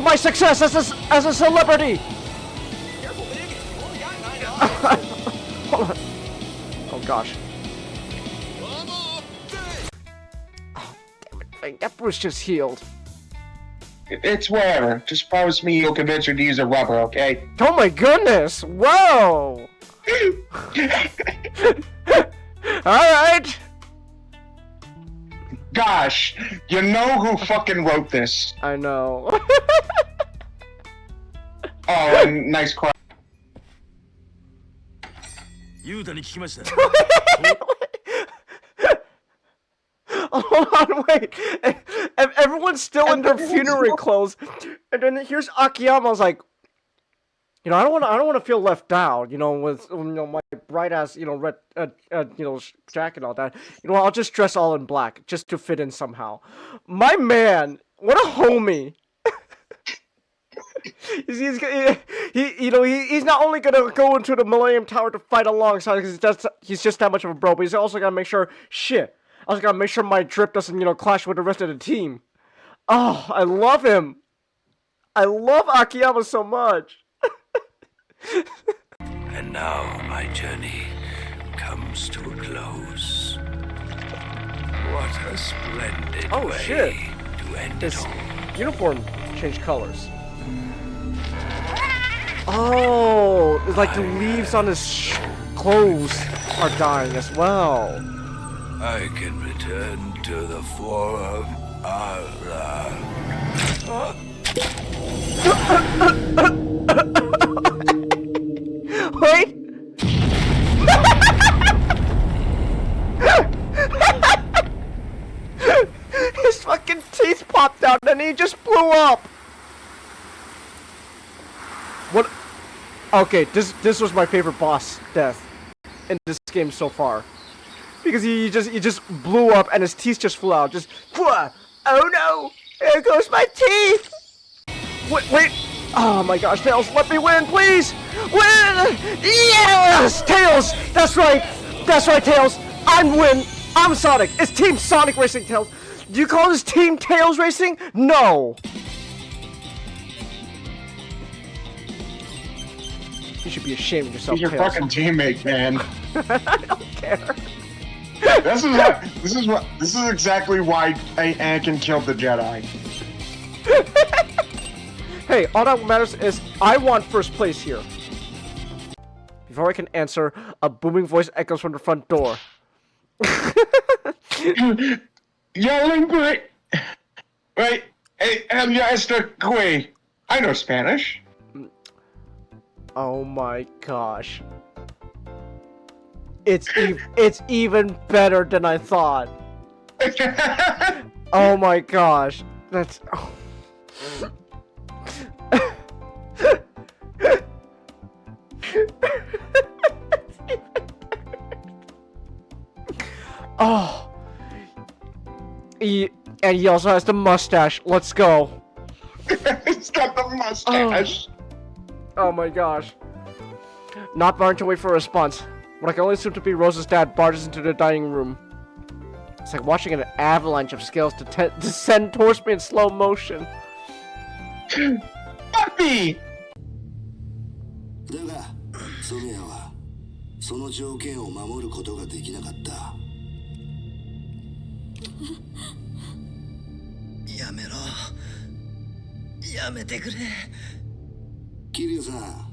my success as a celebrity. Careful, Big. You only got 9 lives. Hold on. Oh gosh. Oh, damn it. That Bruce just healed. It's whatever. Just promise me you'll convince her to use a rubber, okay? Oh my goodness! Whoa! Alright! Gosh, you know who fucking wrote this? I know. Oh, and nice cry. Oh, hold on, wait. Everyone's still in their funerary clothes, and then here's Akiyama's like, you know, I don't want to feel left out, you know, with my bright ass, red, jacket and all that. You know, I'll just dress all in black just to fit in somehow. My man, what a homie. He's not only gonna go into the Millennium Tower to fight alongside because he's just that much of a bro, but he's also gotta make sure I was gotta make sure my drip doesn't, clash with the rest of the team. Oh, I love him. I love Akiyama so much. And now my journey comes to a close. What a splendid way to end His it all. uniform changed colors. Oh, it's like the leaves on his clothes are dying as well. I can return to the form of Allah. Wait! His fucking teeth popped out and he just blew up! What? Okay, this was my favorite boss death in this game so far. Because he just blew up and his teeth just flew out. Just, oh no! There goes my teeth! Wait! Oh my gosh, Tails, let me win, please! Win! Yes! Tails! That's right, Tails! I'm Sonic! It's Team Sonic Racing, Tails! Do you call this Team Tails Racing? No! You should be ashamed of yourself, He's your Tails. fucking teammate, man. I don't care. This is exactly why Anakin killed the Jedi. Hey, all that matters is I want first place here. Before I can answer, a booming voice echoes from the front door. Yelling great. Wait, hey, esta que? I know Spanish. Oh my gosh. It's even better than I thought. Oh my gosh. That's oh. And he also has the mustache. Let's go. He's got the mustache. Oh my gosh. Not bothering to wait for a response. What I can only assume to be Rose's dad barges into the dining room. It's like watching an avalanche of scales descend towards me in slow motion. Puppy! だが、ソメヤはその条件を守ることができなかった。やめろ。やめてくれ。桐生さん、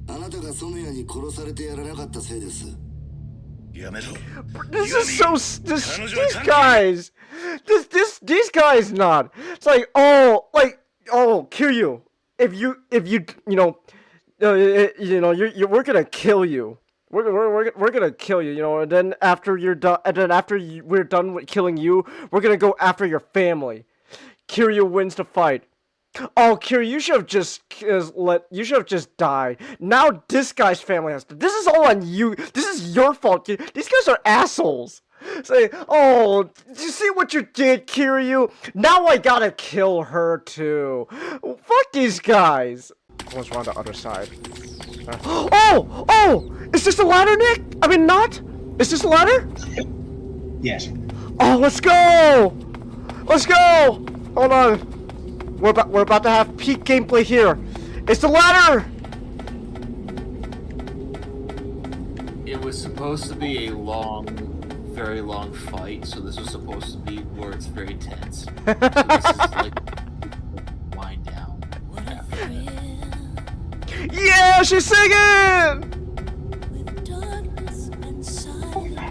あなたがソメヤに殺されてやらなかったせいです。やめろ。 This is so these guys not. It's like Kiryu. If you we're gonna kill you. We're gonna kill you, and then after you're done, we're done with killing you, we're gonna go after your family. Kiryu wins the fight. Oh, Kiryu, you should have just died. Now this guy's family has to. This is all on you. This is your fault. These guys are assholes. Say, oh, did you see what you did, Kiryu? Now I gotta kill her too. Fuck these guys. What's around the other side? Oh! Is this the ladder, Nick? I mean, not? Is this the ladder? Yes. Oh, let's go! Let's go! Hold on. We're about to have peak gameplay here. It's the ladder. It was supposed to be a long, very long fight, so this was supposed to be where it's very tense. So this is like wind down. Yeah, she's singing.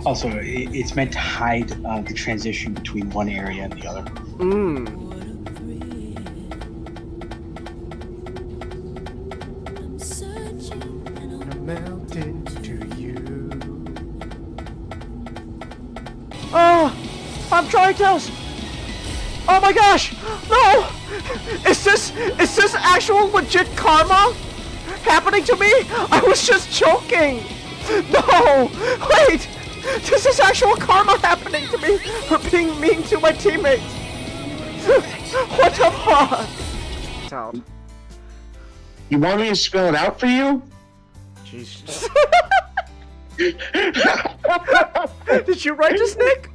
Also, it's meant to hide the transition between one area and the other. Melted to you. Oh, I'm trying to. Oh my gosh! No! Is this actual legit karma happening to me? I was just joking. No! Wait! This is actual karma happening to me for being mean to my teammates. What the fuck? Out. You want me to spell it out for you? Jesus. Did you write this, Nick?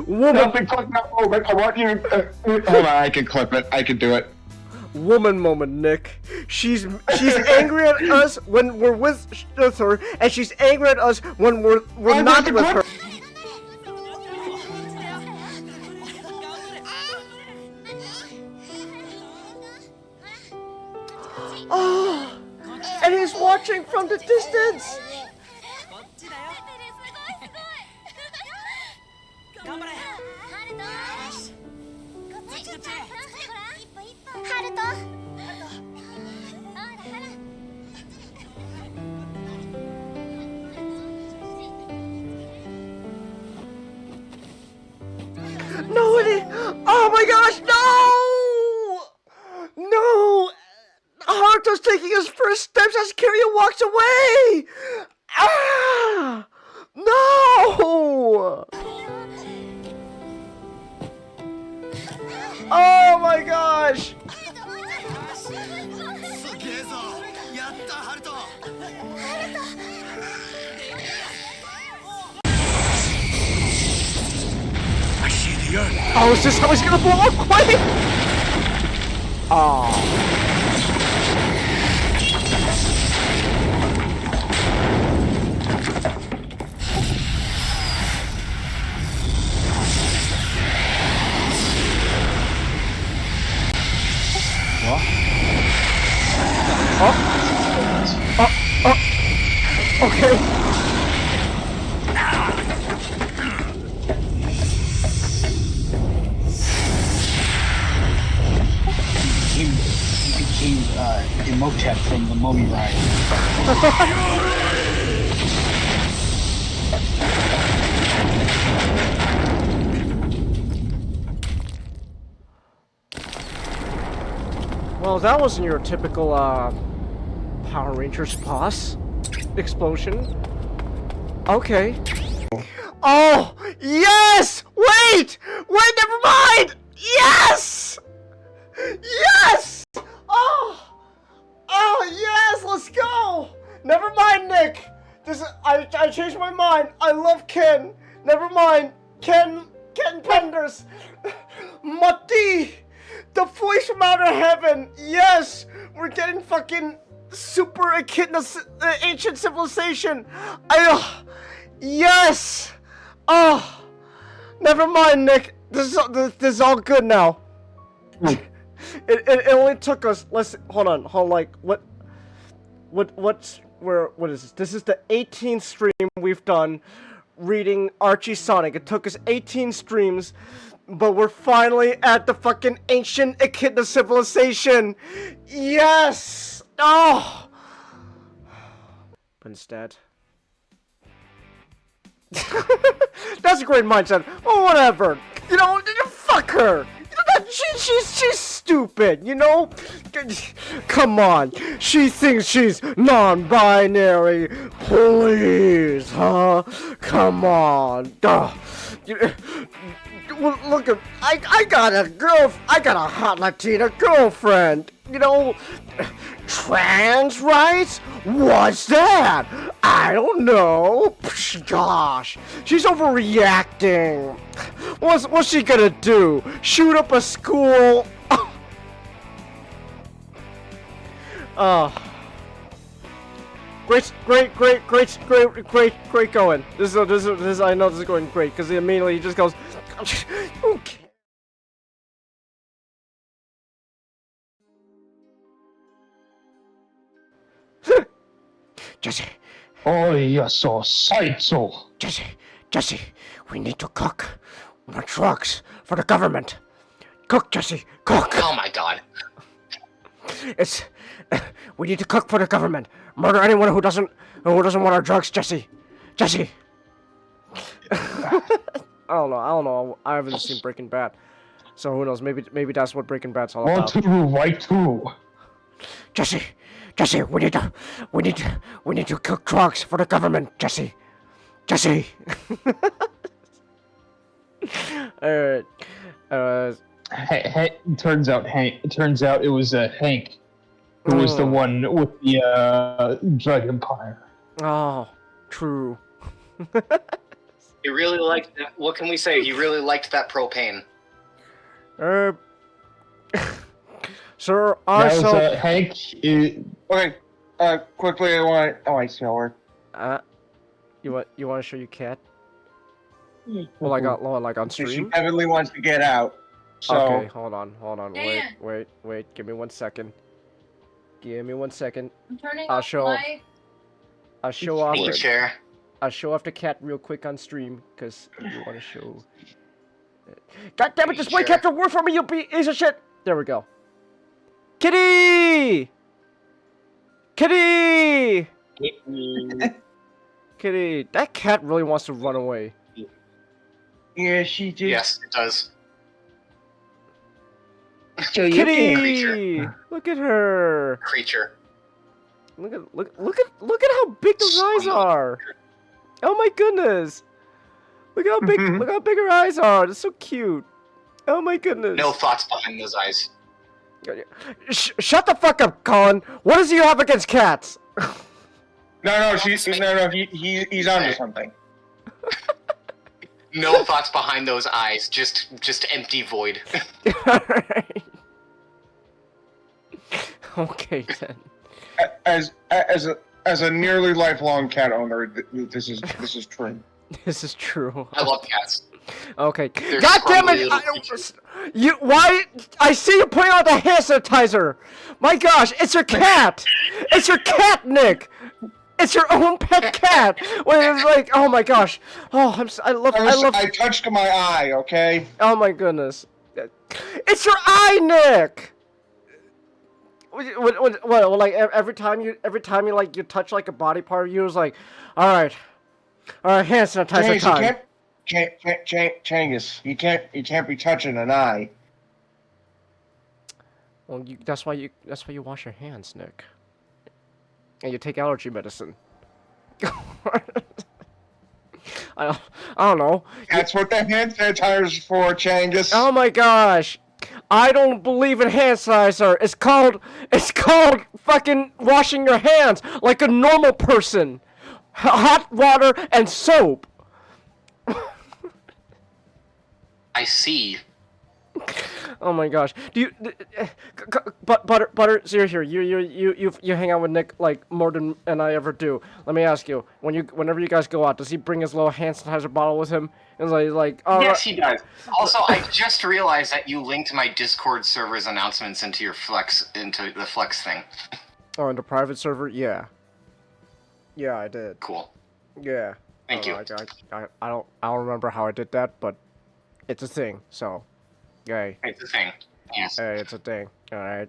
Woman. Nothing clip that moment. I want you to. Hold on, I can clip it. I can do it. Woman moment, Nick. She's angry at us when we're with her, and she's angry at us when we're not with her. Oh, and he's watching from the distance. No, oh my gosh, no! No! Haruto's taking his first steps as Kiryu walks away! Ah! No! Oh my gosh! I see the earth. Oh, is this how he's gonna blow up? Wait! Oh. Okay. He became Imhotep from the Mummy Ride. Well, that wasn't your typical Power Rangers boss explosion. Okay. Oh, yes! Wait! Wait, never mind! Yes! Yes! Oh! Oh, yes! Let's go! Never mind, Nick! I changed my mind. I love Ken. Never mind. Ken Penders. Mati! The voice from outer heaven! Yes! We're getting fucking super echidna ancient civilization! Yes! Oh! Never mind, Nick. This is all good now. It only took us. Hold on. Like what is this? This is the 18th stream we've done reading Archie Sonic. It took us 18 streams, but we're finally at the fucking ancient echidna civilization. Yes! Oh! But instead, that's a great mindset. Oh, whatever. You know, fuck her. You know, she's stupid. You know, come on. She thinks she's non-binary. Please, huh? Come on. Well, look, I got a hot Latina girlfriend. You know, Trans rights? What's that? I don't know. Psh, gosh, she's overreacting. What's she gonna do? Shoot up a school? Great going. This is I know this is going great because immediately he just goes. Okay. Jesse, Oh, you're so psycho. Jesse, we need to cook more drugs for the government. Cook, Jesse, cook. Oh my god. We need to cook for the government. Murder anyone who doesn't want our drugs, Jesse. Jesse. I don't know. I haven't seen Breaking Bad, so who knows? Maybe that's what Breaking Bad's all about. Right too. Jesse, we need to cook drugs for the government, Jesse. Alright. Hey, turns out it was Hank who was the one with the drug empire. Oh, true. He really liked that. What can we say? He really liked that propane. Sir, That was Hank. Okay, quickly, I want to show her. You want to show your cat? Well, like on She stream. heavily wants to get out. So Okay, hold on. Dan. Wait. Give me 1 second. I'm turning I'll off show- the light. I'll show off. Thank you, Chair. I'll show off the cat real quick on stream because you want to show. God damn it! Just wait, Sure. cat to work for me, you piece of shit. There we go. Kitty. That cat really wants to run away. yeah, she did. Yes, it does. Kitty, look at her. Creature. Look at how big those eyes are. Oh my goodness. Look how big her eyes are. They're so cute. Oh my goodness. No thoughts behind those eyes. Shut the fuck up, Colin. What does he have against cats? No, he's onto something. No thoughts behind those eyes. Just empty void. Alright. Okay then. As a nearly lifelong cat owner, this is true. This is true. I love cats. Okay. They're God damn scrumbly it! little Why? I see you putting out the hand sanitizer. My gosh, it's your cat. It's your cat, Nick. It's your own pet cat. When it's like, oh my gosh. Oh, I love. I touched my eye. Okay. Oh my goodness. It's your eye, Nick. What? Like every time you like you touch like a body part of you, it's like, all right, hand sanitizer time. Changus, you can't be touching an eye. Well, that's why you wash your hands, Nick. And you take allergy medicine. I don't know. That's what the hand sanitizer's for, Changus. Oh my gosh. I don't believe in hand sanitizer. It's called fucking washing your hands like a normal person. Hot water and soap. I see. Oh my gosh. Do you butter here you hang out with Nick like more than I ever do. Let me ask you, whenever you guys go out, does he bring his little hand sanitizer bottle with him? And like Yes, he does. Also, I just realized that you linked my Discord server's announcements into the Flex thing. Oh, in the private server? Yeah. Yeah, I did. Cool. Yeah. Thank you. I don't remember how I did that, but it's a thing. So, yay. It's a thing. Yes. Hey, it's a thing. All right.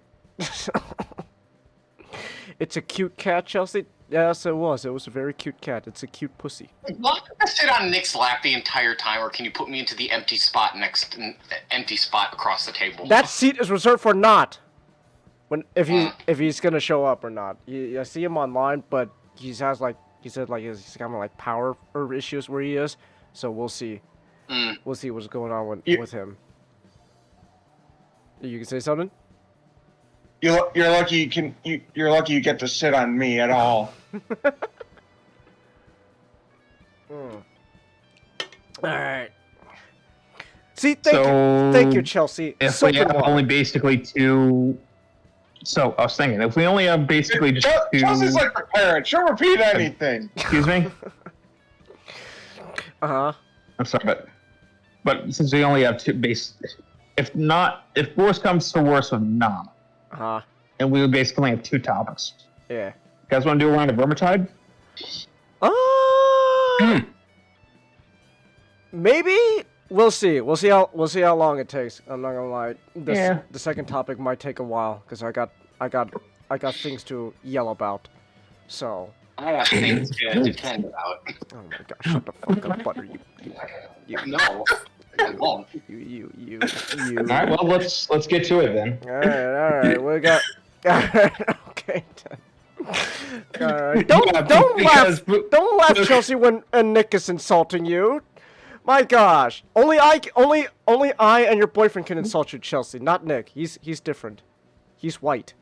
It's a cute cat, Chelsea. Yes, it was. It was a very cute cat. It's a cute pussy. Do I have to sit on Nick's lap the entire time, or can you put me into the empty spot across the table? That seat is reserved for not. If he's gonna show up or not. I see him online, but he said he's kind of like power issues where he is. So we'll see. We'll see what's going on with him. You can say something? You're lucky you're lucky you get to sit on me at all. Alright. See, thank you, Chelsea. If Soap we and have water. only basically two. So I was thinking, if we only have basically just two. Chelsea's like the parent. She'll repeat anything. Excuse me. Uh-huh. I'm sorry, but since we only have two base, if worse comes to worse with Nom, Uh-huh. and we would basically have two topics. Yeah. You guys want to do a round of Vermintide? Maybe we'll see. We'll see how long it takes. I'm not gonna lie. The second topic might take a while because I got things to yell about. So. I have things to defend about. Oh my gosh! Shut the fuck up, Butter. You. No, I won't. You. All right. Well, let's get to it then. All right. We got. Okay. Don't laugh, Chelsea, when Nick is insulting you. My gosh, only I and your boyfriend can insult you, Chelsea, not Nick. He's different. He's white.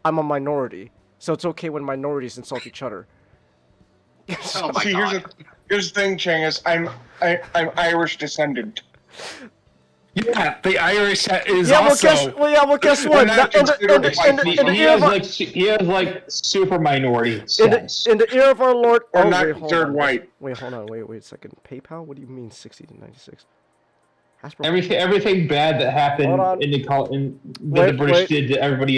I'm a minority, so it's okay when minorities insult each other. Oh my See, God. here's the thing, Changus. I'm Irish descendant. Yeah, the Irish is Yeah, also. well, guess what? He has like super minority In status. the ear of our Lord. Or Oh, not wait, hold considered on. white. Wait, hold on. Wait a second. PayPal? What do you mean 60 to 96? Everything bad that happened Hold on. that the British did to everybody,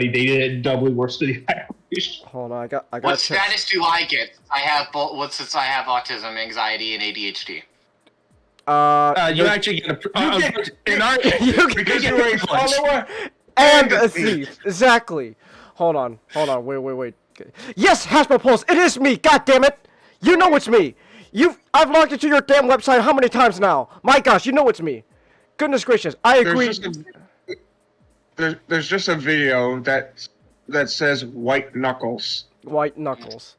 they did it doubly worse to the Irish. Hold on, I got. What status do I get? I have since I have autism, anxiety, and ADHD. You actually get in our Because you're a follower and a thief. Exactly. Hold on. Wait. Yes, Hasbro Pulse. It is me. God damn it. You know it's me. I've logged into your damn website how many times now? My gosh, you know it's me. Goodness gracious. I agree. There's just a video that says white knuckles. White knuckles.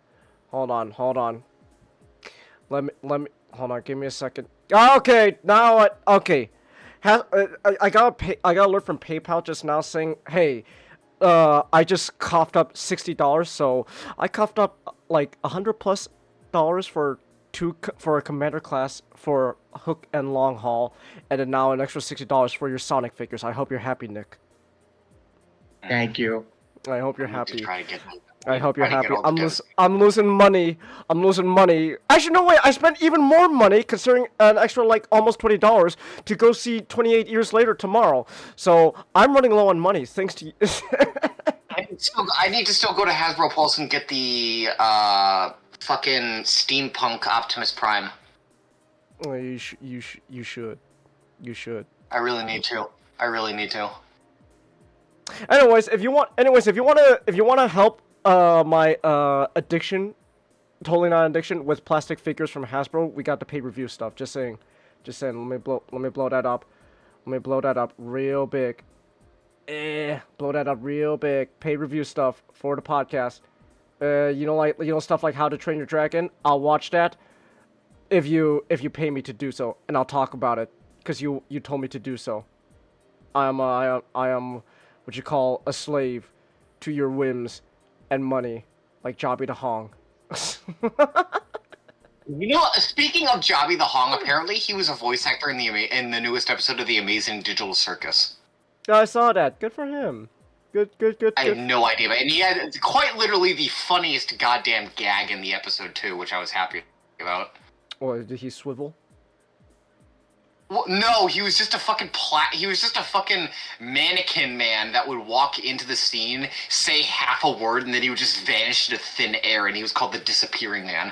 Hold on. Let me. Hold on. Give me a second. Okay. Now what? Okay. I got an alert from PayPal just now saying, hey, I just coughed up $60, so I coughed up like $100+ for a commander class for hook and long haul, and then now an extra $60 for your Sonic figures. I hope you're happy, Nick. Thank you. I hope you're I need to happy. try to get- I hope you're try to happy. get all the I'm losing money. Actually, no, wait. I spent even more money, considering an extra like almost $20 to go see 28 Years Later tomorrow. So I'm running low on money, thanks to you. I need to still go to Hasbro Pulse and get the fucking steampunk Optimus Prime. Well, you should. I really need to. Anyways, if you want to help my addiction, totally not addiction, with plastic figures from Hasbro, we got the pay-per-view stuff. Just saying. Let me blow that up. Real big. Blow that up real big. Pay-per-view stuff for the podcast. Stuff like How to Train Your Dragon. I'll watch that if you pay me to do so, and I'll talk about it because you told me to do so. I am what you call a slave to your whims and money, like Jobby the Hong. You know, speaking of Jobby the Hong, apparently he was a voice actor in the newest episode of The Amazing Digital Circus. I saw that. Good for him. Good. I have no idea, but and he had quite literally the funniest goddamn gag in the episode too, which I was happy about. Or did he swivel? Well, no, he was just a fucking mannequin man that would walk into the scene, say half a word, and then he would just vanish into thin air, and he was called the Disappearing Man.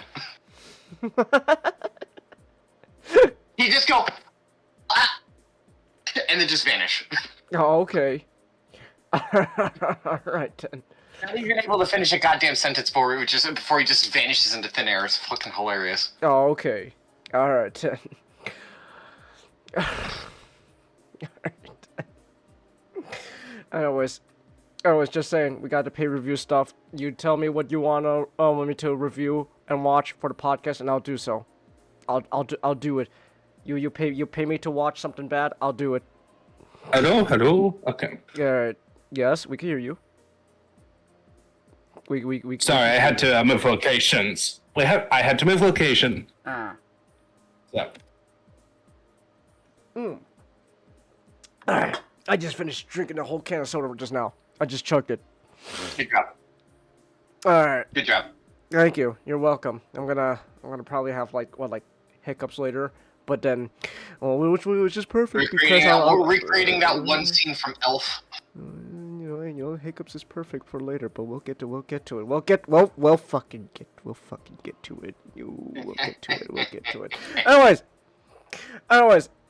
He'd just go, ah, and then just vanish. Oh, okay. Alright then. Not even able to finish a goddamn sentence before he just vanishes into thin air. It's fucking hilarious. Oh, okay. Alright then. Anyways, just saying, we got the pay-per-view stuff. You tell me what you want me to review and watch for the podcast, and I'll do so. I'll do it. You pay me to watch something bad, I'll do it. Hello. Okay. Alright. Yes, we can hear you. We Sorry, I had to move locations. I had to move location. So. Alright. I just finished drinking a whole can of soda just now. I just chugged it. Good job. Alright. Good job. Thank you. You're welcome. I'm gonna probably have like hiccups later, but then, which is perfect because We're recreating that one scene from Elf. you know, hiccups is perfect for later, but we'll get to it. We'll fucking get to it. We'll get to it. Anyways,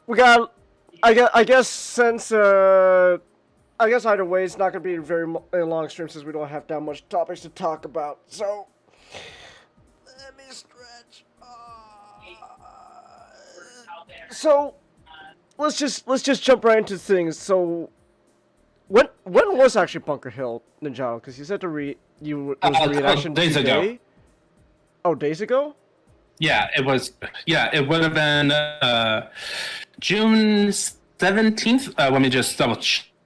we got. I guess since I guess either way, it's not gonna be a very long stream since we don't have that much topics to talk about. So let me stretch. So let's just jump right into things. So when was actually Bunker Hill, Ninjago? Because you said to it was reaction days today? ago. Oh, days ago? Yeah, it was. Yeah, it would have been June 17th. Let me just double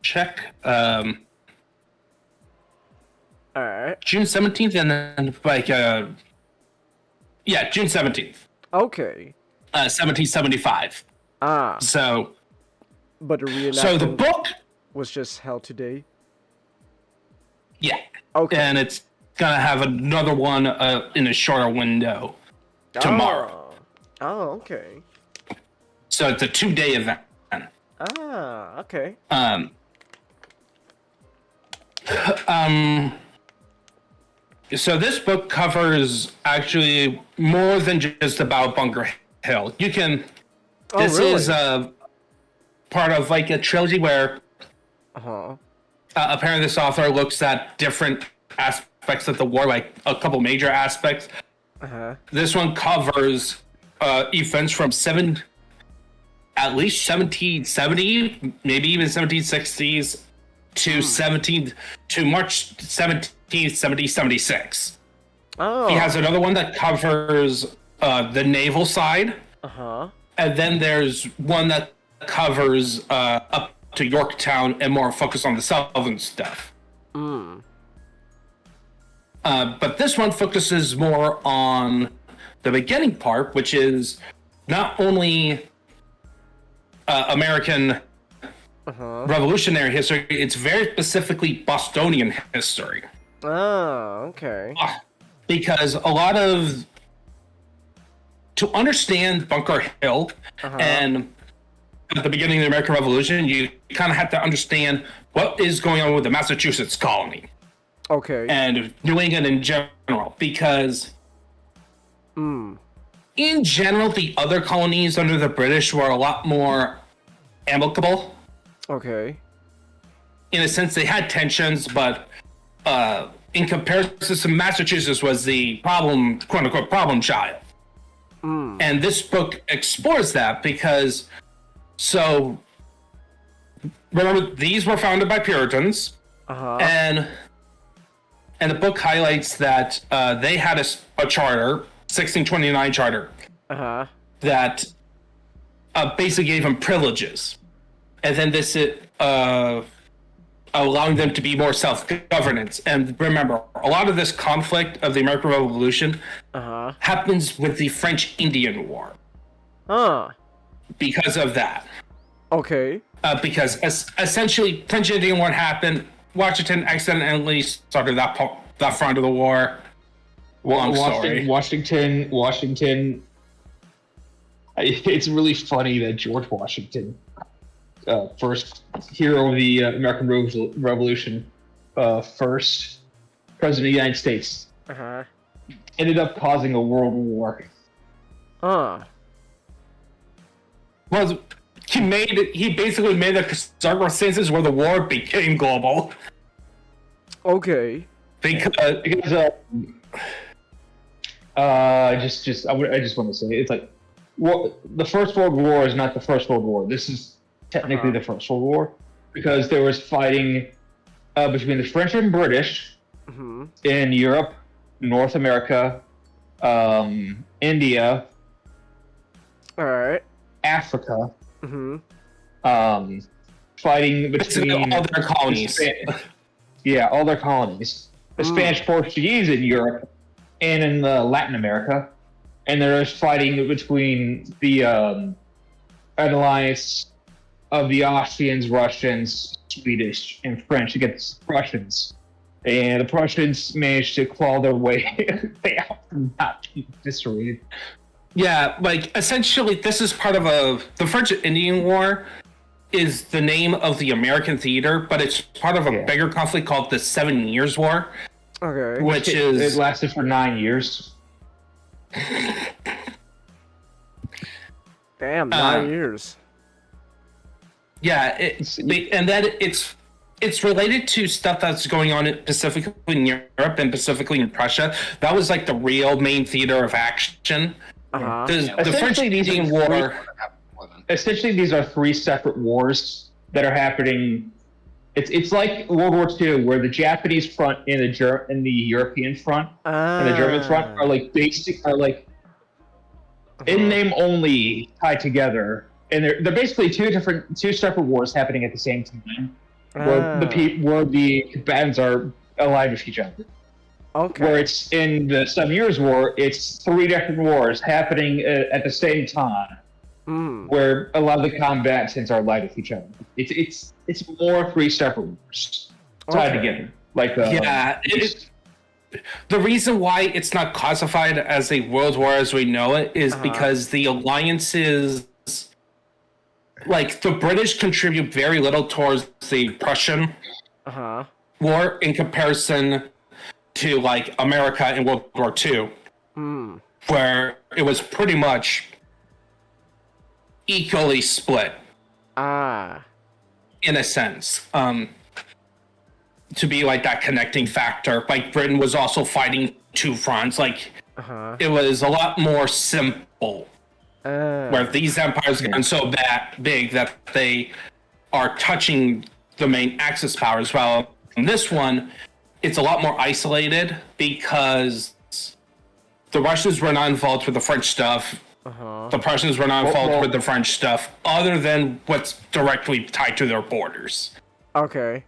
check. All right. June 17th, and then June 17th. Okay. 1775. Ah. So. But the reenactment. So the book was just held today. Yeah. Okay. And it's gonna have another one in a shorter window tomorrow. Oh, okay. So it's a 2-day event. Ah, okay. So this book covers actually more than just about Bunker Hill. You can. This really? is part of like a trilogy where. Apparently, this author looks at different aspects of the war, like a couple major aspects. This one covers events from at least 1770, maybe even 1760s, to March 1776. Oh. He has another one that covers the naval side. And then there's one that covers up to Yorktown and more focused on the southern stuff. But this one focuses more on the beginning part, which is not only American revolutionary history, it's very specifically Bostonian history. Oh, okay. Because to understand Bunker Hill and at the beginning of the American Revolution, you kind of have to understand what is going on with the Massachusetts colony. Okay. And New England in general, because in general, the other colonies under the British were a lot more amicable. Okay. In a sense, they had tensions, but in comparison to Massachusetts was the problem, quote unquote, problem child. And this book explores that because, so remember, these were founded by Puritans, and the book highlights that they had a charter, 1629 charter, that basically gave them privileges, and then this allowing them to be more self-governance. And remember, a lot of this conflict of the American Revolution happens with the French Indian War. Because of that. Okay. Because essentially, French Indian War happened. Washington accidentally started that front of the war. Long story. Washington. It's really funny that George Washington, first hero of the American Revolution, first president of the United States, ended up causing a world war. Well, he basically made the circumstances where the war became global. Okay. Because I just want to say it's like, the First World War is not the First World War. This is technically the First World War because there was fighting between the French and British in Europe, North America, India, all right, Africa, fighting between all their colonies. all their colonies. The Spanish Portuguese in Europe and in Latin America, and there's fighting between the an alliance of the Austrians, Russians, Swedish, and French against the Prussians. And the Prussians managed to claw their way out from not being destroyed. Yeah, like essentially, this is part of the French Indian War is the name of the American theater, but it's part of a bigger conflict called the 7 Years' War. Okay. Which is it lasted for 9 years. Damn, 9 years. Yeah, and then it's related to stuff that's going on specifically in Europe and specifically in Prussia. That was like the real main theater of action. The French Indian War. Essentially, these are 3 separate wars that are happening. It's like World War II, where the Japanese front and the European front and the German front are like in name only tied together, and they're basically two separate wars happening at the same time, where the combatants are allied with each other. Okay. Where it's in the 7 Years' War, it's 3 different wars happening at the same time. Where a lot of the combatants are allied with each other. It's more 3 separate wars tied together. Like the reason why it's not classified as a world war as we know it is because the alliances, like the British, contribute very little towards the Prussian war in comparison to like America in World War II, where it was pretty much equally split. In a sense. To be like that connecting factor. Like Britain was also fighting 2 fronts. Like it was a lot more simple. Where these empires gotten so big that they are touching the main Axis powers. Well, in this one, it's a lot more isolated because the Russians were not involved with the French stuff. The Prussians were not involved with the French stuff, other than what's directly tied to their borders. Okay.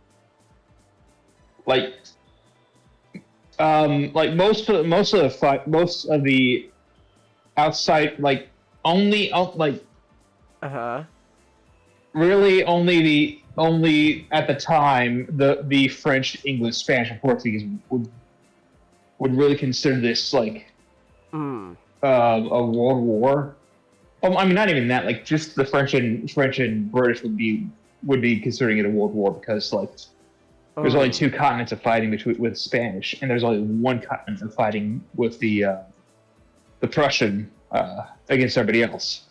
Like most of the outside, like only really only at the time the French, English, Spanish, and Portuguese would really consider this like a world war. I mean, not even that. Like, just the French and British would be considering it a world war because like there's only 2 continents of fighting with Spanish, and there's only 1 continent of fighting with the Prussian against everybody else.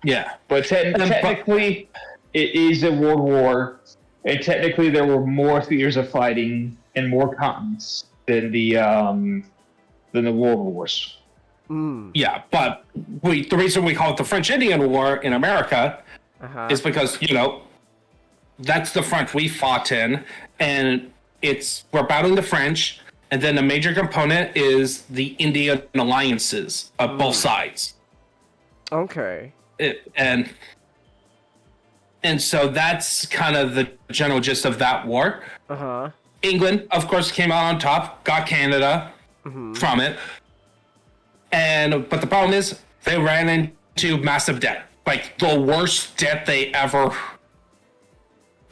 Yeah, but technically, it is a world war, and technically there were more theaters of fighting and more continents than the World Wars. Yeah, but the reason we call it the French Indian War in America is because, that's the front we fought in, and we're battling the French, and then a major component is the Indian alliances of both sides. Okay. And so that's kind of the general gist of that war. England, of course, came out on top, got Canada from it. But the problem is they ran into massive debt. Like the worst debt they ever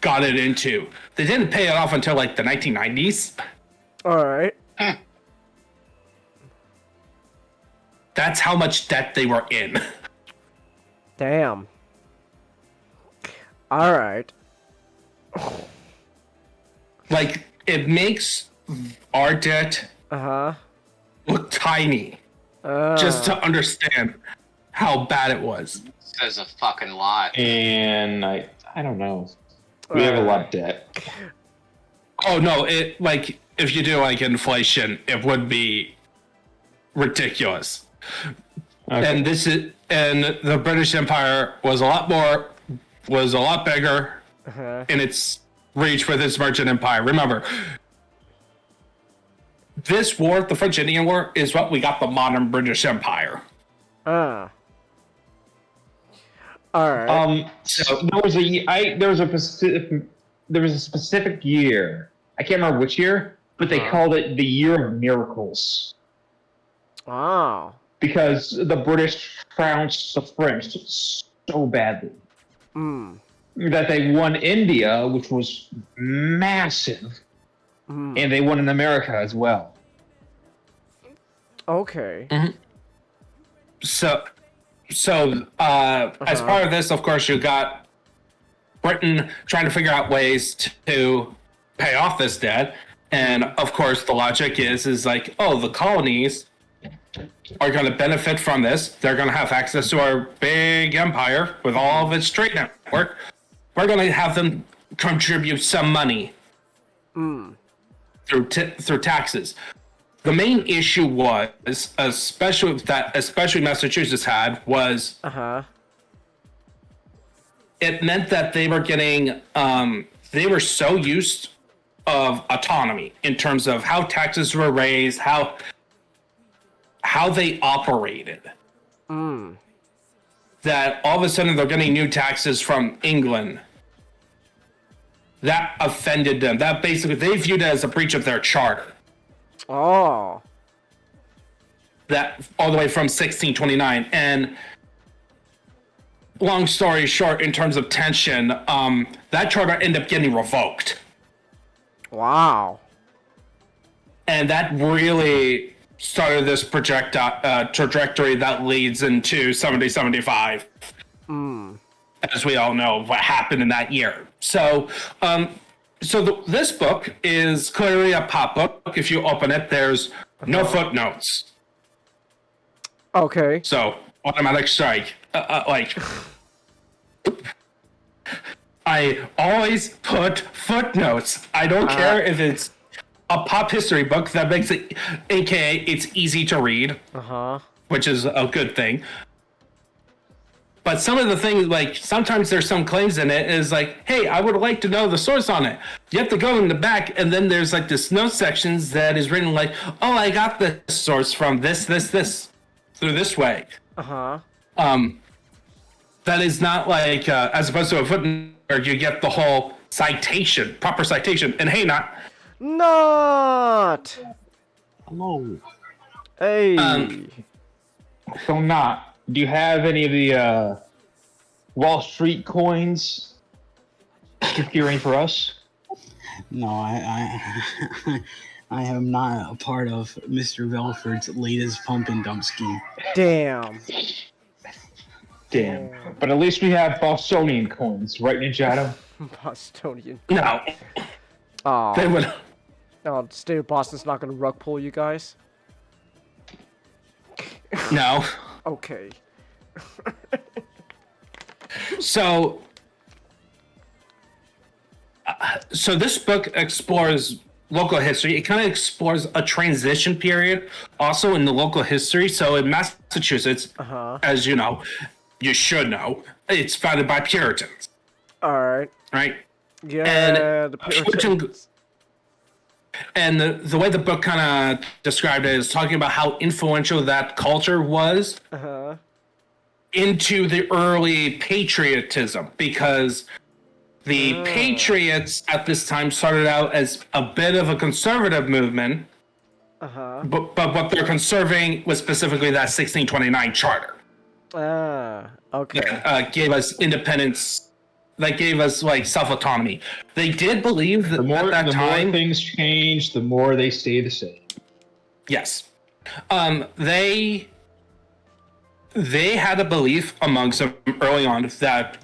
got it into. They didn't pay it off until like the 1990s. All right. That's how much debt they were in. Damn. All right. Like, it makes our debt look tiny. Just to understand how bad it was. Says a fucking lot. And I don't know. We have a lot of debt. Oh no, if you do like inflation, it would be ridiculous. Okay. And the British Empire was a lot bigger in its reach with its merchant empire. Remember, this war, the French Indian War, is what we got the modern British Empire. All right. So there was a specific year. I can't remember which year, but they called it the Year of Miracles Oh. because the British trounced the French so badly that they won India, which was massive, and they won in America as well. Okay. So, as part of this, of course, you got Britain trying to figure out ways to pay off this debt, and of course, the logic is like, oh, the colonies are going to benefit from this. They're going to have access to our big empire with all of its trade network. We're going to have them contribute some money through taxes. The main issue was, especially Massachusetts had, was it meant that they were getting they were so used of autonomy in terms of how taxes were raised, how they operated, that all of a sudden they're getting new taxes from England. That offended them. That basically they viewed it as a breach of their charter. Oh. That all the way from 1629. And long story short, in terms of tension, that charter ended up getting revoked. Wow. And that really started this trajectory that leads into 1775. As we all know what happened in that year. So, this book is clearly a pop book. If you open it, there's no footnotes. Okay. So, automatic strike. I always put footnotes. I don't care if it's a pop history book that makes it, aka it's easy to read, which is a good thing. But some of the things, like, sometimes there's some claims in it is like, hey, I would like to know the source on it. You have to go in the back, and then there's like this note sections that is written like, oh, I got this source from this, through this way. That is not like, as opposed to a footnote where you get the whole citation, proper citation. And hey, not. Hello. Hey. So not. Do you have any of the Wall Street coins securing for us? No, I am not a part of Mr. Velford's latest pump and dump scheme. Damn. But at least we have Bostonian coins, right, Ninjato? Bostonian. No. Oh. They would. No, the state of Boston's not gonna rug pull you guys. No. Okay. So this book explores local history. It kind of explores a transition period also in the local history. So in Massachusetts, as you know, you should know, it's founded by Puritans. All right. Right? Yeah, and the Puritans. And the way the book kind of described it is talking about how influential that culture was into the early patriotism, because the Patriots at this time started out as a bit of a conservative movement, but what they're conserving was specifically that 1629 charter. Okay. That gave us independence. That gave us like self-autonomy. They did believe that at that time, more things change, the more they stay the same. Yes, they had a belief amongst them early on that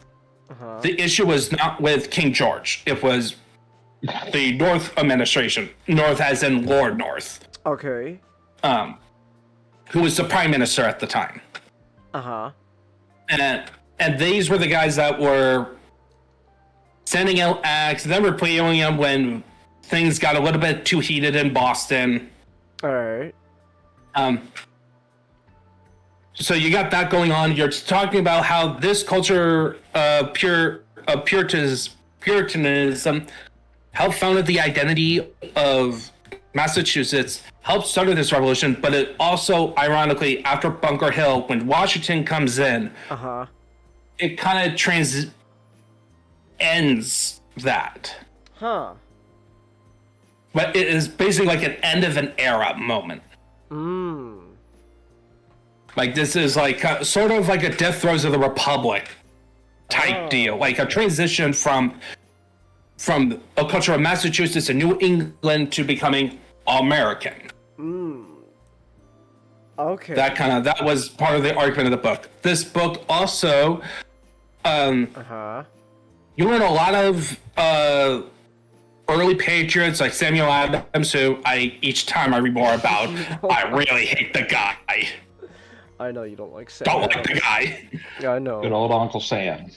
the issue was not with King George; it was the North administration, North as in Lord North. Okay. Who was the prime minister at the time? And these were the guys that were sending out acts, then repealing them when things got a little bit too heated in Boston. All right. So you got that going on. You're talking about how this culture of Puritanism helped founded the identity of Massachusetts, helped started this revolution, but it also, ironically, after Bunker Hill, when Washington comes in, it kind of ends that. Huh. But it is basically like an end of an era moment. Like this is like sort of like a death throes of the Republic type deal, like a transition from a culture of Massachusetts and New England to becoming American. Okay. That was part of the argument of the book. This book also, you learn a lot of early patriots like Samuel Adams, who each time I read more about, I really hate the guy. I know you don't like Sam. Don't like the guy. Yeah, I know. Good old Uncle Sam.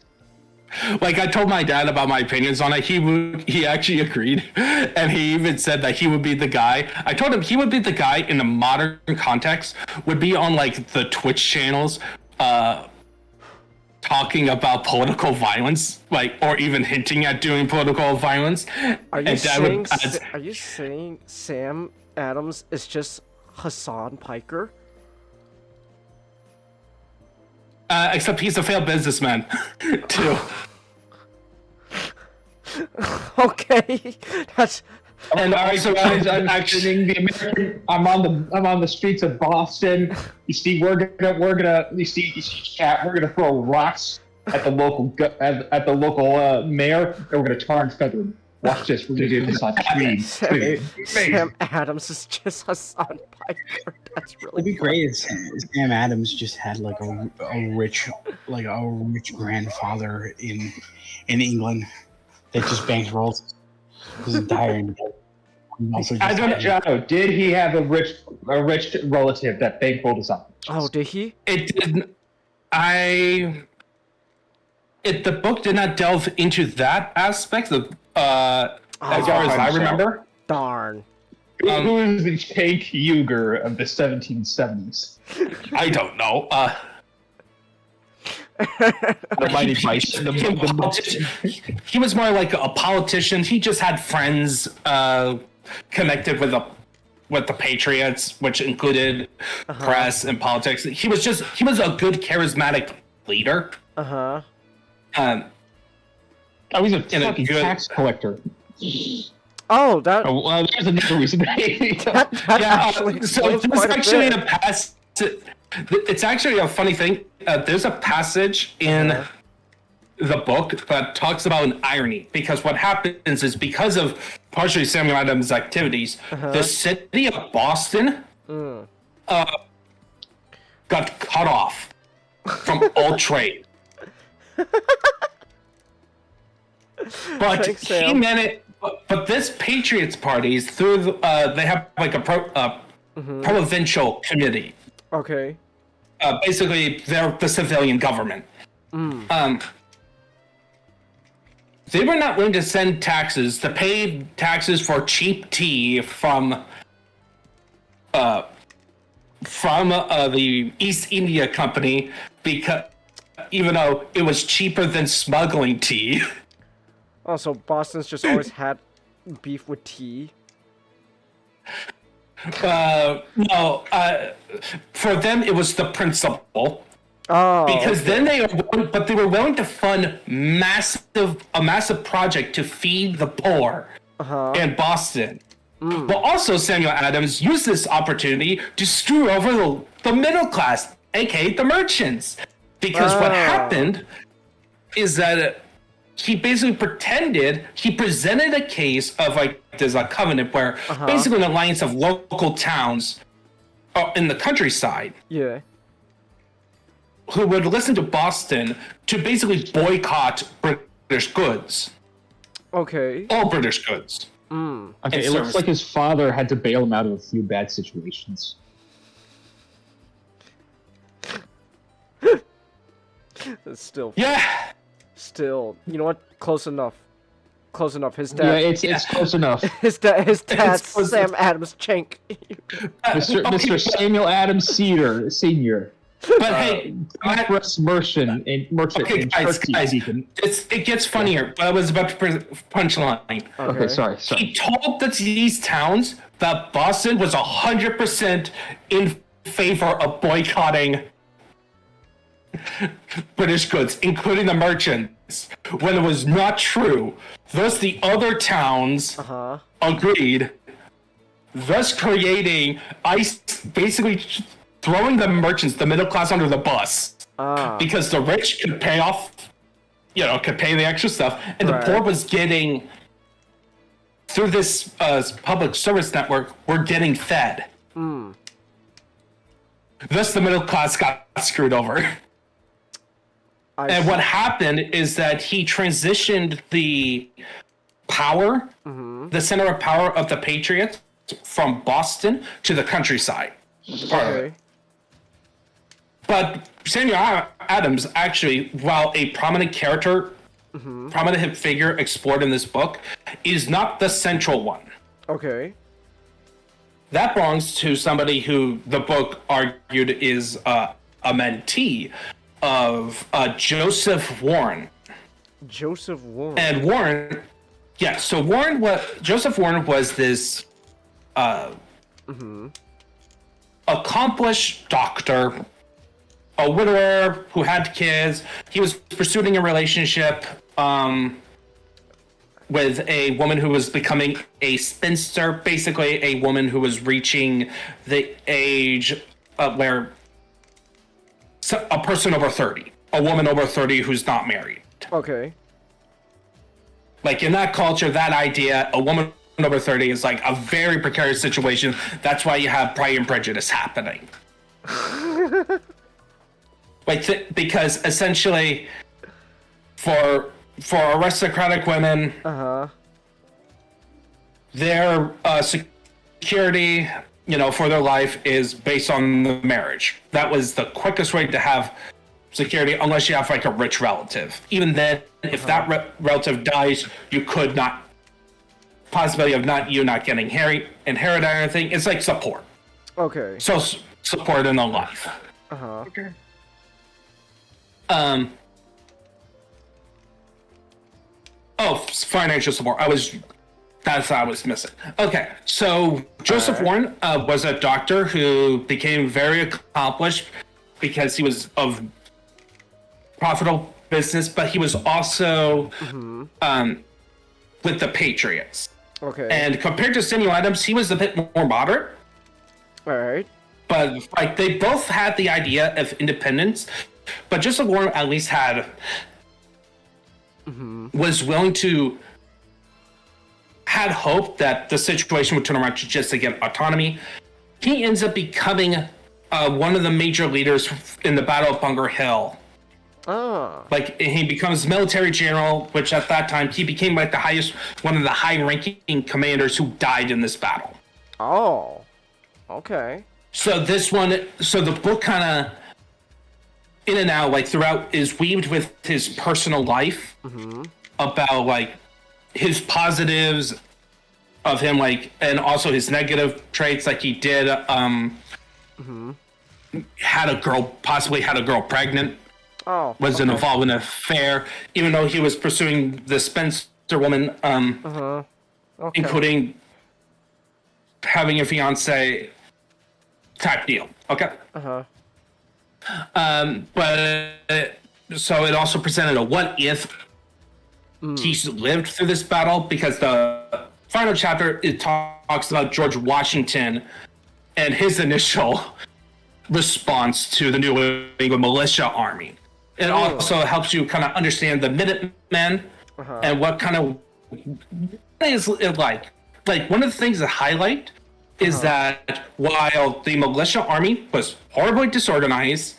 Like I told my dad about my opinions on it, he actually agreed, and he even said that he would be the guy. I told him he would be the guy in the modern context, would be on like the Twitch channels, talking about political violence, like or even hinting at doing political violence. Are you saying Sam Adams is just Hassan Piker? Except he's a failed businessman, too. Okay, that's. And also, guys, I'm actually the American. I'm on the streets of Boston. You see, we're gonna you see chat. We're gonna throw rocks at the local mayor, and we're gonna tar and feather him. Watch this. We're gonna do this on screen. Sam Adams is just Hassan Piker. That's really. It'd be great if Sam Adams just had like a rich grandfather in England that just bankrolled his entire. I don't know. Did he have a rich relative that bankrolled his own? Oh, did he? It didn't. The book did not delve into that aspect of as far as I remember. Darn. Who is the Hank Uger of the 1770s? I don't know. The mighty bison. He was more like a politician. He just had friends connected with the Patriots, which included press and politics. He was a good charismatic leader. He's a fucking tax collector. Oh, that. Oh, there's another reason. So there's actually a passage. It's actually a funny thing. There's a passage in the book that talks about an irony, because what happens is because of partially Samuel Adams' activities, the city of Boston got cut off from all trade. But Thanks, he Sam. managed. But this Patriots Party is through. They have like a provincial committee. Okay. Basically, they're the civilian government. They were not willing to send taxes, to pay taxes for cheap tea from the East India Company, because even though it was cheaper than smuggling tea. Oh, so Boston's just always had beef with tea? No. For them, it was the principle. Oh. Because then they were willing to fund a massive project to feed the poor in Boston. But also Samuel Adams used this opportunity to screw over the middle class, aka the merchants. Because what happened is that he basically presented a case of like there's a covenant where basically an alliance of local towns in the countryside. Yeah. Who would listen to Boston to basically boycott British goods. Okay. All British goods. Okay, it looks like his father had to bail him out of a few bad situations. Still. Yeah. Still. You know what? Close enough. Close enough. His dad. Yeah, it's close enough. His dad's Sam Adams Chink. Mr. Samuel Adams Senior. But hey, Press merchant in guys, it gets funnier. But I was about to punchline. Okay, sorry. He told these towns that Boston was 100% in favor of boycotting British goods, including the merchants, when it was not true. Thus, the other towns agreed, thus creating basically throwing the merchants, the middle class, under the bus. Because the rich could pay off, could pay the extra stuff, and the poor was getting, through this public service network, were getting fed. Thus, the middle class got screwed over. And what happened is that he transitioned the power, the center of power of the Patriots, from Boston to the countryside. Okay. But Samuel Adams, actually, while a prominent character, prominent figure explored in this book, is not the central one. Okay. That belongs to somebody who the book argued is a mentee of Joseph Warren. Joseph Warren. And Warren, so Joseph Warren was this accomplished doctor, a widower who had kids. He was pursuing a relationship with a woman who was becoming a spinster, basically a woman who was reaching the age where a person over 30, a woman over 30 who's not married. Okay. Like in that culture, that idea, a woman over 30 is like a very precarious situation. That's why you have Pride and Prejudice happening. Because essentially, for aristocratic women, their security, for their life is based on the marriage. That was the quickest way to have security, unless you have like a rich relative. Even then, if that relative dies, you could not, possibility of not getting inherit or anything. It's like support. Okay. So support in the life. Okay. Financial support. That's what I was missing. Okay, so Joseph Warren was a doctor who became very accomplished because he was of profitable business, but he was also with the Patriots. Okay. And compared to Samuel Adams, he was a bit more moderate. All right. But they both had the idea of independence, but Joseph Warren at least was willing to, had hope that the situation would turn around just to get autonomy. He ends up becoming one of the major leaders in the Battle of Bunker Hill. He becomes military general, which at that time he became one of the high-ranking commanders who died in this battle. Oh, okay. So the book kind of in and out, throughout, is weaved with his personal life about his positives of him, and also his negative traits. He did possibly had a girl pregnant. Oh, was involved in an affair, even though he was pursuing the Spencer woman, including having a fiance type deal. Okay. But so it also presented a what if he lived through this battle, because the final chapter, it talks about George Washington and his initial response to the New England Militia Army. It also helps you kind of understand the Minutemen and what kind of is it like. One of the things that highlight is that while the militia army was horribly disorganized,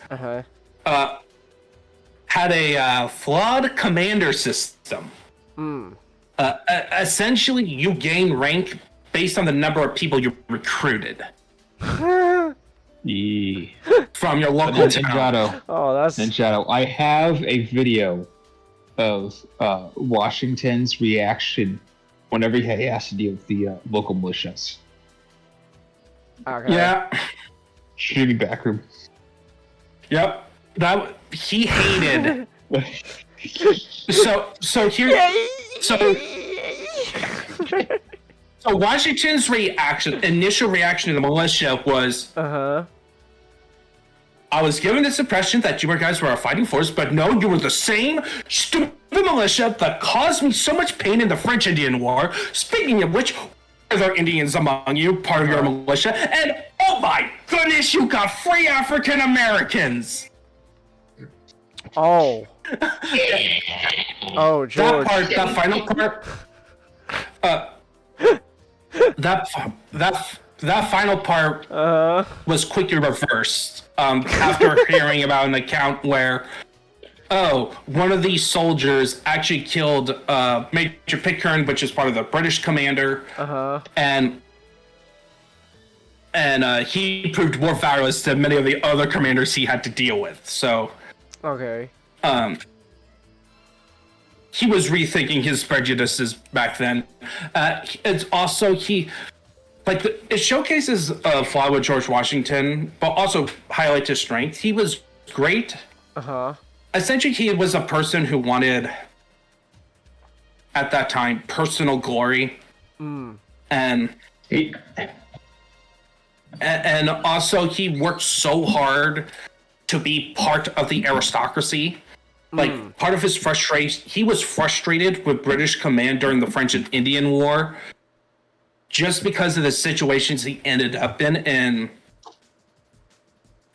had a flawed commander system. Essentially, you gain rank based on the number of people you recruited. From your local town. Ninjato. I have a video of Washington's reaction whenever he has to deal with the local militias. Okay. Yeah. Shooting backroom. Yep. He hated. So Washington's initial reaction to the militia was, I was given this impression that you guys were a fighting force, but no, you were the same stupid militia that caused me so much pain in the French Indian War. Speaking of which, are there Indians among you, part of your militia? And oh my goodness, you got free African Americans! Oh. Oh, George. That final part, that final part was quickly reversed after hearing about an account where, one of these soldiers actually killed Major Pitcairn, which is part of the British commander, and he proved more valorous than many of the other commanders he had to deal with. So, okay. He was rethinking his prejudices back then. It's also it showcases a flaw with George Washington, but also highlights his strength. He was great. Essentially, he was a person who wanted, at that time, personal glory, and also he worked so hard to be part of the aristocracy. Like, part of his frustration, he was frustrated with British command during the French and Indian War, just because of the situations he ended up in and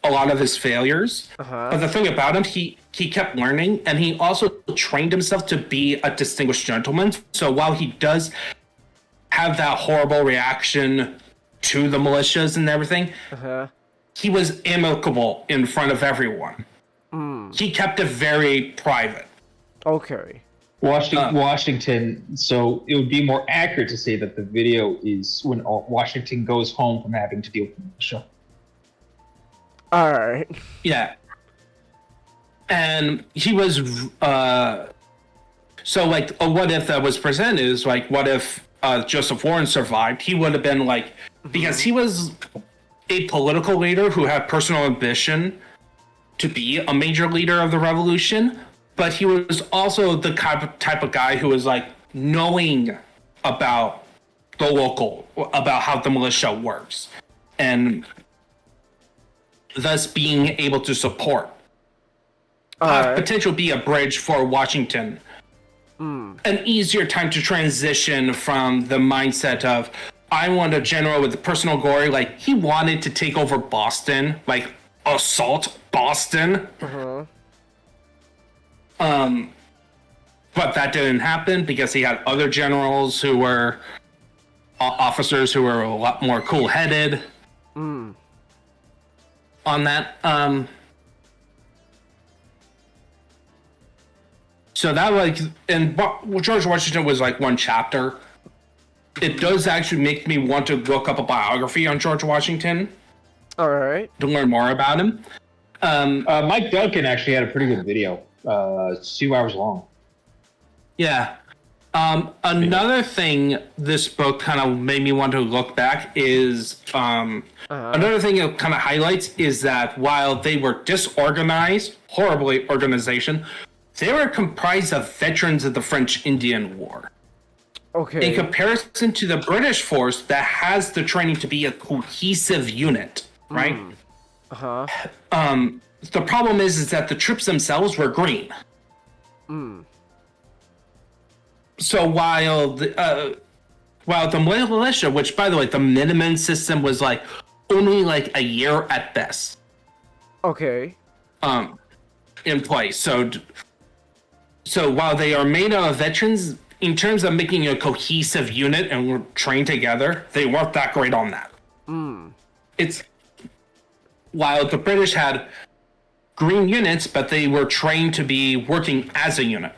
a lot of his failures. But the thing about him, he kept learning, and he also trained himself to be a distinguished gentleman. So while he does have that horrible reaction to the militias and everything, he was amicable in front of everyone. He kept it very private. Okay. Washington, so it would be more accurate to say that the video is when Washington goes home from having to deal with the militia. Alright. Yeah. And he was, so like, what if that was presented is like, what if Joseph Warren survived? He would have been like, because he was a political leader who had personal ambition to be a major leader of the revolution, but he was also the type of guy who was like knowing about the local, about how the militia works, and thus being able to support, potential be a bridge for Washington. An easier time to transition from the mindset of, I want a general with personal glory. Like, he wanted to take over Boston, like assault Boston. But that didn't happen because he had other generals who were officers who were a lot more cool-headed on that. So that, like, and George Washington was like one chapter. It does actually make me want to look up a biography on George Washington. All right. To learn more about him. Mike Duncan actually had a pretty good video. It's 2 hours long. Yeah. Another thing this book kind of made me want to look back is another thing it kind of highlights is that while they were disorganized, horribly organization, they were comprised of veterans of the French Indian War. Okay. In comparison to the British force that has the training to be a cohesive unit, right? The problem is that the troops themselves were green. So while the militia, which by the way, the Minutemen system was like only like a year at best. Okay. In place. So while they are made of veterans, in terms of making a cohesive unit and were trained together, they weren't that great on that. It's while the British had green units, but they were trained to be working as a unit.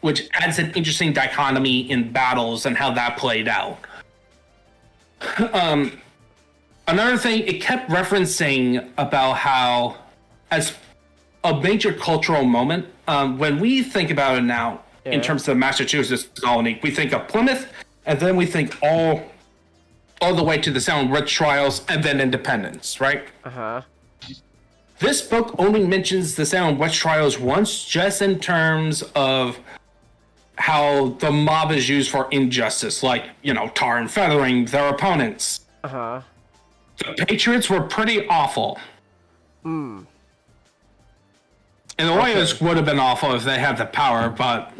Which adds an interesting dichotomy in battles and how that played out. Another thing, it kept referencing about how, as a major cultural moment, when we think about it now, in terms of Massachusetts colony, we think of Plymouth, and then we think all the way to the Salmon Witch Trials, and then independence, right? This book only mentions the Salmon Witch Trials once, just in terms of how the mob is used for injustice, like, tar and feathering their opponents. The Patriots were pretty awful. Hmm. And the Loyalists would have been awful if they had the power, but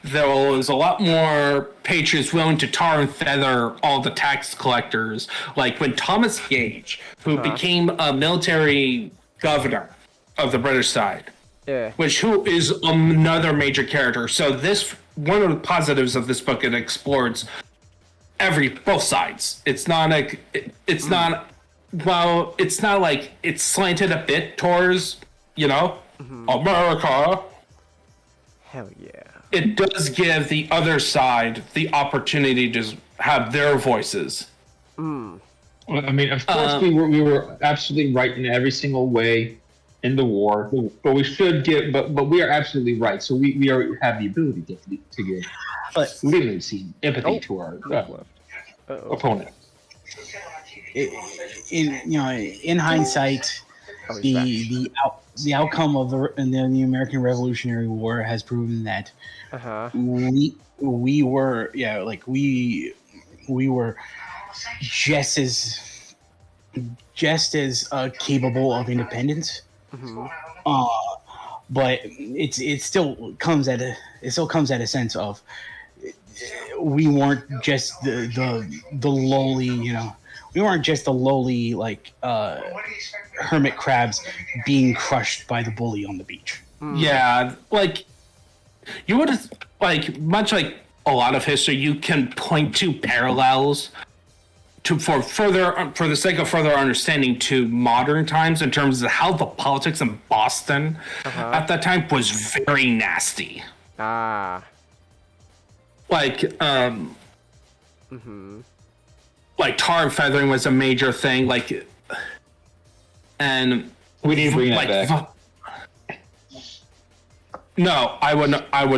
there was a lot more patriots willing to tar and feather all the tax collectors. Like when Thomas Gage, who became a military governor of the British side, who is another major character. So this, one of the positives of this book, it explores both sides. It's not like it's not like it's slanted a bit towards, America. Hell yeah. It does give the other side the opportunity to have their voices. Well, I mean, of course, we were absolutely right in every single way in the war, but we should give, but we are absolutely right. So we have the ability to give leniency, empathy to our opponent. In hindsight, the outcome of the American Revolutionary War has proven that we were just as capable of independence. But it still comes at a sense of we weren't just the lowly, we weren't just the lowly hermit crabs being crushed by the bully on the beach. Yeah, like you would have, much like a lot of history, you can point to parallels for the sake of further understanding to modern times in terms of how the politics in Boston at that time was very nasty. Like tar and feathering was a major thing. And we need to bring that back. No, I would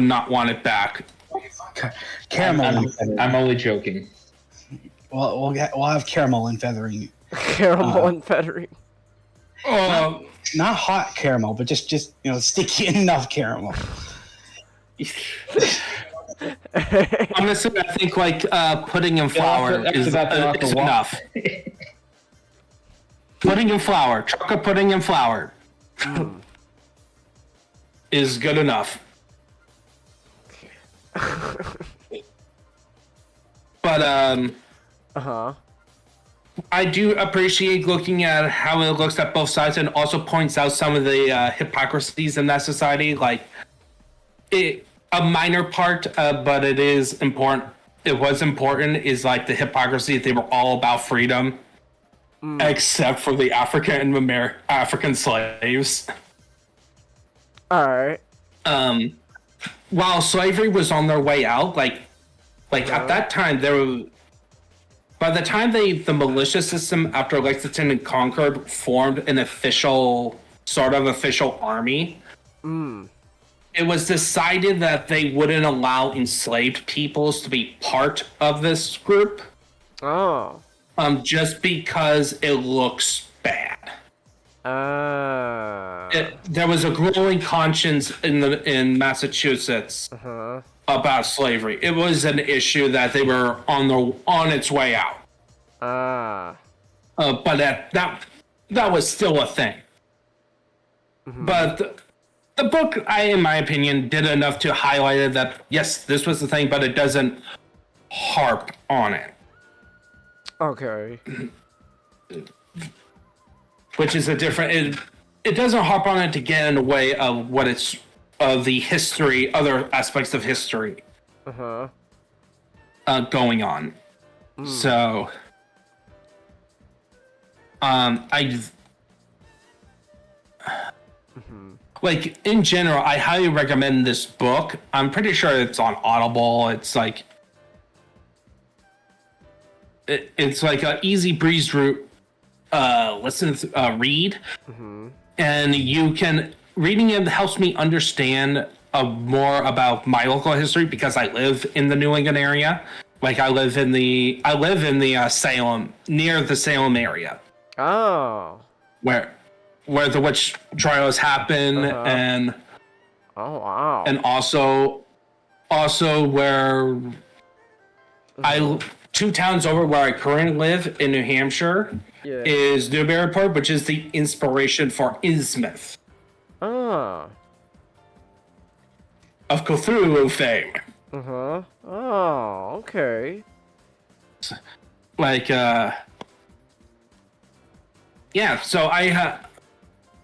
not want it back. Caramel. I'm only joking. We'll have caramel and feathering. Caramel and feathering. Not hot caramel, but just sticky enough caramel. Honestly, I think pudding and flour is enough. Pudding and flour, chocolate pudding and flour is good enough. But I do appreciate looking at how it looks at both sides and also points out some of the hypocrisies in that society. A minor part, but it is important. It was important is the hypocrisy. They were all about freedom, except for the African slaves. All right. While slavery was on their way out, at that time, by the time the militia system after Lexington and Concord formed an official army, it was decided that they wouldn't allow enslaved peoples to be part of this group. Oh. Just because it looks bad. There was a growing conscience in Massachusetts about slavery. It was an issue that they were on its way out. But that was still a thing. But the book, in my opinion, did enough to highlight it that yes, this was the thing, but it doesn't harp on it. Okay. Which is a different. It doesn't harp on it to get in the way of what it's the history, other aspects of history. Going on. So. In general, I highly recommend this book. I'm pretty sure it's on Audible. It's it's an easy breeze route. Read, and reading it helps me understand more about my local history because I live in the New England area. I live in the Salem, near the Salem area. Oh. Where the witch trials happen, and oh wow, and also where 2 towns over where I currently live in New Hampshire, is Newbury Port, which is the inspiration for Innsmouth Ah. of Cthulhu fame. Uh-huh. Oh, okay. Like, yeah, so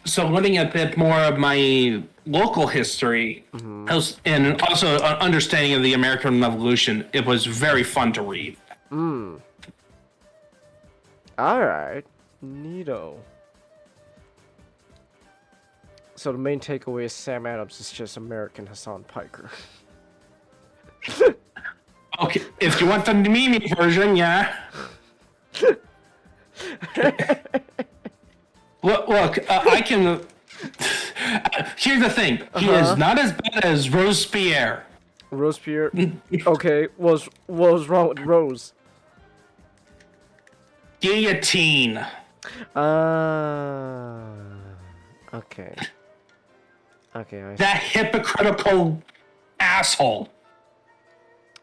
so learning a bit more of my local history, and also an understanding of the American Revolution, it was very fun to read. Alright. Neato. So the main takeaway is Sam Adams is just American Hassan Piker. Okay, if you want the meme version, yeah. Look, I can. Here's the thing: he is not as bad as Robespierre. Robespierre. Okay, what was wrong with Rose? Guillotine. Okay. Okay. That hypocritical asshole.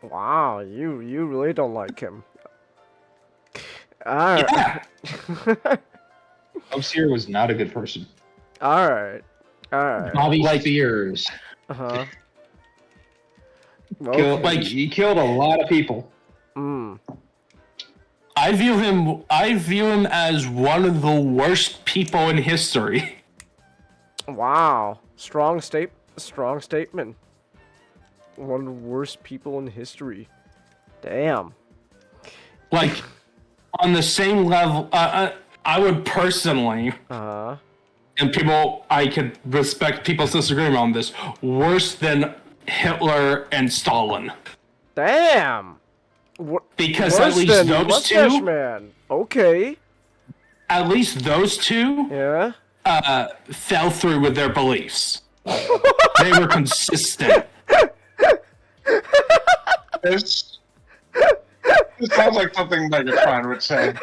Wow, you really don't like him. Alright. Yeah. Robespierre was not a good person. Alright. Bobby Spears. Uh-huh. He killed a lot of people. I view him as one of the worst people in history. Wow. Strong statement. One of the worst people in history. Damn. Like, on the same level, I would personally, and I could respect people's disagreement on this, worse than Hitler and Stalin. Damn. Because at least those two, man. Okay. at least those two, Yeah. fell through with their beliefs. They were consistent. This sounds like something Megatron would say.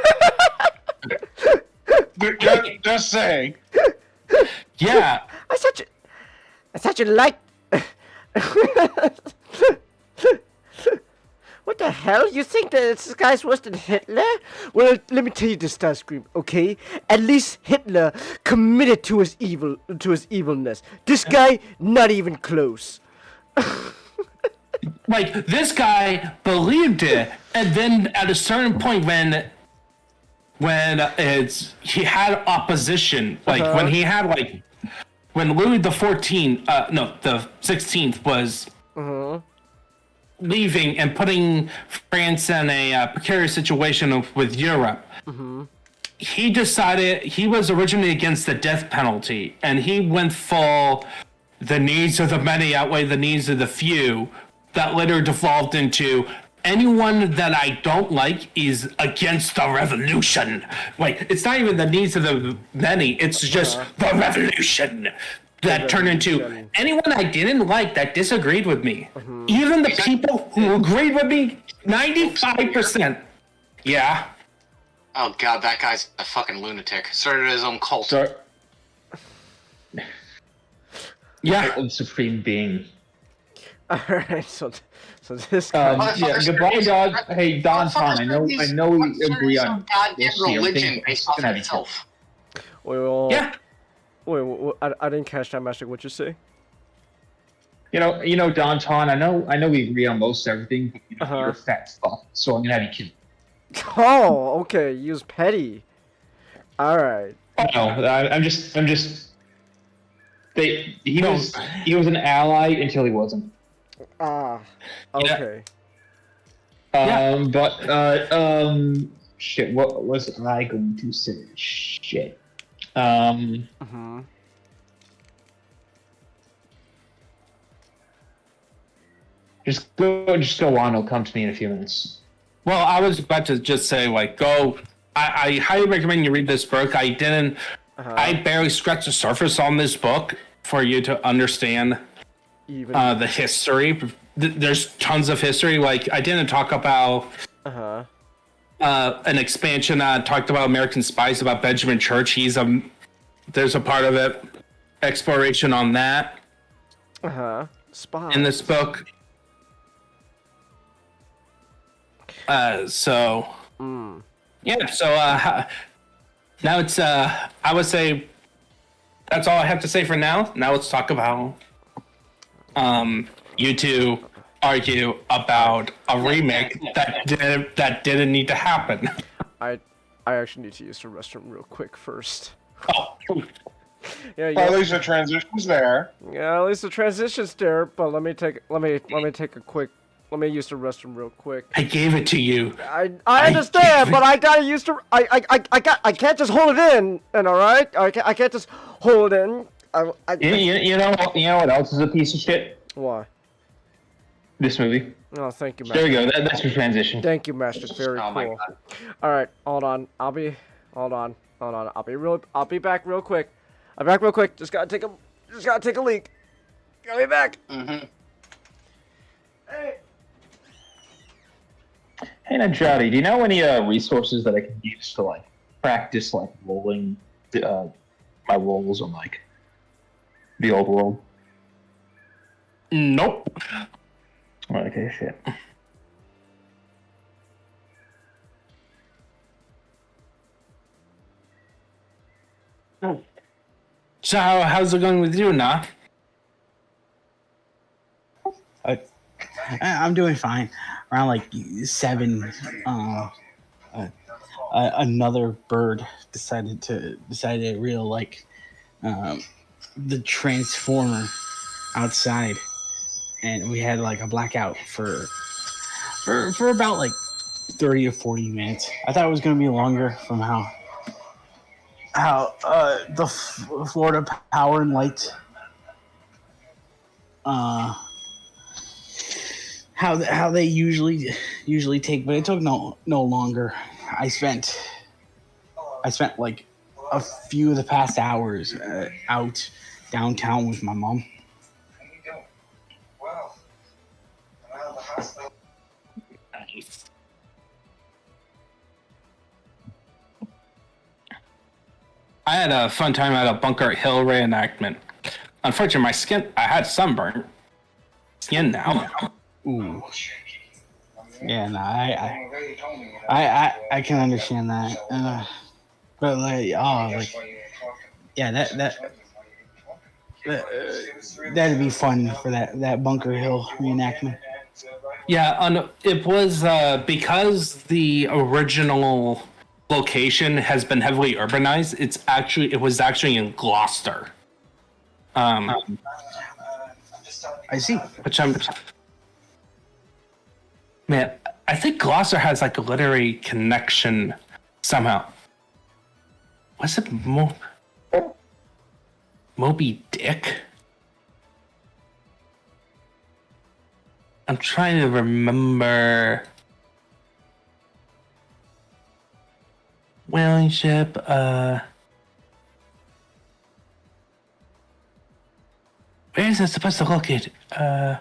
Just saying. Yeah. I such a light. What the hell? You think that this guy's worse than Hitler? Well, let me tell you this, Starscream, okay? At least Hitler committed to his evilness. This guy, not even close. Like, this guy believed it, and then at a certain point when he had opposition, like when he had when Louis the 16th was leaving and putting France in a precarious situation with Europe. He decided he was originally against the death penalty, and he went full the needs of the many outweigh the needs of the few. That later devolved into anyone that I don't like is against the revolution. Like, it's not even the needs of the many, it's just the revolution. That turned into anyone I didn't like that disagreed with me. Even the people who agreed with me, 95%. Yeah. Oh god, that guy's a fucking lunatic. Started his own cult. Yeah. Supreme being. Alright, so this guy... Yeah, goodbye, dog. Hey, Don Tom, I know we agree on goddamn religion based off of itself. Wait, I didn't catch that, Master. What you say? You know, Don Ton, I know we agree on most everything, but you're a fat fuck, so I'm gonna have you killed. Oh, okay, you was petty. Alright. No, I'm just he was an ally until he wasn't. Okay. Shit, what was I going to say? Shit. Just go on. It'll come to me in a few minutes. Well, I was about to just say, go. I highly recommend you read this book. I barely scratched the surface on this book for you to understand the history. There's tons of history. Like, I didn't talk about an expansion. Talked about American Spies, about Benjamin Church. There's a part of it, exploration on that. Spies. In this book. Now it's I would say that's all I have to say for now. Now let's talk about you two argue about a remake that didn't need to happen. I actually need to use the restroom real quick first. Oh, Yeah, Well, at least the transition's there. yeah, at least the transition's there. But let me take a quick. Let me use the restroom real quick. I gave it to you. I understand, but I gotta use the. I can't just hold it in. And all right, I can't just hold it in. You know what else is a piece of shit? Why? This movie. Oh, thank you, Master. There we go. That's your transition. Thank you, Master. Very Oh my cool. God. All right, hold on. Hold on. I'll be back real quick. I'll be back real quick. Just gotta take a leak. I'll be back. Mm-hmm. Hey. Hey, Najati, do you know any resources that I can use to like practice like rolling my rolls on like the old world? Nope. Okay, shit. So how's it going with you, Nah? I'm doing fine. Around like 7, another bird decided to real like the transformer outside, and we had like a blackout for about like 30 to 40 minutes. I thought it was gonna be longer from how the Florida Power and Light how they usually take, but it took no longer. I spent like a few of the past hours out downtown with my mom. Nice. I had a fun time at a Bunker Hill reenactment. Unfortunately, I had sunburn skin now. Ooh. Yeah, no, I can understand that. But like, yeah, that'd be fun for that Bunker Hill reenactment. Yeah, it was because the original location has been heavily urbanized. It was actually in Gloucester. I see. Which man, I think Gloucester has like a literary connection somehow. Was it Moby Dick? I'm trying to remember. Whaling ship, where is it supposed to locate? No,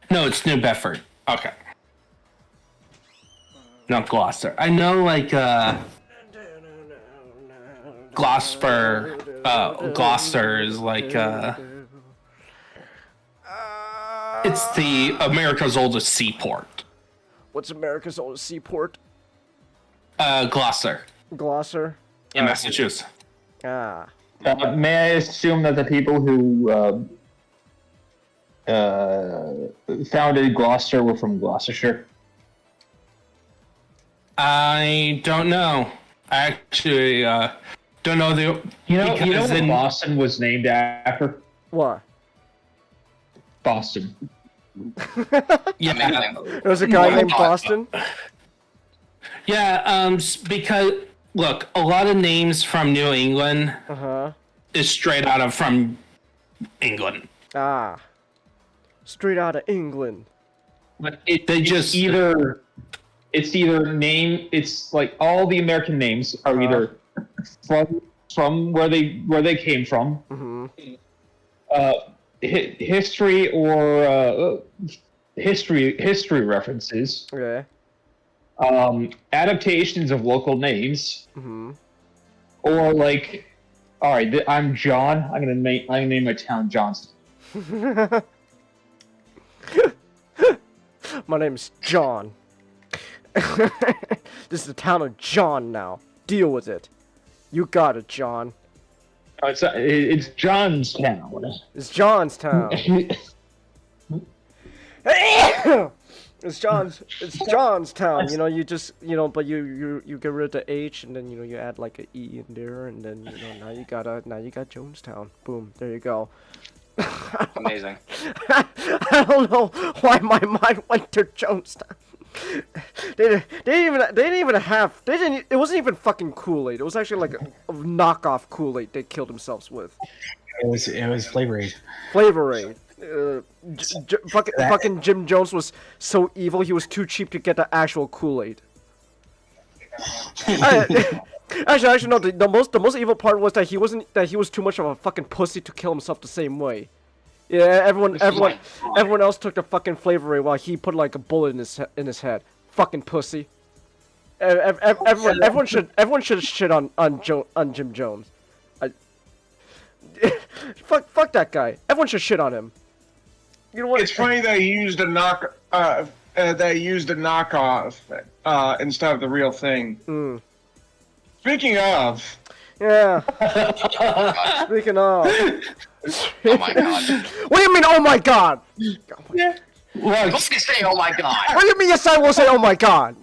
it's New Bedford. Okay. Not Gloucester. I know, like, Gloucester is like, it's the America's oldest seaport. What's America's oldest seaport? Gloucester. Gloucester? In Massachusetts. Ah. May I assume that the people who founded Gloucester were from Gloucestershire? I don't know. I actually don't know the. You know what Boston was named after? What? Boston. Yeah. There's a guy named Boston? Yeah, because look, a lot of names from New England is straight out of from England. Ah. Straight out of England. But it's like all the American names are either from where they came from, history or history references. Okay. Adaptations of local names, or like, all right, I'm John. I'm gonna name my town Johnston. My name's John. This is the town of John now. Deal with it. You got it, John. It's Johnstown. It's Johnstown. It's Johnstown. You know, you just but you get rid of the H and then you add like a E in there and then now you got Jonestown. Boom, there you go. Amazing. I don't know why my mind went to Jonestown. It wasn't even fucking Kool-Aid. It was actually like a knockoff Kool-Aid they killed themselves with. It was Flavor Aid. Flavor Aid. Fucking Jim Jones was so evil. He was too cheap to get the actual Kool-Aid. Actually, no. The most evil part was that he was too much of a fucking pussy to kill himself the same way. Yeah, everyone else took the fucking Flavor Aid while he put like a bullet in his head. Fucking pussy. Everyone should shit on Jim Jones. Fuck that guy. Everyone should shit on him. You know what? It's funny that he used a knockoff instead of the real thing. Speaking of, yeah. Speaking of. Oh my god. What do you mean? Oh my god. Yeah. Don't say oh my god. What do you mean? Yes, I will say oh my god.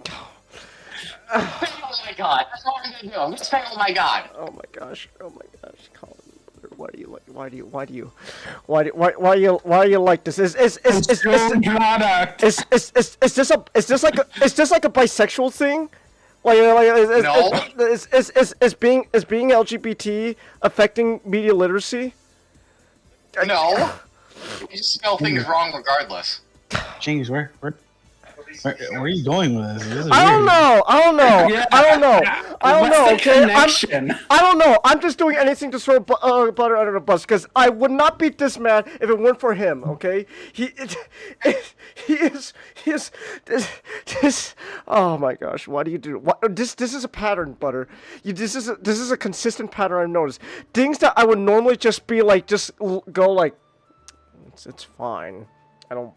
Oh my god. That's what I'm gonna do. I'm gonna say oh my god. Oh my gosh. Oh my gosh. Colin. Why do you like this? Is this like a bisexual thing? Is being LGBT affecting media literacy? No. You just spell things wrong regardless. James, where are you going with this? I don't know. Yeah. I don't know. Okay, connection? I don't know. I'm just doing anything to throw butter under the bus because I would not be this mad if it weren't for him. Okay, he is. Oh my gosh! Why do you do this? This is a pattern, Butter. This is a consistent pattern I've noticed. Things that I would normally just be like, just go like, it's fine. I don't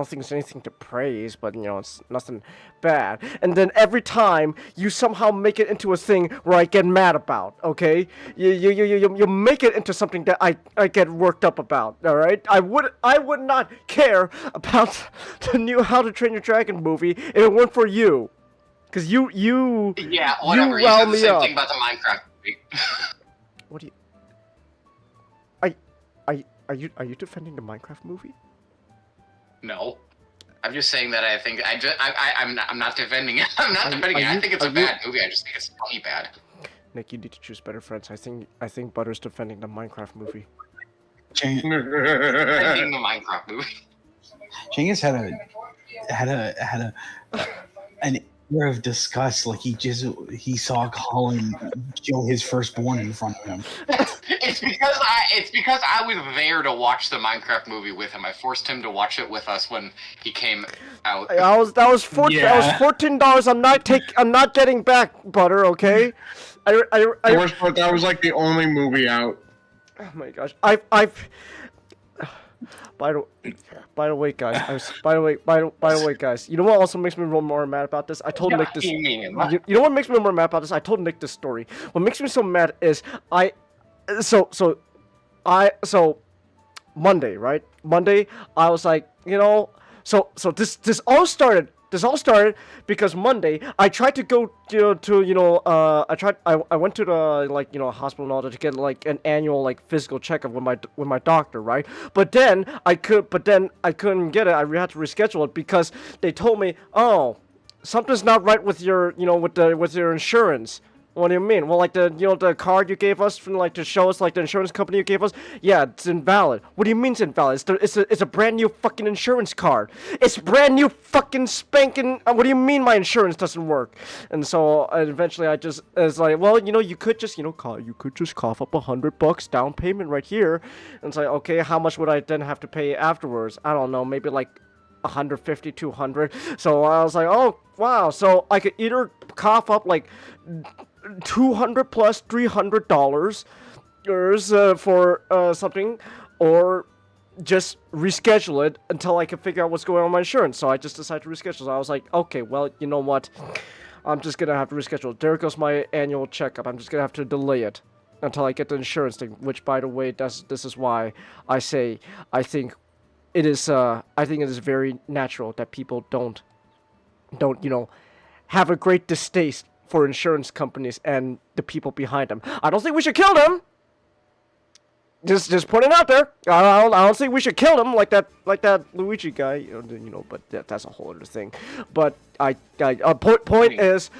think it's anything to praise, but it's nothing bad. And then every time you somehow make it into a thing where I get mad about, okay? You make it into something that I get worked up about, all right? I would not care about the new How to Train Your Dragon movie if it weren't for you. Cause you yeah, whatever. You said the same thing about the Minecraft movie. What do you? Are you defending the Minecraft movie? No, I'm just saying that I think I'm not defending it. I'm not defending it. I think it's a bad movie. I just think it's funny bad. Nick, you need to choose better friends. I think Butter's defending the Minecraft movie. Defending the Minecraft movie. Genghis had an air of disgust, like he saw Colin kill his firstborn in front of him. It's because I was there to watch the Minecraft movie with him. I forced him to watch it with us when he came out. That was $14. I'm not getting back, Butter. Okay. The worst part, that was like the only movie out. Oh my gosh. By the way, guys. By the way, guys. You know what also makes me more mad about this? I told Nick this. You know what makes me more mad about this? I told Nick this story. What makes me so mad is so Monday, right? Monday, I was like, so this all started because Monday I tried to go I went to the hospital and all that to get like an annual physical checkup with my doctor, right? But then I couldn't get it. I had to reschedule it because they told me, oh, something's not right with your with your insurance. What do you mean? Well, the card you gave us from to show us the insurance company you gave us, yeah, it's invalid. What do you mean it's invalid? It's a brand new fucking insurance card. It's brand new fucking spanking. What do you mean my insurance doesn't work? And so eventually I was like, well, you could just cough up $100 down payment right here. And it's like, okay, how much would I then have to pay afterwards? I don't know, maybe 150, 200. So I was like, oh wow. So I could either cough up $200 plus $300 for something, or just reschedule it until I can figure out what's going on with my insurance. So I just decided to reschedule. So I was like, okay, well, you know what? I'm just gonna have to reschedule. There goes my annual checkup. I'm just gonna have to delay it until I get the insurance thing. Which, by the way, this is why I say I think it is very natural that people don't have a great distaste for insurance companies and the people behind them. I don't think we should kill them. Just put it out there. I don't think we should kill them like that Luigi guy. But that's a whole other thing. But point is,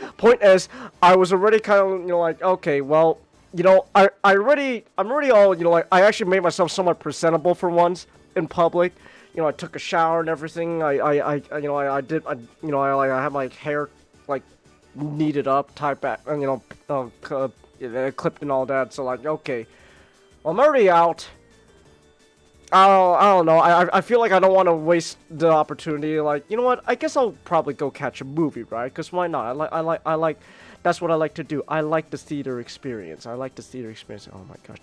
I was already kind of like, okay, well, I'm already all like, I actually made myself somewhat presentable for once in public. I took a shower and everything. I had my hair like kneaded up, tied back, and clipped and all that. So like, okay. I'm already out. I don't know. I feel like I don't want to waste the opportunity. Like, you know what? I guess I'll probably go catch a movie, right? Because why not? I like. That's what I like to do. I like the theater experience. Oh my gosh,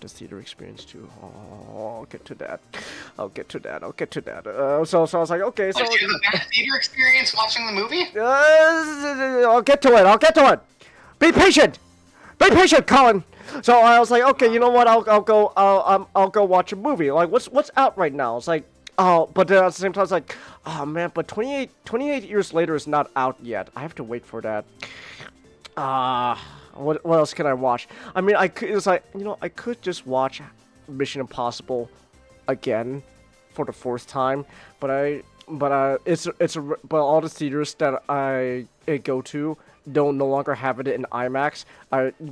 the theater experience too. Oh, I'll get to that. So I was like, okay. So you have the best theater experience watching the movie? I'll get to it. Be patient, Colin. So I was like, okay, you know what? I'll go watch a movie. Like, what's out right now? It's like, oh, but then at the same time, it's like, oh man, but 28 years later is not out yet. I have to wait for that. What else can I watch? I mean, I could just watch Mission Impossible again for the 4th time, but all the theaters that I go to don't no longer have it in IMAX.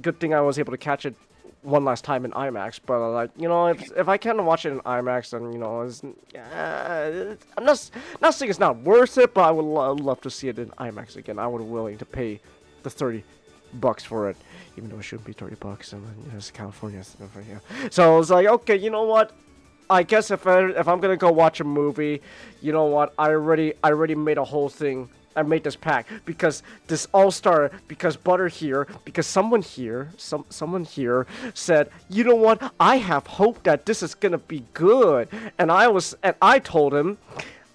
Good thing I was able to catch it one last time in IMAX, but like, if I can watch it in IMAX, then I'm not saying it's not worth it, but I would love to see it in IMAX again. I would be willing to pay the $30 for it, even though it shouldn't be $30. And it's California. So I was like, okay, you know what? I guess if I'm gonna go watch a movie, you know what? I already made a whole thing. I made this pack because this all started because Butter here, because someone here said, you know what? I have hope that this is gonna be good, and I told him,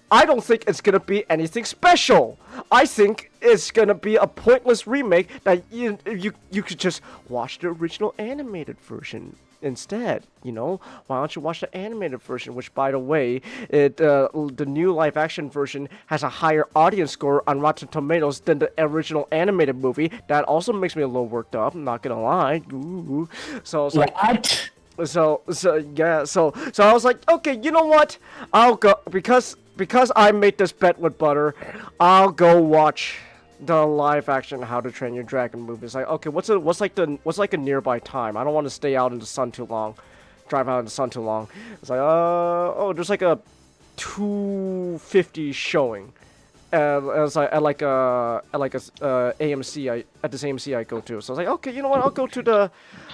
I don't think it's gonna be anything special. I think it's gonna be a pointless remake that you could just watch the original animated version instead. Why don't you watch the animated version? Which, by the way, the new live action version has a higher audience score on Rotten Tomatoes than the original animated movie. That also makes me a little worked up. I'm not gonna lie. Ooh. So it's like, What? So I was like, okay, you know what? I'll go because I made this bet with Butter. I'll go watch the live action How to Train Your Dragon movie. It's like, okay, what's like a nearby time? I don't want to stay out in the sun too long. Drive out in the sun too long. It's like, there's like a 2:50 showing. It's like at AMC at this AMC I go to. So I was like, okay, you know what? I'll go to the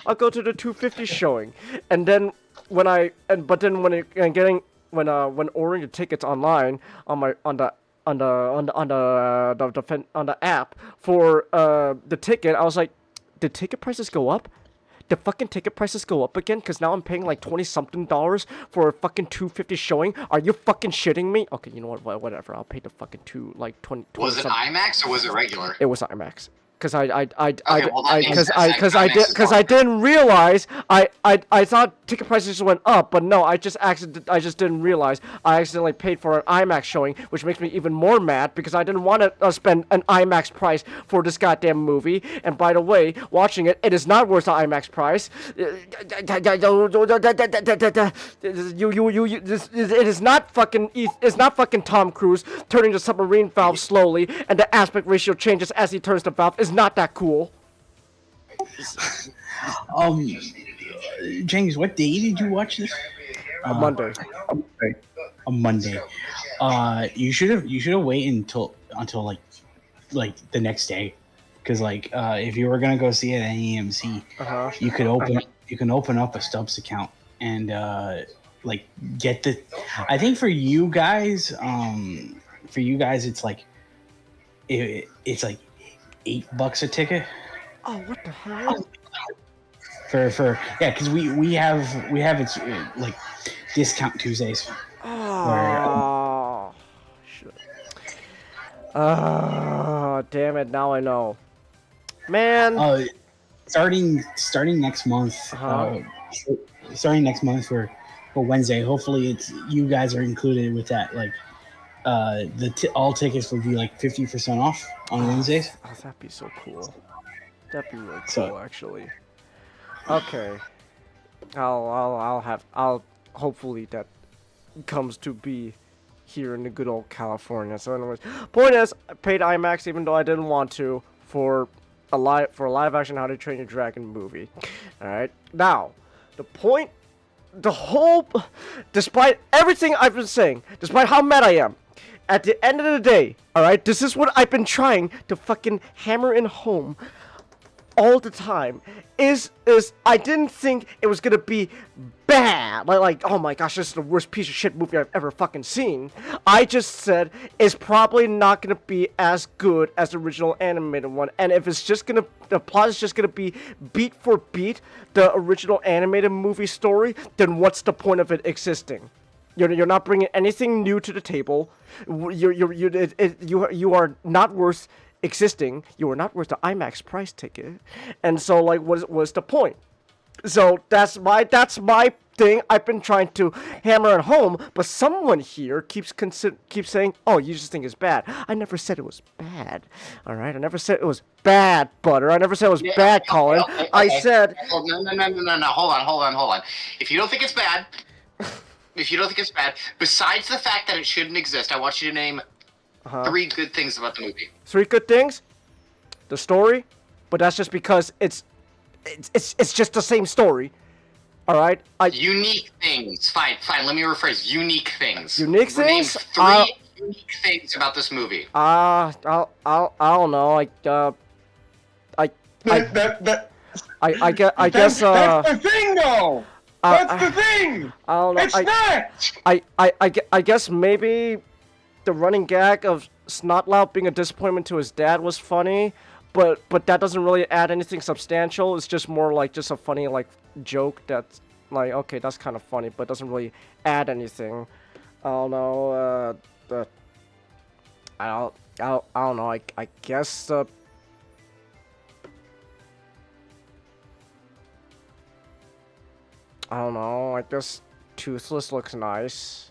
2:50 showing. And then when ordering the tickets online on the app for the ticket, I was like, did ticket prices go up? The fucking ticket prices go up again? Because now I'm paying like $20-something for a fucking 2:50 showing? Are you fucking shitting me? Okay, you know what? Whatever. I'll pay the fucking 20. Was it IMAX or was it regular? It was IMAX. Because I IMAX didn't realize I thought ticket prices just went up, but no, I just didn't realize I accidentally paid for an IMAX showing, which makes me even more mad because I didn't want to spend an IMAX price for this goddamn movie. And by the way, watching it is not worth the IMAX price. It is not fucking Tom Cruise turning the submarine valve slowly, and the aspect ratio changes as he turns the valve. Is not that cool. James, what day did you watch this? Monday. A Monday. You should have waited until like the next day, because if you were gonna go see it at AMC, you can open up a Stubbs account and get the. I think for you guys, it's like $8 a ticket. Oh, what the hell? For because we have it's like discount Tuesdays. Oh, shit. Oh, damn it! Now I know. Man. Starting next month. Starting next month for Wednesday. Hopefully, it's you guys are included with that. Like, all tickets will be like 50% off on Wednesdays. Oh, that'd be so cool. That'd be really cool, actually. Okay. I'll hopefully that comes to be here in the good old California. So anyways, point is, I paid IMAX even though I didn't want to for a live action How to Train Your Dragon movie. All right. Now, despite everything I've been saying, despite how mad I am, at the end of the day, all right, this is what I've been trying to fucking hammer in home all the time, is I didn't think it was gonna be bad. Like, oh my gosh, this is the worst piece of shit movie I've ever fucking seen. I just said it's probably not gonna be as good as the original animated one, and if it's just gonna, the plot is just gonna be beat for beat the original animated movie story, then what's the point of it existing? You're not bringing anything new to the table. You are not worth existing. You are not worth the IMAX price ticket, and so like, what's the point? So that's my thing. I've been trying to hammer it home, but someone here keeps saying, "Oh, you just think it's bad." I never said it was bad. All right, I never said it was bad, Butter. I never said it was bad, Colin. Okay. I said. No. Hold on. If you don't think it's bad, besides the fact that it shouldn't exist, I want you to name 3 good things about the movie. 3 good things? The story, but that's just because it's just the same story. All right. Unique things. Fine. Let me rephrase. Unique things. Unique things. Name 3 unique things about this movie. I don't know. I guess. That's the thing, though. That's the thing. I don't know. It's not. I guess maybe the running gag of Snotlout being a disappointment to his dad was funny, but that doesn't really add anything substantial. It's just more like just a funny like joke that's like, okay, that's kind of funny, but doesn't really add anything. I don't know. I don't know. I guess. I don't know. I guess Toothless looks nice.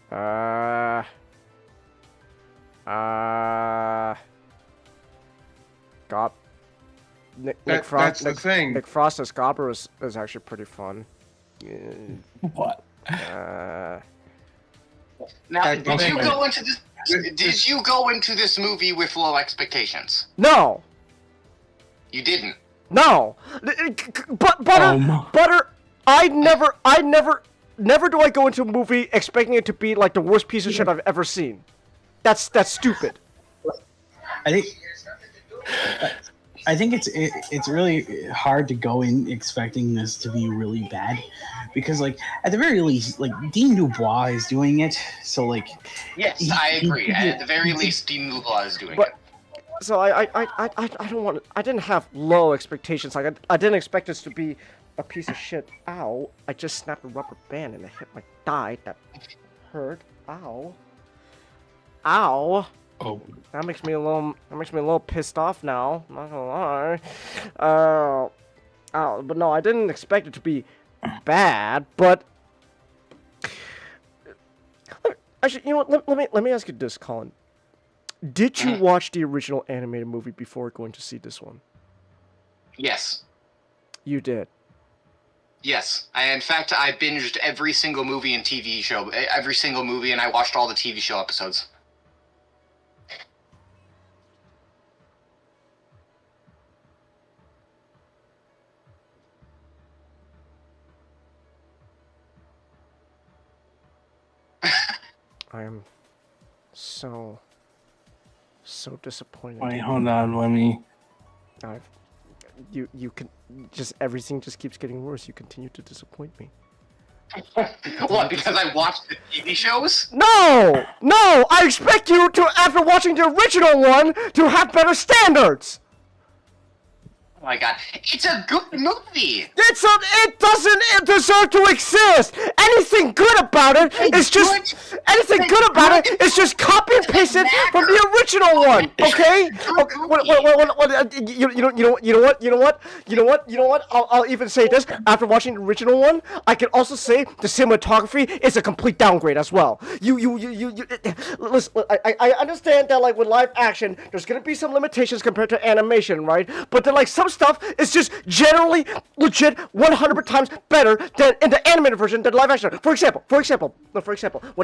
Nick Frost. That's the thing. Nick Frost as Gobber is actually pretty fun. What? Now, did you go into this? Did you go into this movie with low expectations? No. You didn't. No. Butter. I never do I go into a movie expecting it to be like the worst piece of shit I've ever seen. That's stupid. I think it's really hard to go in expecting this to be really bad, because like at the very least, like Dean Dubois is doing it, so like. Yes, I agree. At the very least, Dean Dubois is doing it. So I don't want. I didn't have low expectations. Like I didn't expect this to be a piece of shit. Ow! I just snapped a rubber band and it hit my thigh. That hurt. Ow. Ow. Oh. That makes me a little pissed off now. I'm not gonna lie. But no, I didn't expect it to be bad. But actually, you know what? Let me ask you this, Colin. Did you watch the original animated movie before going to see this one? Yes. You did. Yes. In fact, I binged every single movie and TV show, and I watched all the TV show episodes. I am so disappointed. Wait, hold on, let me. You can just, everything just keeps getting worse. You continue to disappoint me. What? Because I watched the TV shows? No! I expect you to, after watching the original one, to have better standards. Oh my god, it's a good movie. It doesn't deserve to exist. Anything good about it is just it's just copy and pasted from the original one. Okay? You know what? I'll even say this. After watching the original one, I can also say the cinematography is a complete downgrade as well. Listen, I understand that like with live action, there's gonna be some limitations compared to animation, right? But then like some stuff is just generally legit 100 times better than in the animated version than live action. For example, when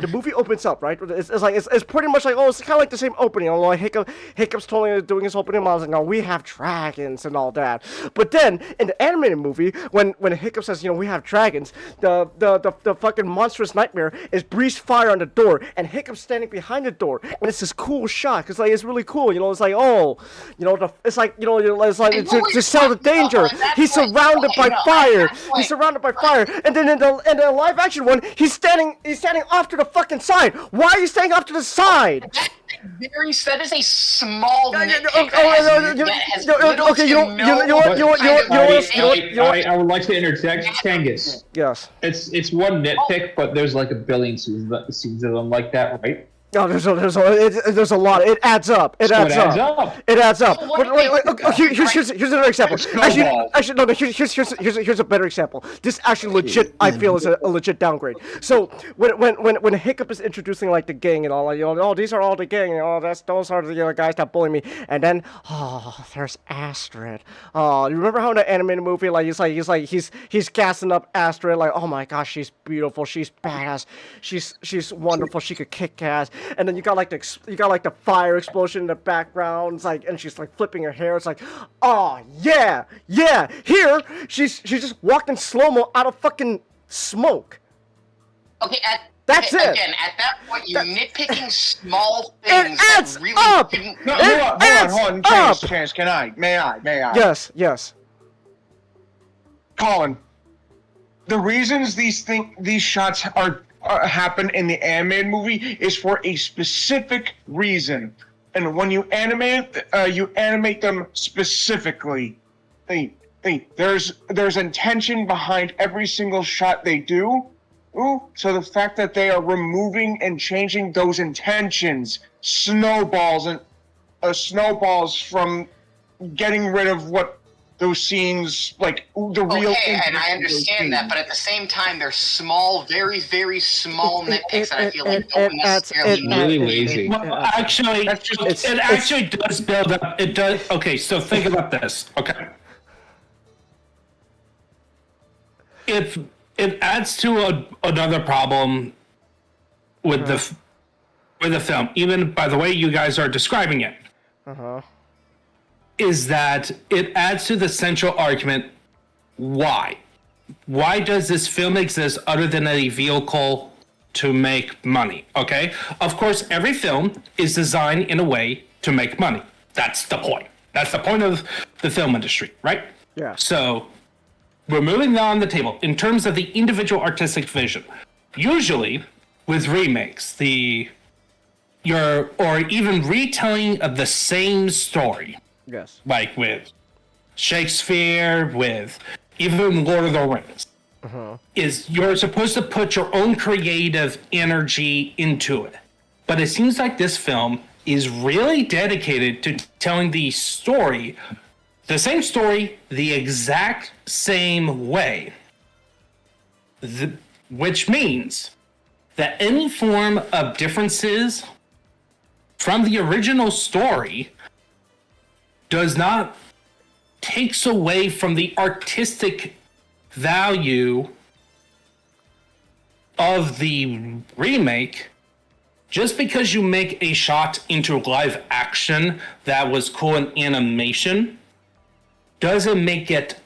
the movie opens up, right? It's pretty much like, oh, it's kind of like the same opening. Although Hiccup's totally doing his opening, I was like, no, we have dragons and all that. But then in the animated movie, when Hiccup says, we have dragons, the fucking monstrous nightmare is breathes fire on the door, and Hiccup's standing behind the door, and it's this cool shot because like it's really cool. It's like, oh, it's like it's like to sell the danger. He's surrounded by fire. He's surrounded by fire, and then in the live action one, he's standing off to the fucking side. Why are you standing off to the side? That is a small nitpick. I would like to interject, Kangas. Yes. It's one nitpick, but there's like a billion scenes of them like that, right? No, there's a lot. It adds up. It adds up. Here's another example. Actually, no. Here's a better example. This actually legit, I feel, is a legit downgrade. So when Hiccup is introducing like the gang and all, like, oh, these are all the gang, those are the guys that bully me, and then there's Astrid. Oh, you remember how in the animated movie, like he's gassing up Astrid, like, oh my gosh, she's beautiful, she's badass, she's wonderful, she could kick ass. And then you got like the fire explosion in the background. It's like, and she's like flipping her hair. It's like, oh yeah. Here, she's just walked in slow mo out of fucking smoke. Okay, that's it. Again, at that point, you're nitpicking small things adds that really up. didn't. No, hold on. Chance, can I? May I? Yes. Colin, the reasons these shots are happen in the animated movie is for a specific reason, and when you animate them specifically. There's intention behind every single shot they do. So the fact that they are removing and changing those intentions snowballs from getting rid of what those scenes, like the real. Okay, and I understand that, but at the same time, they're small, very, very small nitpicks that I feel like don't necessarily. Really lazy. Well, actually, it actually does build up. It does. Okay, so think about this. Okay, if it adds to another problem with the film, even by the way you guys are describing it. Is that it adds to the central argument, why? Why does this film exist other than a vehicle to make money, okay? Of course, every film is designed in a way to make money. That's the point. That's the point of the film industry, right? Yeah. So, we're moving on the table. In terms of the individual artistic vision, usually with remakes, or even retelling of the same story, yes, like with Shakespeare, with even Lord of the Rings, is you're supposed to put your own creative energy into it. But it seems like this film is really dedicated to telling the story, the same story, the exact same way. Which means that any form of differences from the original story does not takes away from the artistic value of the remake. Just because you make a shot into live action that was cool in animation doesn't make it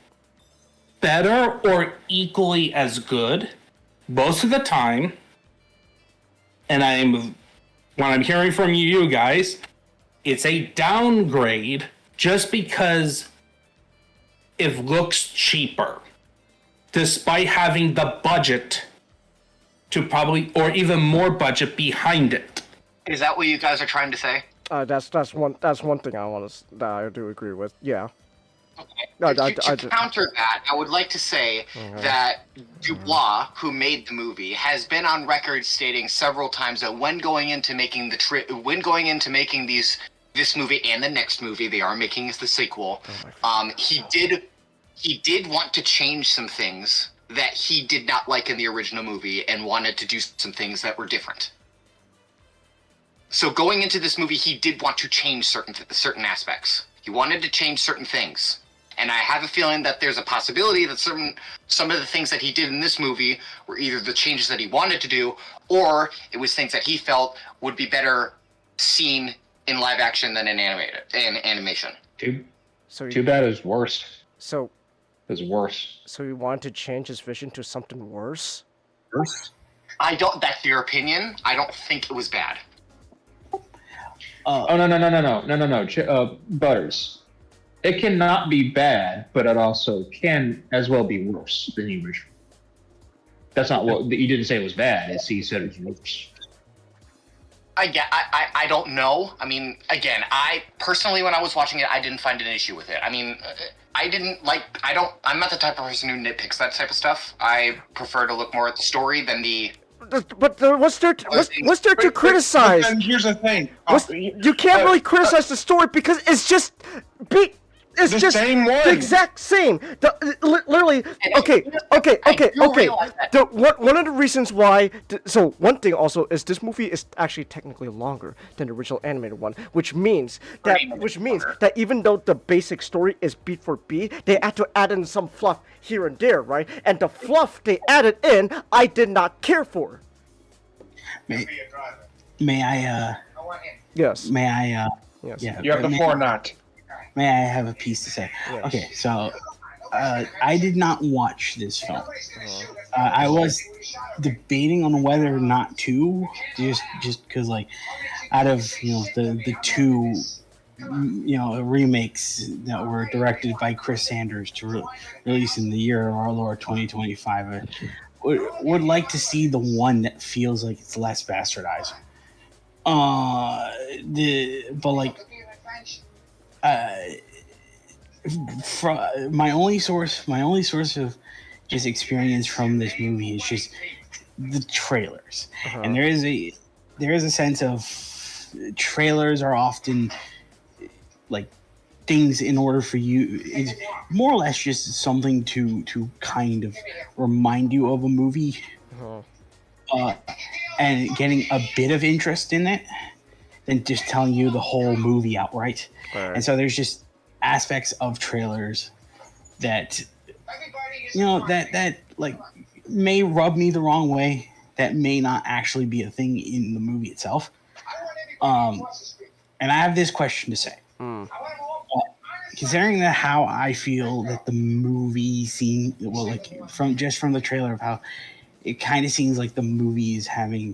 better or equally as good. Most of the time, and what I'm hearing from you guys, it's a downgrade just because it looks cheaper, despite having the budget to probably, or even more budget behind it. Is that what you guys are trying to say? That's one thing that I do agree with. Yeah. No, To counter that, I would like to say that Dubois, who made the movie, has been on record stating several times that when going into making this movie and the next movie they are making is the sequel, he did want to change some things that he did not like in the original movie and wanted to do some things that were different. So going into this movie, he did want to change certain aspects. He wanted to change certain things. And I have a feeling that there's a possibility that some of the things that he did in this movie were either the changes that he wanted to do, or it was things that he felt would be better seen in live action than in animation. Too bad it's worse. So it's worse. So he wanted to change his vision to something worse? Worse? That's your opinion. I don't think it was bad. No. Butters. It cannot be bad, but it also can as well be worse than the original. That's not what you didn't say it was bad. He said it was worse. I don't know. I mean, again, I personally, when I was watching it, I didn't find an issue with it. I mean, I'm not the type of person who nitpicks that type of stuff. I prefer to look more at the story than the. But what's there to criticize? But here's the thing. You can't really criticize the story because it's just It's the just same one. The exact same. Literally. Okay. One of the reasons why. So one thing also is this movie is actually technically longer than the original animated one, which means that even though the basic story is beat for beat, they had to add in some fluff here and there, right? And the fluff they added in, I did not care for. May I? Yes. May I? Yes. Yeah. You have the four not. May I have a piece to say? Yes. Okay, so I did not watch this film. I was debating on whether or not to, just because, like, out of the two remakes that were directed by Chris Sanders to release in the year of our Lord 2025, I would like to see the one that feels like it's less bastardized. My only source of just experience from this movie is just the trailers, and there is a sense of trailers are often like things in order for you. It's more or less just something to kind of remind you of a movie, and getting a bit of interest in it than just telling you the whole movie outright. Right. And so there's just aspects of trailers that that like may rub me the wrong way, that may not actually be a thing in the movie itself. And I have this question to say. Considering that how I feel that the movie scene, from the trailer of how it kind of seems like the movie is having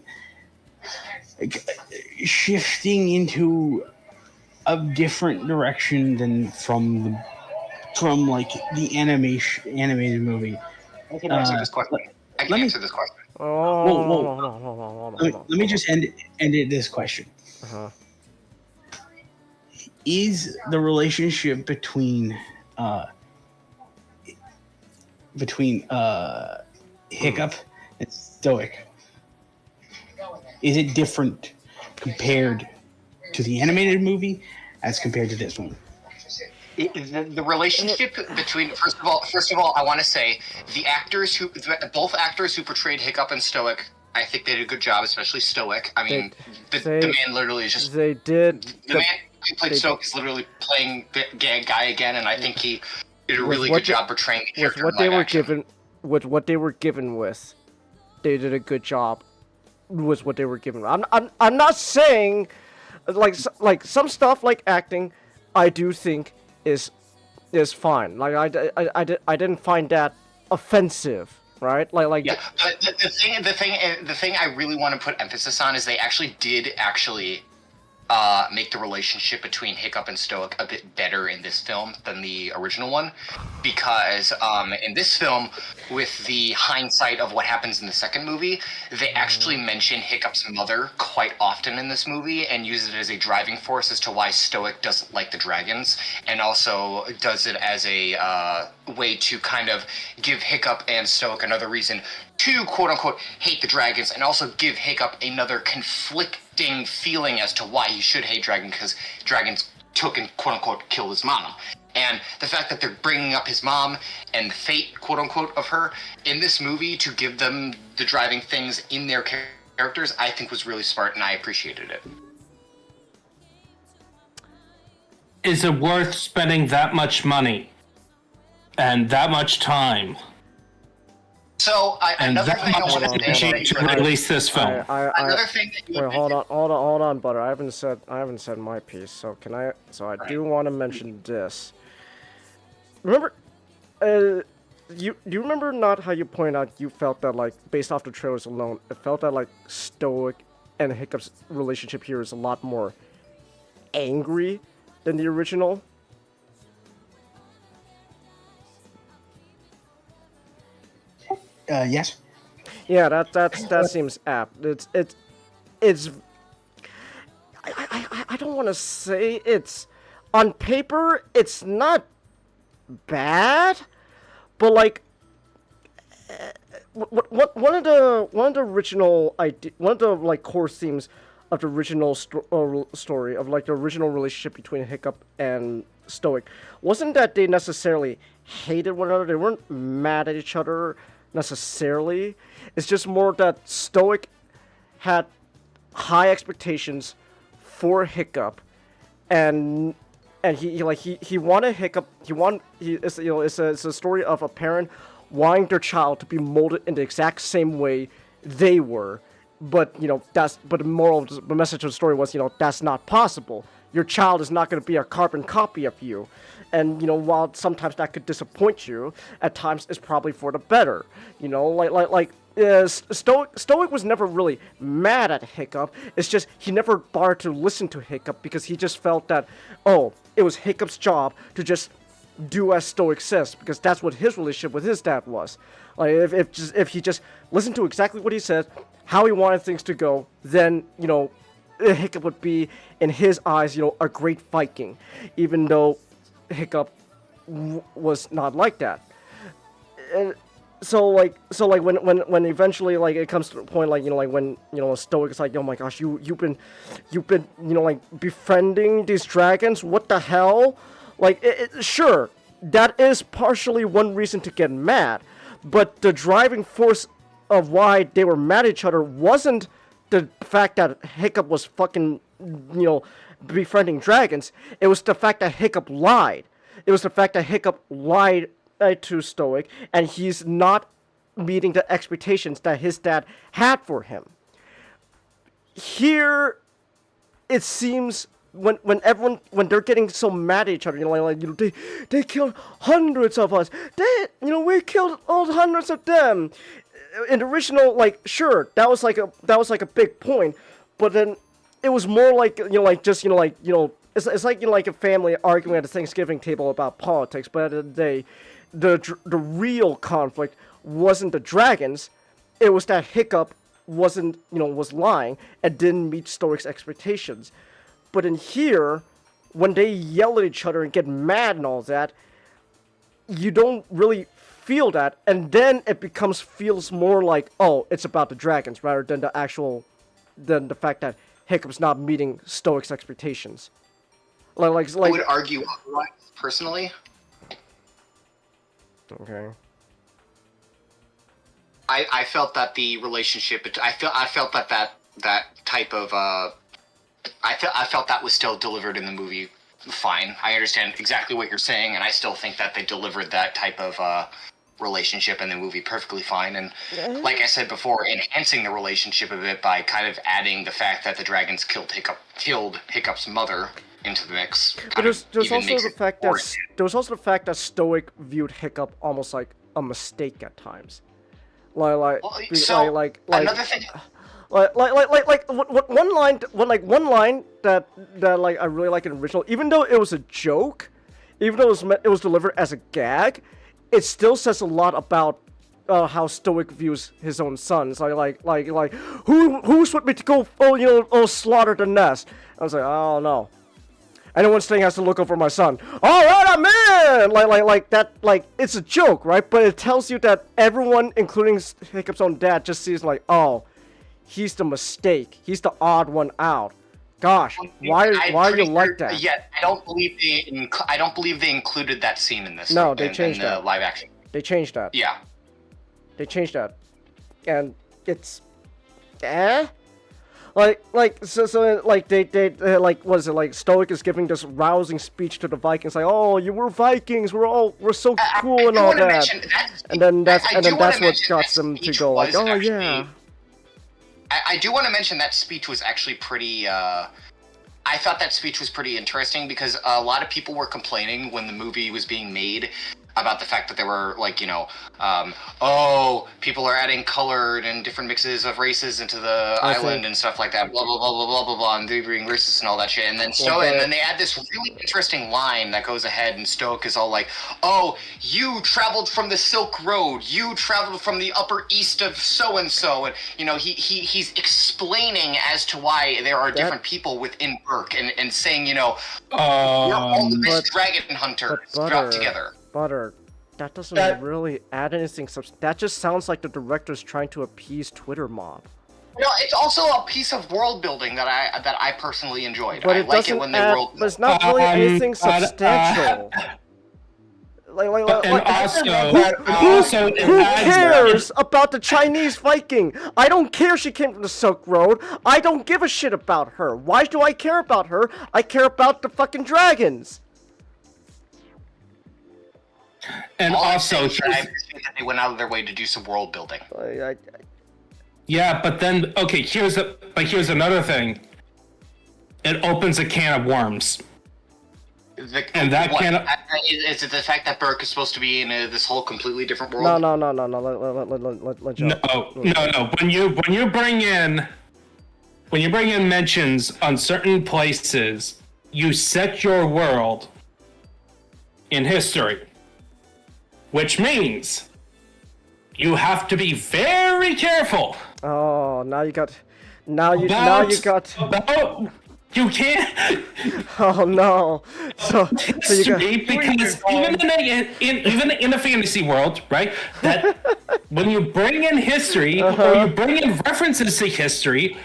shifting into a different direction than from the animated movie. I can answer this question. Let me just end it this question. Is the relationship between Hiccup and Stoic, is it different compared to the animated movie as compared to this one? The relationship between first of all, I want to say both actors who portrayed Hiccup and Stoic, I think they did a good job, especially Stoic. I mean, the man literally is just. They did. The man who played Stoic is literally playing the guy again, and I think he did a really good job portraying the character. With what they were given with, they did a good job. Was what they were given. I'm not saying, like some stuff like acting, I do think is fine. Like I didn't find that offensive. Right, yeah. The thing I really want to put emphasis on is they actually did make the relationship between Hiccup and Stoic a bit better in this film than the original one, because in this film, with the hindsight of what happens in the second movie, they actually mention Hiccup's mother quite often in this movie and use it as a driving force as to why Stoic doesn't like the dragons, and also does it as a way to kind of give Hiccup and Stoic another reason to quote-unquote hate the dragons, and also give Hiccup another conflicting feeling as to why he should hate dragons, because dragons took and quote-unquote killed his mama. And the fact that they're bringing up his mom and the fate, quote-unquote, of her in this movie to give them the driving things in their characters, I think was really smart, and I appreciated it. Is it worth spending that much money and that much time So, and another that thing I much wanted to energy mention to release this film? another thing that you Wait, hold on, Butter. I haven't said my piece. So can I? So I do want to mention this. Remember, do you remember not how you pointed out you felt that like based off the trailers alone, it felt that like Stoic and Hiccup's relationship here is a lot more angry than the original. Yes. Yeah, that seems apt. It's I don't want to say it's on paper it's not bad, but like one of the original one of the like core themes of the original story of like the original relationship between Hiccup and Stoic wasn't that they necessarily hated one another. They weren't mad at each other necessarily. It's just more that Stoic had high expectations for Hiccup, and he wanted Hiccup. It's a story of a parent wanting their child to be molded in the exact same way they were, but the message of the story was that's not possible. Your child is not going to be a carbon copy of you. And, while sometimes that could disappoint you, at times it's probably for the better. Stoic was never really mad at Hiccup. It's just he never bothered to listen to Hiccup because he just felt that, it was Hiccup's job to just do as Stoic says, because that's what his relationship with his dad was. Like, if he just listened to exactly what he said, how he wanted things to go, then, Hiccup would be, in his eyes, a great Viking, even though Hiccup was not like that. And so when eventually like it comes to the point when Stoic is like, oh my gosh, you've been befriending these dragons, what the hell? Sure, that is partially one reason to get mad, but the driving force of why they were mad at each other wasn't the fact that Hiccup was fucking befriending dragons. It was the fact that Hiccup lied. It was the fact that Hiccup lied to Stoic, and he's not meeting the expectations that his dad had for him. Here, it seems when they're getting so mad at each other, they killed hundreds of us. We killed all hundreds of them. In the original, sure, that was like a big point, but then it was more like it's like a family arguing at a Thanksgiving table about politics. But at the end of the day, the real conflict wasn't the dragons. It was that Hiccup was lying and didn't meet Stoic's expectations. But in here, when they yell at each other and get mad and all that, you don't really feel that, and then it feels more like, it's about the dragons rather than the fact that Hiccup's not meeting Stoic's expectations. I would argue otherwise, personally. Okay. I felt that the relationship. I felt that type of. I felt that was still delivered in the movie. Fine. I understand exactly what you're saying, and I still think that they delivered that type of relationship in the movie perfectly fine. And like I said before, enhancing the relationship a bit by kind of adding the fact that the dragons killed Hiccup's mother into the mix. But there's also the fact that Stoic viewed Hiccup almost like a mistake at times. Another thing. One line, that like I really like in the original, even though it was a joke, even though it was delivered as a gag, it still says a lot about how Stoic views his own sons. Like who's with me to go slaughter the nest? I was like, oh no. Anyone's thing has to look over my son. All right, I'm in. Like that. Like it's a joke, right? But it tells you that everyone, including Hiccup's own dad, just sees like, oh, he's the mistake. He's the odd one out. Gosh, why are you like that? Yeah, I don't believe they included that scene in this. No, they changed in the that. live action. They changed that. Yeah. They changed that, and it's, so like they like, what is it, like Stoic is giving this rousing speech to the Vikings, like, oh, you were Vikings, we're so cool and all that, and then that's what got them to go like, oh yeah. I do want to mention that speech was actually pretty. I thought that speech was pretty interesting because a lot of people were complaining when the movie was being made about the fact that there were like, people are adding colored and different mixes of races into the island and stuff like that, blah blah blah blah blah blah blah, and they're being racist and all that shit. And then and then they add this really interesting line that goes ahead, and Stoic is all like, "Oh, you traveled from the Silk Road, you traveled from the Upper East of so and so," and he's explaining as to why there are different people within Burke, and saying, we're all the best dragon hunters brought together. Butter, that doesn't really add anything. That just sounds like the director's trying to appease Twitter mob. No, it's also a piece of world building that I personally enjoyed. But I like it when they world build. But it's not really anything substantial. Who cares about the Chinese Viking? I don't care she came from the Silk Road. I don't give a shit about her. Why do I care about her? I care about the fucking dragons. And also, they went out of their way to do some world building. Yeah, but then here's another thing. It opens a can of worms. Is it the fact that Burke is supposed to be in this whole completely different world? No. Let No. When you bring in mentions on certain places, you set your world in history. Which means you have to be very careful. Oh, now you got. You can't. Oh no! So you got. Because even in a fantasy world, right? That when you bring in history or you bring in references to history,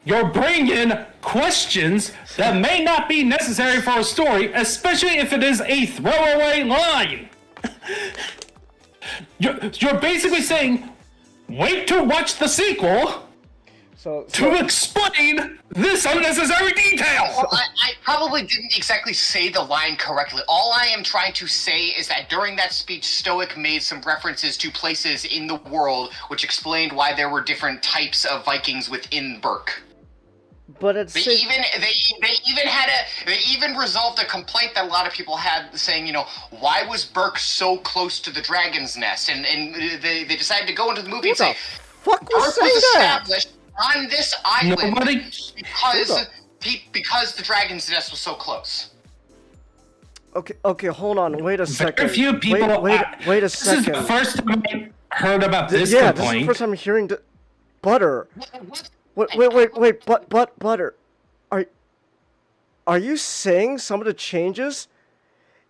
you're bringing in questions that may not be necessary for a story, especially if it is a throwaway line. You're basically saying, wait to watch the sequel to explain this unnecessary detail. Well, I probably didn't exactly say the line correctly. All I am trying to say is that during that speech, Stoic made some references to places in the world which explained why there were different types of Vikings within Burke. But it's they even resolved a complaint that a lot of people had, saying, why was Burke so close to the Dragon's Nest? And they decided to go into the movie and say, fuck Burke was established on this island because the Dragon's Nest was so close. Okay, hold on, wait a second. Very few people. Wait a second. This is the first time I heard about this complaint. This is the first time I'm hearing Butter. Wait, Butter. Are you saying some of the changes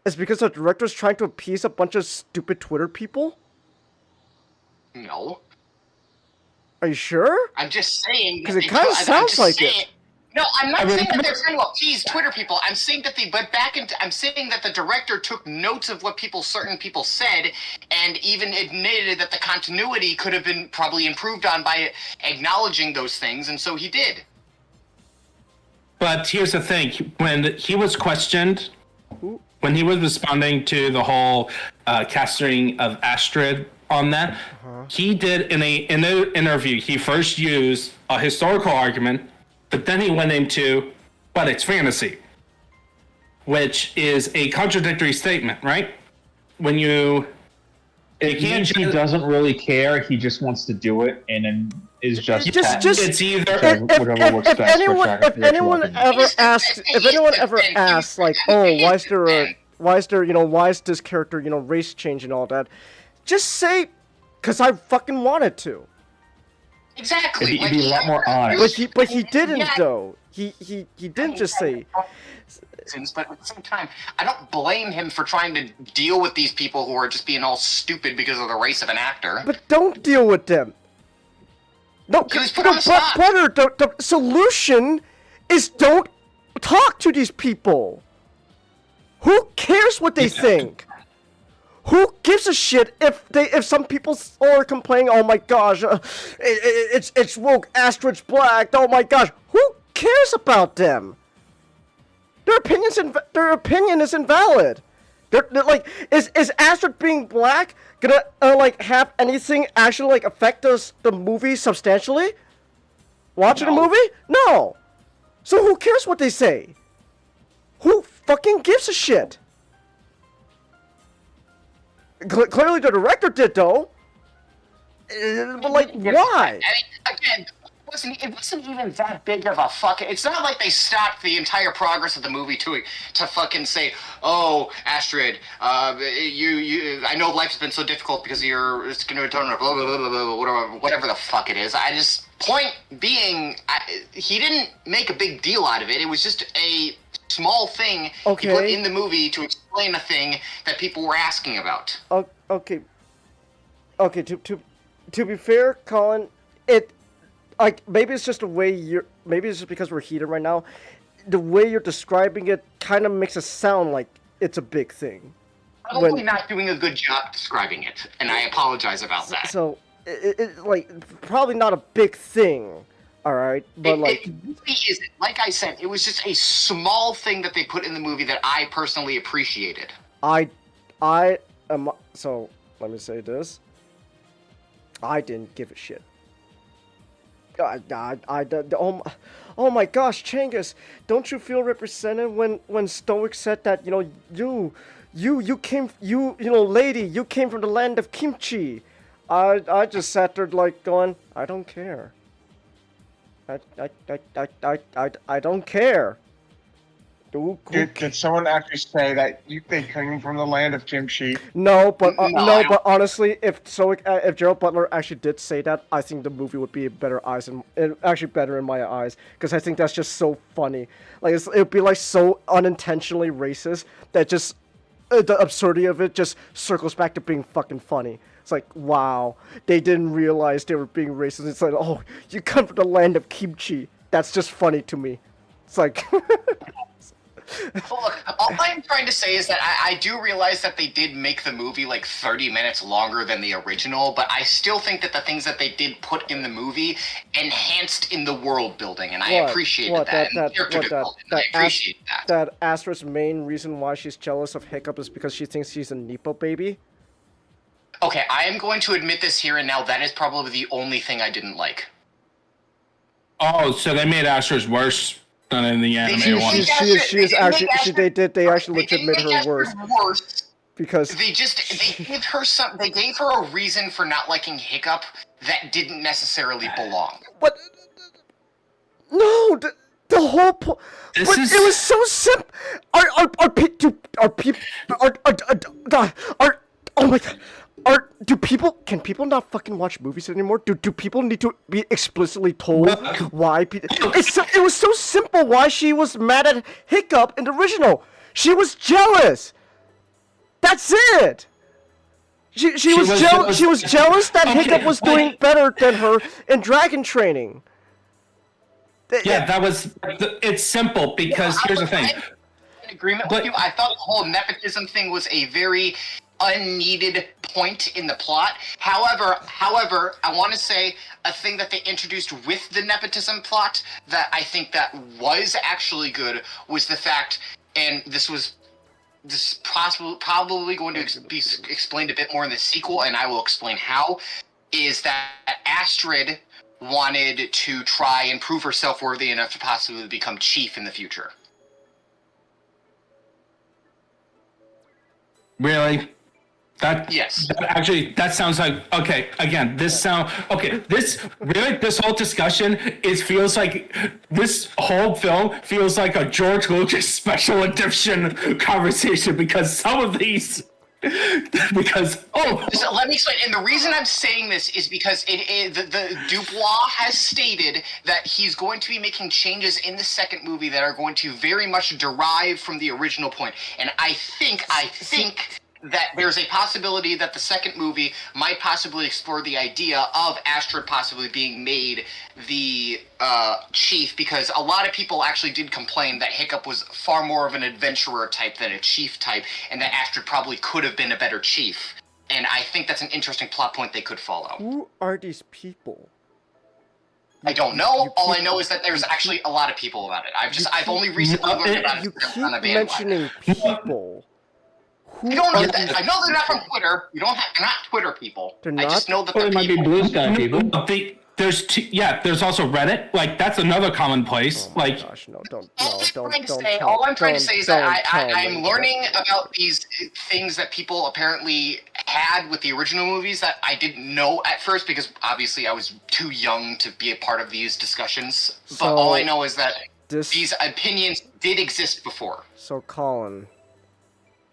is because the director's trying to appease a bunch of stupid Twitter people? No. Are you sure? I'm just saying. Because it kind of sounds like it. No, I'm not saying that they're trying to appease Twitter people. I'm saying that I'm saying that the director took notes of what certain people said, and even admitted that the continuity could have been probably improved on by acknowledging those things, and so he did. But here's the thing: when he was questioned, when he was responding to the whole casting of Astrid on that, he did in an interview. He first used a historical argument. But then he went into, but it's fantasy, which is a contradictory statement, right? He doesn't really care. He just wants to do it, and then is just it's either if anyone ever asks, like, oh, why is there, why is this character, race change and all that, just say, because I fucking wanted to. Exactly. It'd be a lot more honest. But he didn't though. He didn't just say. But at the same time, I don't blame him for trying to deal with these people who are just being all stupid because of the race of an actor. But don't deal with them. No, brother, the solution is don't talk to these people. Who cares what they think? Who gives a shit if some people are complaining? Oh my gosh, it's woke, Astrid's black. Oh my gosh, who cares about them? Their opinion is invalid. They're like, is Astrid being black gonna like have anything actually like affect the movie substantially? Watching the movie? No. So who cares what they say? Who fucking gives a shit? Clearly the director did though. But like, why? I mean, again, it wasn't even that big of a fucking. It's not like they stopped the entire progress of the movie to fucking say, "Oh, Astrid, you. I know life's been so difficult because it's gonna turn blah blah blah blah whatever the fuck it is." Point being, he didn't make a big deal out of it. It was just a small thing he put in the movie to explain a thing that people were asking about. Okay. To be fair, Colin, like, maybe it's just the way maybe it's just because we're heated right now. The way you're describing it kind of makes it sound like it's a big thing. Probably not doing a good job describing it, and I apologize about that. So, it like, probably not a big thing, alright? But it really isn't. Like I said, it was just a small thing that they put in the movie that I personally appreciated. So, let me say this. I didn't give a shit. Oh my gosh, Changus, don't you feel represented when Stoic said that, lady, you came from the land of kimchi. I just sat there like going, I don't care. I don't care. Did someone actually say that they came from the land of kimchi? No, but honestly, if Gerald Butler actually did say that, I think the movie would be better in my eyes, because I think that's just so funny. Like, it would be like so unintentionally racist that just the absurdity of it just circles back to being fucking funny. It's like, wow, they didn't realize they were being racist. It's like, oh, you come from the land of kimchi. That's just funny to me. It's like. Well, look, all I'm trying to say is that I do realize that they did make the movie like 30 minutes longer than the original, but I still think that the things that they did put in the movie enhanced in the world building, and I appreciated that. I appreciate that. That Astrid's main reason why she's jealous of Hiccup is because she thinks he's a Nepo baby? Okay, I am going to admit this here and now. That is probably the only thing I didn't like. Oh, so they made Astrid's worse than in the anime one. They actually legit made her worse. Because they gave her a reason for not liking Hiccup that didn't necessarily belong. But no, the whole point. But it was so simple. Oh my god. Can people not fucking watch movies anymore? Do people need to be explicitly told why people... It was so simple why she was mad at Hiccup in the original. She was jealous. That's it. She was jealous that Hiccup was doing better than her in Dragon Training. Yeah, it's simple because here's the thing. In agreement with you, I thought the whole nepotism thing was a very unneeded point in the plot. However, I want to say a thing that they introduced with the nepotism plot that I think that was actually good was the fact, and this is probably going to be explained a bit more in the sequel, and I will explain how, is that Astrid wanted to try and prove herself worthy enough to possibly become chief in the future. Really? Yes. That sounds like okay. Again, this whole discussion feels like this whole film feels like a George Lucas special edition conversation because some of these So let me explain. And the reason I'm saying this is because the Dubois has stated that he's going to be making changes in the second movie that are going to very much derive from the original point. And I think that there's a possibility that the second movie might possibly explore the idea of Astrid possibly being made the chief, because a lot of people actually did complain that Hiccup was far more of an adventurer type than a chief type, and that Astrid probably could have been a better chief. And I think that's an interesting plot point they could follow. Who are these people? I don't know. All I know is that there's actually a lot of people about it. I've only recently learned about You it keep on a bandwagon. mentioning people. I don't know that. I know they're not from Twitter. They're not Twitter people. They're I just know that Or they're it might be people. Blue Sky people. There's also Reddit. Like that's another commonplace. Oh my like gosh, no, don't All I'm trying to say is that I'm me. learning about these things that people apparently had with the original movies that I didn't know at first, because obviously I was too young to be a part of these discussions. But So, all I know is that this- these opinions did exist before. So Colin,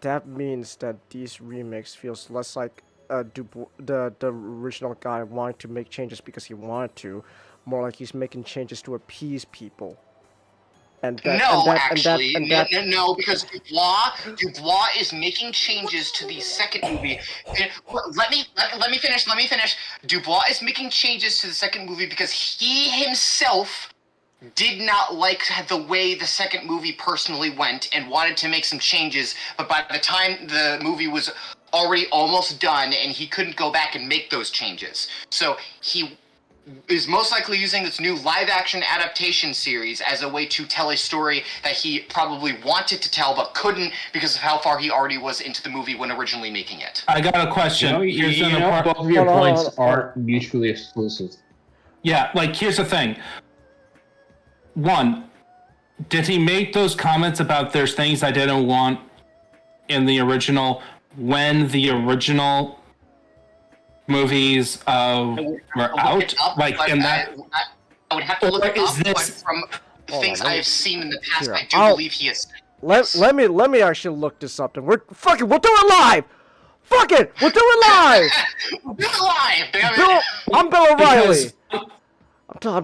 that means that these remakes feels less like the original guy wanting to make changes because he wanted to, more like he's making changes to appease people. And that, No, because Dubois is making changes to the second movie. Let me finish. Dubois is making changes to the second movie because he himself did not like the way the second movie personally went and wanted to make some changes, but by the time the movie was already almost done and he couldn't go back and make those changes. So he is most likely using this new live-action adaptation series as a way to tell a story that he probably wanted to tell but couldn't because of how far he already was into the movie when originally making it. I got a question. Both of your points aren't mutually exclusive. Yeah, like here's the thing. One, did he make those comments about there's things I didn't want in the original when the original movies were out? Like in that, I would have to look it is up, but this- from things I have seen in the past, Here, I do believe he is. let me actually look this up. Then we'll do it live. Fuck it, we'll do it live. Do it live, damn it. I'm Bill O'Reilly.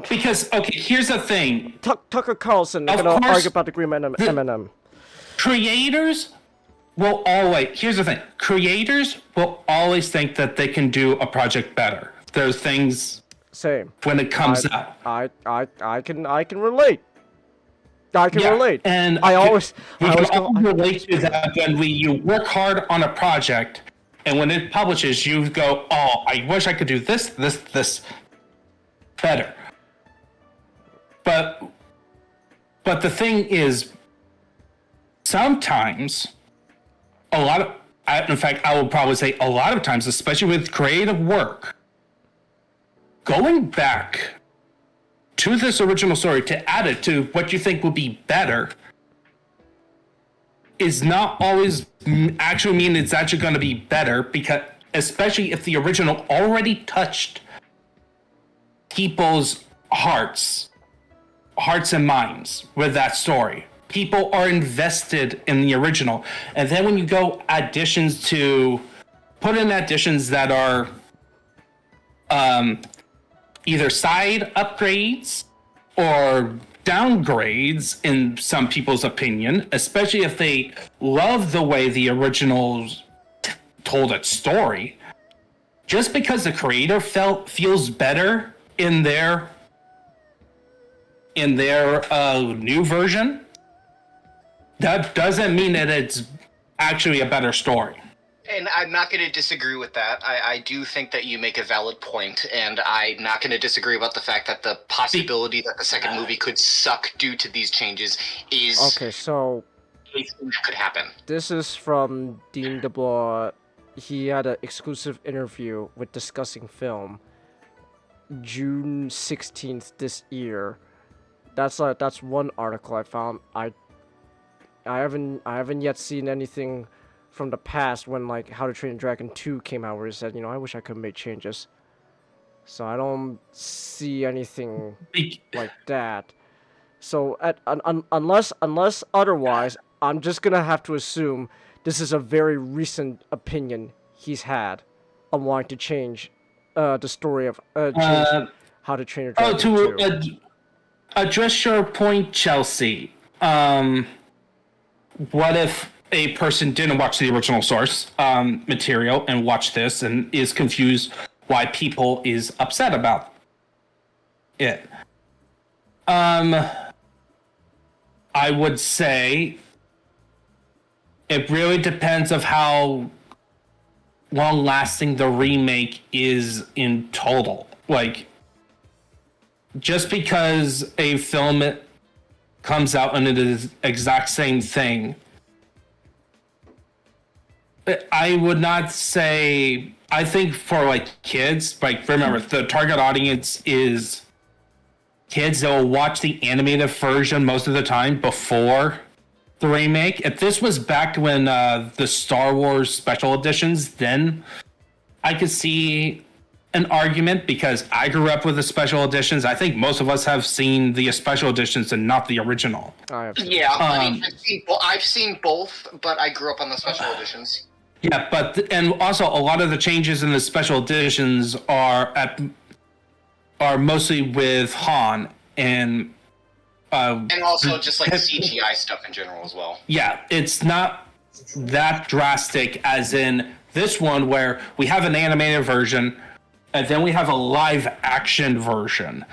Because okay, here's the thing. Tucker Carlson is Of gonna course, argue about the Green M&M. Creators will always, here's the thing. Creators will always think that they can do a project better. There's things Same. when it comes out. I can relate. I can relate. And I always all relate to that when you work hard on a project, and when it publishes, you go, "Oh, I wish I could do this better." But the thing is, sometimes in fact, I will probably say a lot of times, especially with creative work, going back to this original story to add it to what you think will be better is not always actually mean it's actually going to be better, because especially if the original already touched people's hearts and minds with that story. People are invested in the original. And then when you go put in additions that are either side upgrades or downgrades in some people's opinion, especially if they love the way the original told its story, just because the creator feels better in their new version, that doesn't mean that it's actually a better story. And I'm not going to disagree with that. I do think that you make a valid point, and I'm not going to disagree about the fact that the possibility that the second movie could suck due to these changes is Okay, so anything that could happen. this is from Dean DeBois. He had an exclusive interview with Discussing Film, June 16th this year. That's one article I found. I haven't yet seen anything from the past when like How to Train Your Dragon 2 came out, where he said, I wish I could make changes. So I don't see anything like that. So unless otherwise, I'm just gonna have to assume this is a very recent opinion he's had on wanting to change the story of change How to Train Your Dragon 2. Address your point, Chelsea. What if a person didn't watch the original source material and watched this and is confused why people is upset about it? I would say it really depends of how long-lasting the remake is in total. Like, just because a film comes out and it is exact same thing, I would not say. I think for like kids, like remember the target audience is kids that will watch the animated version most of the time before the remake. If this was back when the Star Wars special editions, then I could see an argument because I grew up with the special editions. I think most of us have seen the special editions and not the original. Yeah, I mean, I've seen both, but I grew up on the special editions. Yeah, and also a lot of the changes in the special editions are mostly with Han and also just like CGI stuff in general as well. Yeah, it's not that drastic as in this one where we have an animated version and then we have a live action version.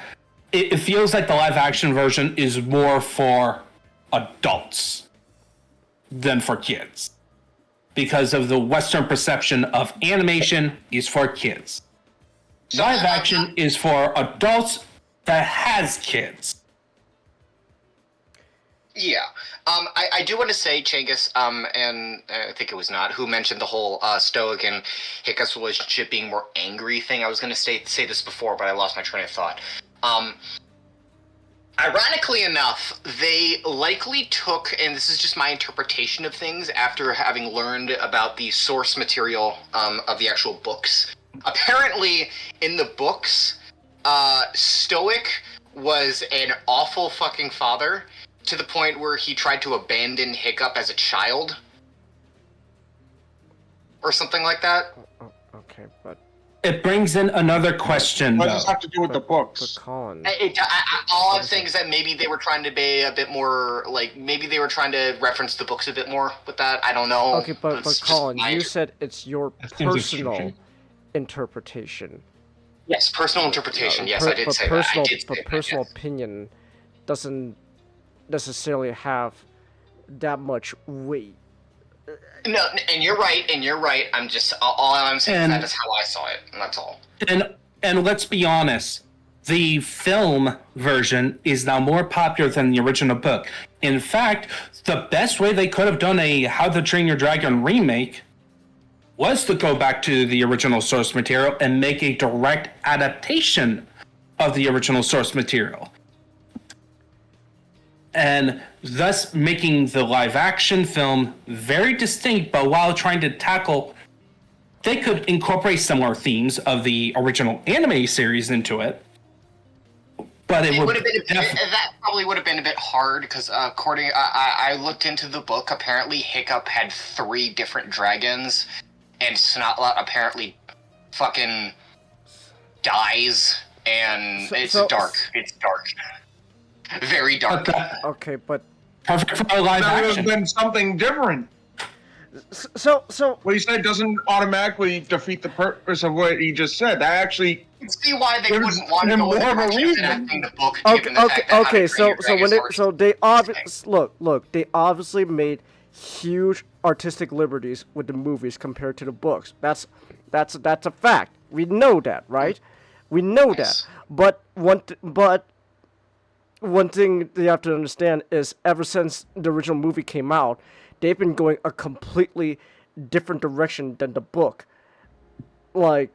It feels like the live action version is more for adults than for kids because of the Western perception of animation is for kids. Live action is for adults that has kids. Yeah. I do want to say, Changus, and I think it was not, who mentioned the whole Stoic and Hiccups relationship being more angry thing. I was going to say this before, but I lost my train of thought. Ironically enough, they likely took, and this is just my interpretation of things after having learned about the source material of the actual books. Apparently, in the books, Stoic was an awful fucking father to the point where he tried to abandon Hiccup as a child. Or something like that. Okay, but... It brings in another question, What though. does this have to do with the books? But Colin... All I'm saying is that maybe they were trying to be a bit more, like, maybe they were trying to reference the books a bit more with that. I don't know. Okay, but Colin, you said it's your personal interpretation. Yes, personal interpretation. Yes, I did say that. I did say but that, personal yes. opinion doesn't necessarily have that much weight. No, and you're right, I'm just, all I'm saying is that is how I saw it, and that's all. And let's be honest, the film version is now more popular than the original book. In fact, the best way they could have done a How to Train Your Dragon remake was to go back to the original source material and make a direct adaptation of the original source material. And thus making the live action film very distinct, but while trying to tackle, they could incorporate similar themes of the original anime series into it. But it would have been that probably would have been a bit hard because according, I looked into the book. Apparently, Hiccup had 3 different dragons, and Snotlot apparently fucking dies, and it's dark. It's dark. Very dark. Okay, but perfect for a live That would action. have been something different. So What he said doesn't automatically defeat the purpose of what he just said. That actually... I can see why they wouldn't want to go more with of a the reason. adapting the book. given the fact that How to Okay. Train Your Dragon is They obviously look. They obviously made huge artistic liberties with the movies compared to the books. That's a fact. We know that, right? We know that. But one thing you have to understand is ever since the original movie came out, they've been going a completely different direction than the book. Like,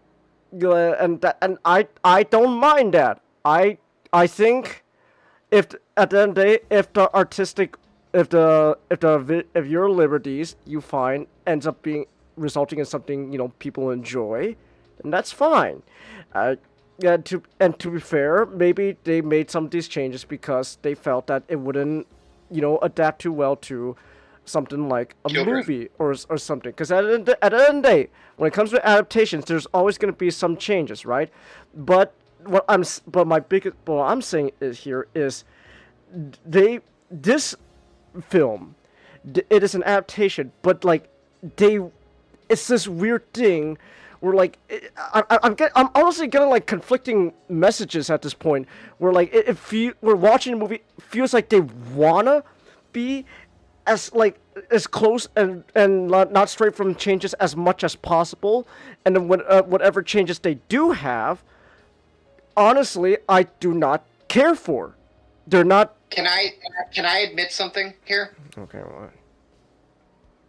and I don't mind that. I think if at the end of the day, if the artistic if your liberties you find ends up being resulting in something people enjoy, then that's fine. To be fair, maybe they made some of these changes because they felt that it wouldn't adapt too well to something like a Children. movie or something. Because at the end of the day, when it comes to adaptations, there's always going to be some changes, right? But what I'm saying is this film, it is an adaptation, but like it's this weird thing where like I'm honestly getting like conflicting messages at this point where like we're watching a movie, it feels like they wanna be as close and not straight from changes as much as possible, and then when whatever changes they do have, honestly I do not care for. They're not. Can I admit something here? Okay, what?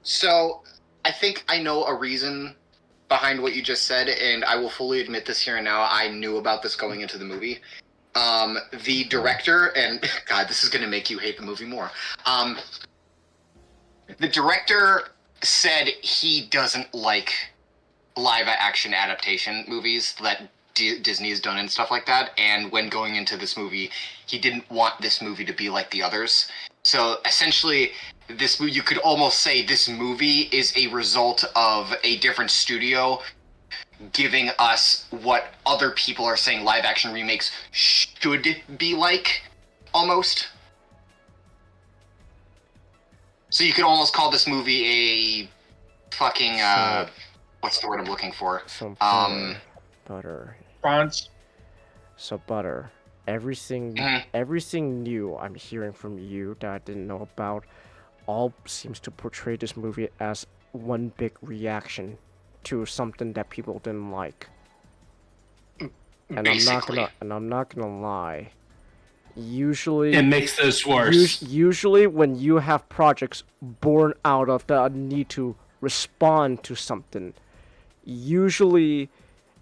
So, I think I know a reason behind what you just said, and I will fully admit this here and now. I knew about this going into the movie. The director, and God, this is going to make you hate the movie more. The director said he doesn't like live-action adaptation movies that Disney has done and stuff like that, and when going into this movie, he didn't want this movie to be like the others. So essentially, this movie, you could almost say this movie is a result of a different studio giving us what other people are saying live action remakes should be like, almost. So you could almost call this movie a fucking what's the word I'm looking for? Some butter. Fonts. So butter. Everything new I'm hearing from you that I didn't know about all seems to portray this movie as one big reaction to something that people didn't like. And Basically. I'm not gonna lie. Usually It makes this worse. Usually when you have projects born out of the need to respond to something, usually,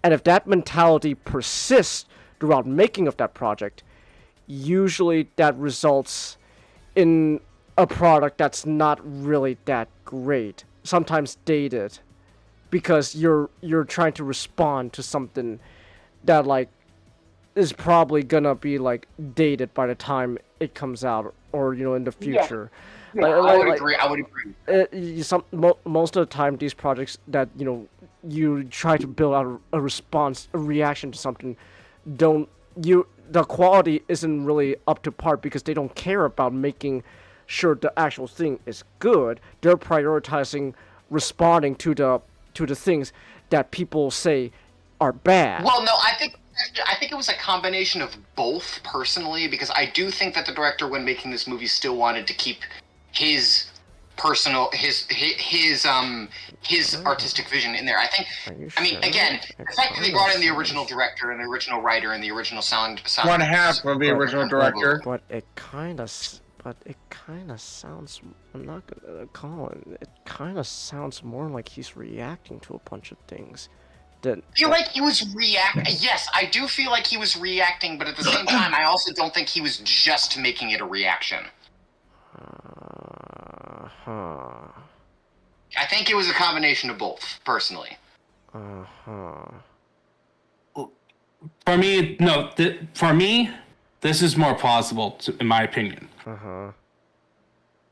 and if that mentality persists throughout making of that project, usually that results in a product that's not really that great, sometimes dated, because you're trying to respond to something that like is probably gonna be like dated by the time it comes out, or in the future. Yeah, I would agree. Most of the time, these projects that you try to build out a response, a reaction to something, the quality isn't really up to par because they don't care about making sure the actual thing is good. They're prioritizing responding to the things that people say are bad. Well, no, I think it was a combination of both, personally, because I do think that the director, when making this movie, still wanted to keep his personal, his artistic vision in there. I mean, again, the fact that they brought in the original director and the original writer and the original sound One half of the original director. But it kind of sounds. I'm not gonna call it. It kind of sounds more like he's reacting to a bunch of things. I feel like he was reacting. Yes, I do feel like he was reacting, but at the same time, I also don't think he was just making it a reaction. I think it was a combination of both, personally. For me, no. For me, this is more plausible, in my opinion.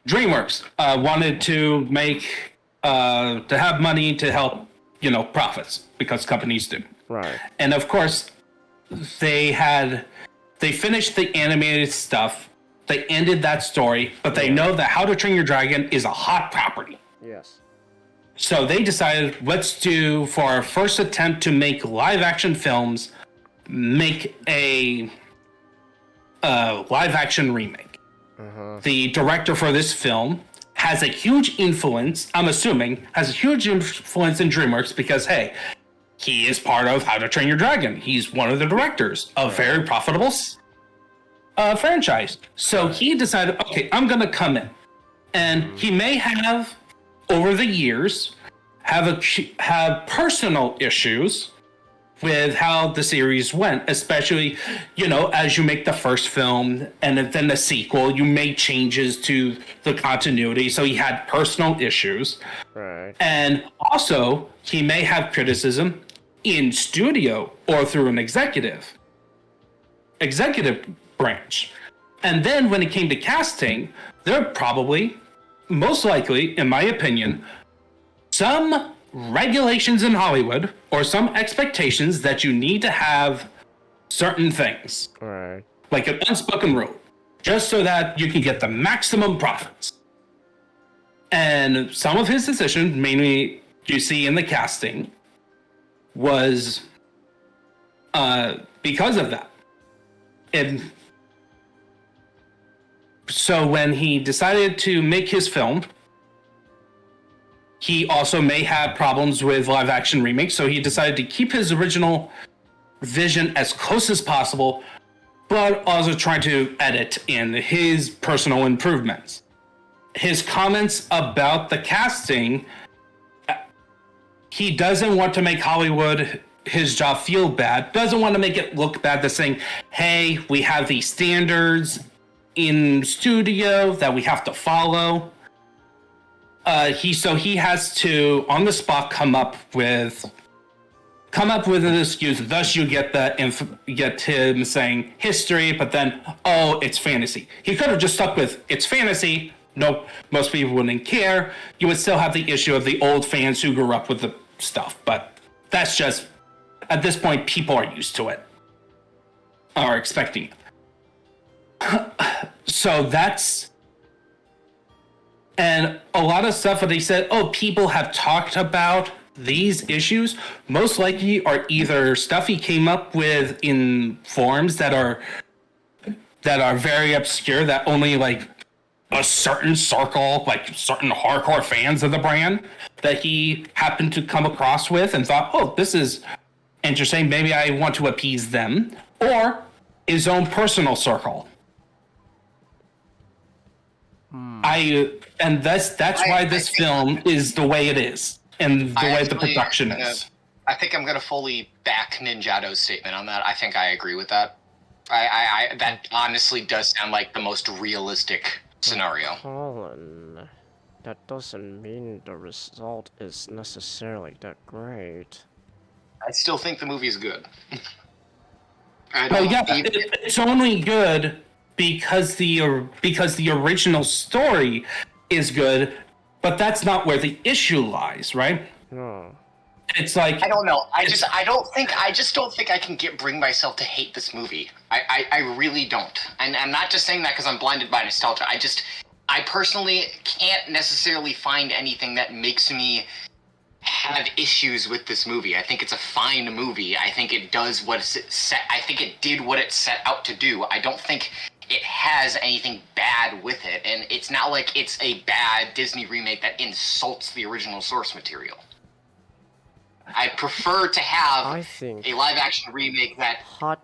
DreamWorks wanted to make to have money to help, profits, because companies do. Right. And of course, they finished the animated stuff. They ended that story, but they know that How to Train Your Dragon is a hot property. Yes. So they decided, let's do, for our first attempt to make live action films, make a live action remake. The director for this film has a huge influence, I'm assuming, has a huge influence in DreamWorks because, hey, he is part of How to Train Your Dragon. He's one of the directors of very profitable franchise. So he decided, okay, I'm going to come in. And he may have, over the years, have personal issues with how the series went, especially, as you make the first film and then the sequel, you make changes to the continuity. So he had personal issues. Right. And also, he may have criticism in studio or through an executive branch. And then when it came to casting, there probably, most likely, in my opinion, some regulations in Hollywood or some expectations that you need to have certain things. Right. Like an unspoken rule, just so that you can get the maximum profits. And some of his decisions, mainly you see in the casting, was because of that. And so when he decided to make his film, he also may have problems with live action remakes, so he decided to keep his original vision as close as possible, but also try to edit in his personal improvements. His comments about the casting, he doesn't want to make Hollywood, his job, feel bad, doesn't want to make it look bad, that's saying, hey, we have these standards in studio that we have to follow. He has to on the spot come up with an excuse. Thus, you get him saying history, but then it's fantasy. He could have just stuck with it's fantasy. No, most people wouldn't care. You would still have the issue of the old fans who grew up with the stuff, but that's just at this point people are used to it, are expecting it. So that's. And a lot of stuff that he said, people have talked about these issues, most likely are either stuff he came up with in forums that are very obscure, that only like a certain circle, like certain hardcore fans of the brand, that he happened to come across with and thought, this is interesting, maybe I want to appease them, or his own personal circle. And that's why this film is the way it is, and the way the production is. I think I'm gonna fully back Ninjato's statement on that. I think I agree with that. I that honestly does sound like the most realistic scenario. Colin, that doesn't mean the result is necessarily that great. I still think the movie is good. It's only good because the original story is good, but that's not where the issue lies, right? No. It's like I don't know. I just don't think I can bring myself to hate this movie. I really don't. And I'm not just saying that because I'm blinded by nostalgia. I personally can't necessarily find anything that makes me have issues with this movie. I think it's a fine movie. I think it does what it set. I think it did what it set out to do. I don't think it has anything bad with it, and it's not like it's a bad Disney remake that insults the original source material. I prefer to have a live-action remake that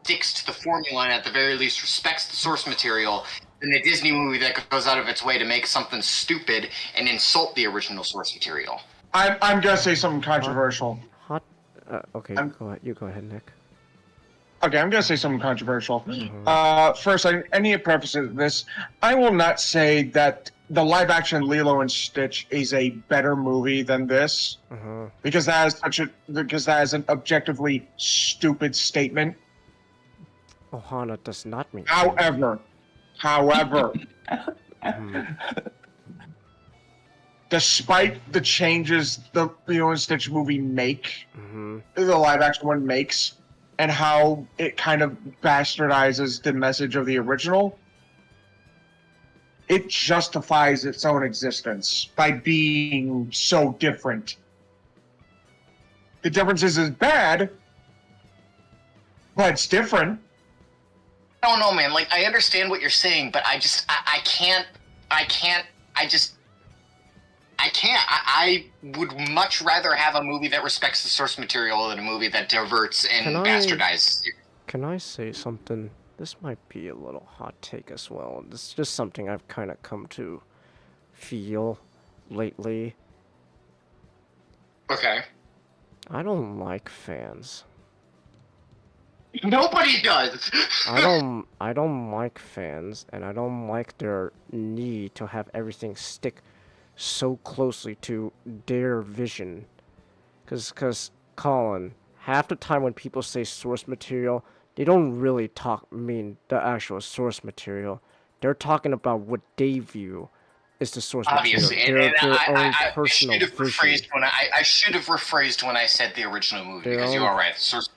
sticks to the formula and at the very least respects the source material than a Disney movie that goes out of its way to make something stupid and insult the original source material. I'm gonna say something controversial. Okay, go ahead. You go ahead, Nick. Okay, I'm gonna say something controversial. First, I need to preface this. I will not say that the live-action Lilo and Stitch is a better movie than this, because that is an objectively stupid statement. Ohana does not mean. However, despite the changes the Lilo and Stitch movie make, the live-action one makes, and how it kind of bastardizes the message of the original, it justifies its own existence by being so different. The difference is bad, but it's different. I don't know, man. Like, I understand what you're saying, but I can't. I would much rather have a movie that respects the source material than a movie that diverts and bastardizes. Can I say something? This might be a little hot take as well. This is just something I've kind of come to feel lately. Okay. I don't like fans. Nobody does. I don't like fans, and I don't like their need to have everything stick so closely to their vision. Cause Colin, half the time when people say source material, they don't really mean the actual source material. They're talking about what they view is the source Obviously, material. Their own I personal should have vision. I should have rephrased when I said the original movie Their because you own- are right. The source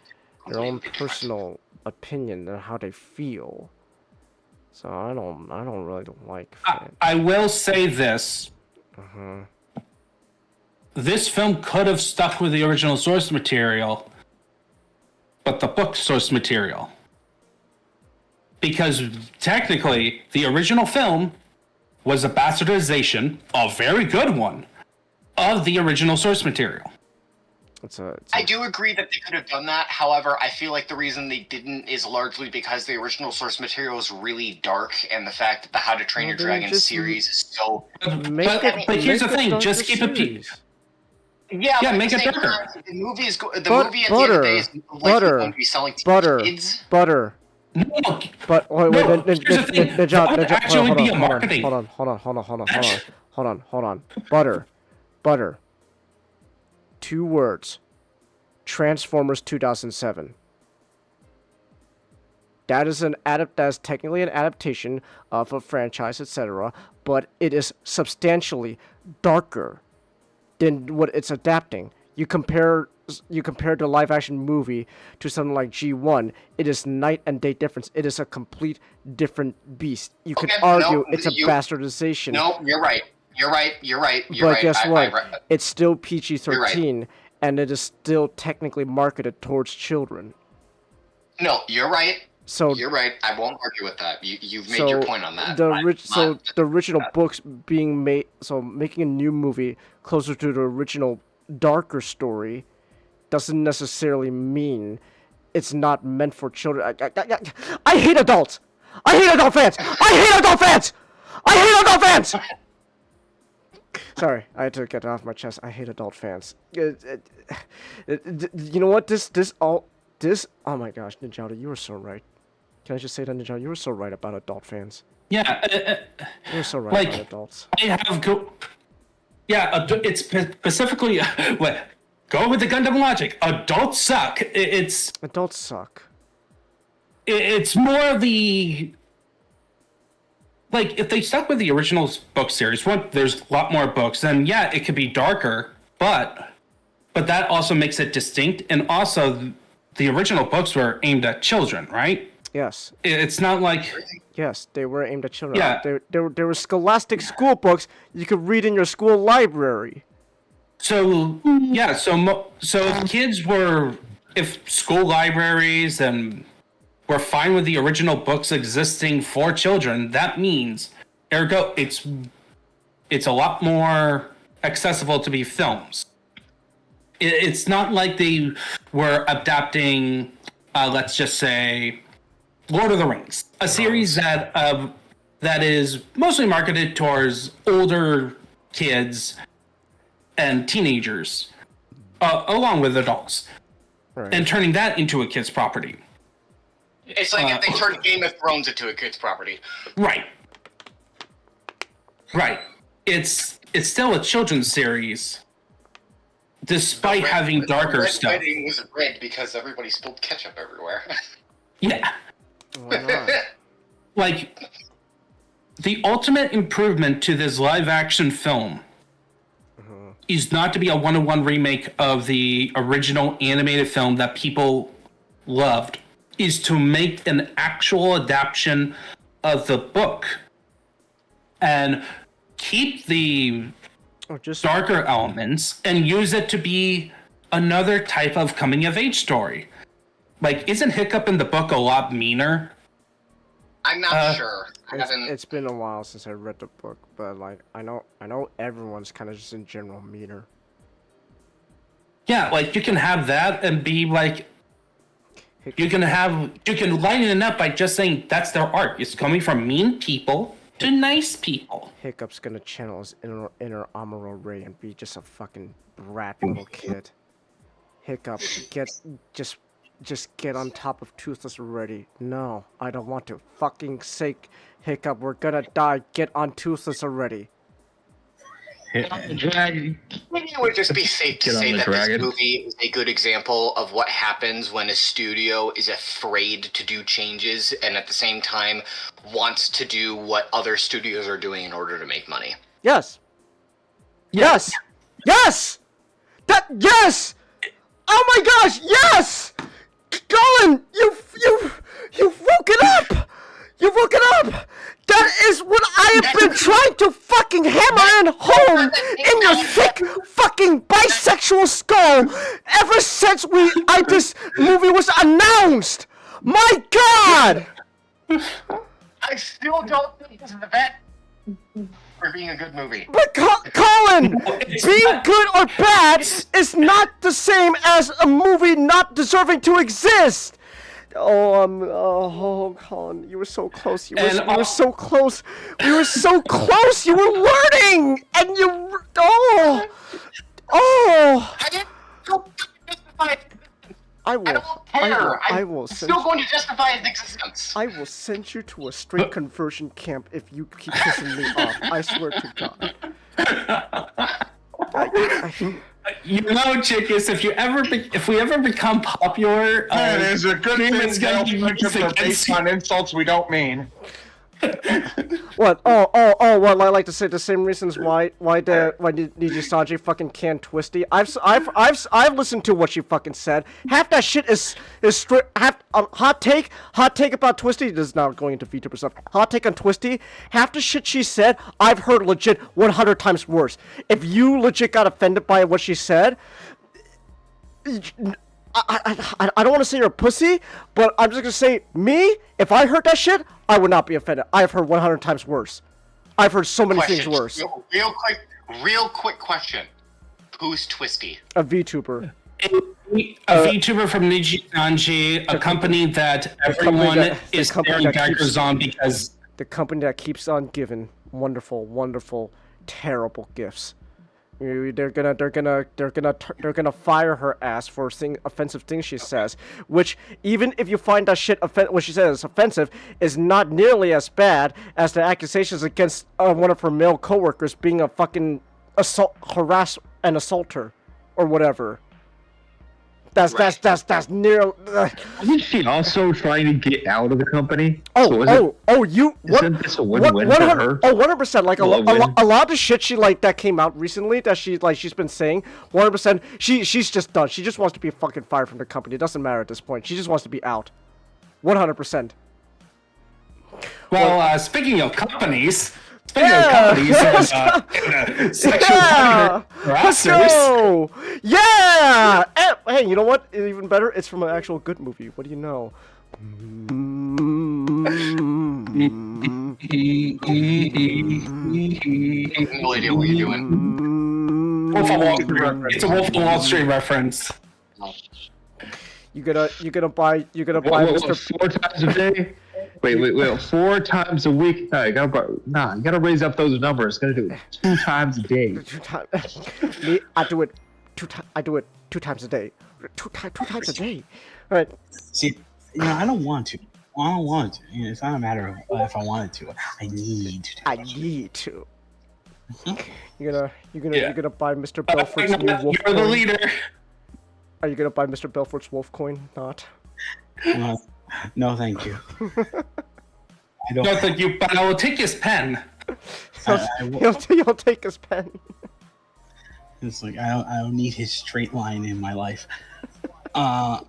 Their own completely different. personal opinion and how they feel. So I don't really like fans. I will say this. Uh-huh. This film could have stuck with the original source material, but the book source material. Because technically, the original film was a bastardization, a very good one, of the original source material. I do agree that they could have done that. However, I feel like the reason they didn't is largely because the original source material is really dark, and the fact that the How to Train Your Dragon series is so. But here's the thing: just keep it. Yeah, make it darker. darker. The movie is movie at the end of the day is likely going to be selling to kids. Butter. No, but wait, here's the thing. That would actually be a marketing. Hold on. Butter. 2 words. Transformers 2007. That is technically an adaptation of a franchise, etc., but it is substantially darker than what it's adapting. You compare the live action movie to something like G1, it is night and day difference. It is a complete different beast. You could argue it's a bastardization. No, you're right. But guess what? It's still PG-13, and it is still technically marketed towards children. No, you're right. So you're right. I won't argue with that. You've made your point on that. The original books being made, so making a new movie closer to the original darker story, doesn't necessarily mean it's not meant for children. I hate adults. I hate adult fans. Sorry, I had to get it off my chest. I hate adult fans. You know what? Oh my gosh, Ninjata, you were so right. Can I just say that, Ninjata? You were so right about adult fans. Yeah. You're so right about adults. It's specifically what. Go with the Gundam logic. Adults suck. Adults suck. It's more the. Like, if they stuck with the original book series, there's a lot more books, then yeah, it could be darker, but that also makes it distinct, and also the original books were aimed at children, right? Yes. It's not like... Yes, they were aimed at children. Yeah. There were scholastic school books you could read in your school library. So, yeah, so if kids were... If school libraries and... we're fine with the original books existing for children, that means, ergo, it's a lot more accessible to be films. It's not like they were adapting, let's just say, Lord of the Rings, a series that is mostly marketed towards older kids and teenagers, along with adults, and turning that into a kid's property. It's like if they turned Game of Thrones into a kid's property. Right. It's still a children's series, despite having darker stuff. Red wedding was red because everybody spilled ketchup everywhere. Yeah. Why not? Like, the ultimate improvement to this live-action film is not to be a one-to-one remake of the original animated film that people loved, is to make an actual adaptation of the book and keep the darker elements and use it to be another type of coming-of-age story. Like, isn't Hiccup in the book a lot meaner? I'm not sure. It's been a while since I read the book, but like I know everyone's kind of just in general meaner. Yeah, like you can have that and be like, you can line it up by just saying that's their art. It's coming from mean people to nice people. Hiccup's gonna channel his inner Amuro Ray and be just a fucking brat little kid. Hiccup, just get on top of Toothless already. No, I don't want to. Fucking sake, Hiccup, we're gonna die. Get on Toothless already. Maybe it would just be safe to say that this movie is a good example of what happens when a studio is afraid to do changes and at the same time wants to do what other studios are doing in order to make money. Yes. Yes. Yes. Yes. Oh my gosh. Yes. Colin, you woke it up. You woke it up. That is what I have been trying to fucking hammer in home in your thick fucking bisexual skull ever since this movie was announced. My God! I still don't think this is the best for being a good movie. But Colin, being good or bad is not the same as a movie not deserving to exist. Oh, Colin, you were so close. You were so close. We were so close. You were learning, and you. Oh. I didn't justify it. I will. I don't care. I will. I'm still going to justify its existence. I will send you to a straight conversion camp if you keep pissing me off. I swear to God. You know, Chickus, if we ever become popular, it is a good thing it's gonna be friendships are based on insults we don't mean. What? Well, I like to say the same reasons why Niji Sanji fucking canned Twisty. I've listened to what she fucking said. Half that shit is straight. Hot take about Twisty. This is not going into VTuber stuff. Hot take on Twisty. Half the shit she said, I've heard legit 100 times worse. If you legit got offended by what she said, I don't want to say you're a pussy, but I'm just gonna say, me, if I heard that shit, I would not be offended. I've heard 100 times worse. I've heard so many things worse. Real quick question. Who's Twisty? A VTuber. A VTuber from Niji Sanji, a company that everyone is staring daggers on because... The company that keeps on giving wonderful, wonderful, terrible gifts. They're gonna fire her ass for offensive things she says, which even if you find that shit what she says is offensive, is not nearly as bad as the accusations against one of her male coworkers being a fucking harass and assaulter, or whatever. That's near. Isn't she also trying to get out of the company? Isn't this a win-win for her? 100%. Like a lot of the shit that came out recently that she's been saying, 100%. She's just done. She just wants to be fucking fired from the company. It doesn't matter at this point. She just wants to be out. 100%. Well, speaking of companies. And sexual harassers. Yeah! Hey, you know what? Even better, it's from an actual good movie. What do you know? No idea what you're doing. It's a Wolf of Wall Street reference. You gonna buy Mr. 4 times a day? Wait, 4 times a week? No, you gotta raise up those numbers. Gotta do it 2 times a day. Me, I do it 2 times a day. Two times a day. All right. See, I don't want to. It's not a matter of if I wanted to. I need to. You're gonna buy Mr. Belfort's new wolf You're coin? the leader. Are you gonna buy Mr. Belfort's wolf coin? Not. No, thank you. I don't. No, thank you. But I will take his pen. You'll take his pen. It's like I don't need his straight line in my life. The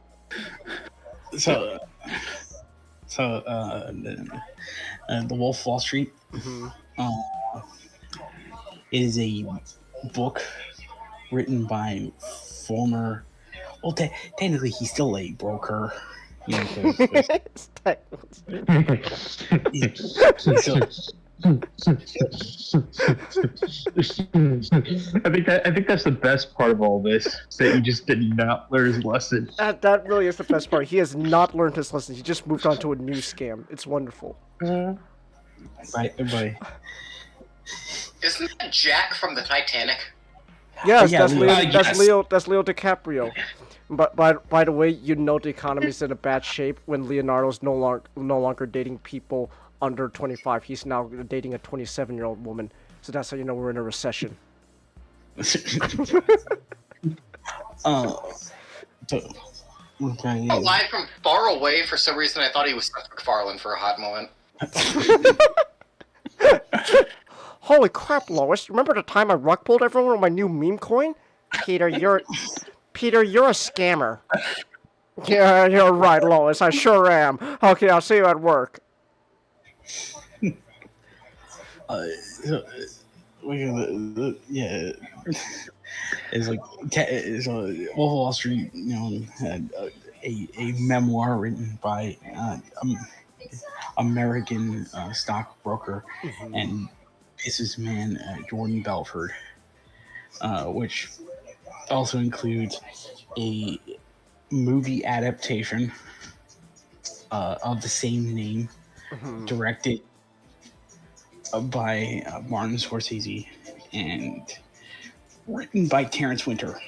Wolf of Wall Street is a book written by former. Well, technically, he's still a broker. You know, I think that's the best part of all this, that you just did not learn his lesson. That really is the best part. He has not learned his lesson. He just moved on to a new scam. It's wonderful. Bye. Isn't that Jack from the Titanic? Yes, yeah, that's Leo. That's Leo DiCaprio. But by the way, you know the economy's in a bad shape when Leonardo's no longer dating people under 25. He's now dating a 27-year-old woman. So that's how you know we're in a recession. Okay. Live from far away, for some reason I thought he was Seth MacFarlane for a hot moment. Holy crap, Lois! Remember the time I rug pulled everyone with my new meme coin? Peter, you're a scammer. Yeah, you're right, Lois. I sure am. Okay, I'll see you at work. Yeah, it's like Wolf of Wall Street. Had a memoir written by American stockbroker and businessman Jordan Belford, which also includes a movie adaptation of the same name, directed by Martin Scorsese and written by Terrence Winter.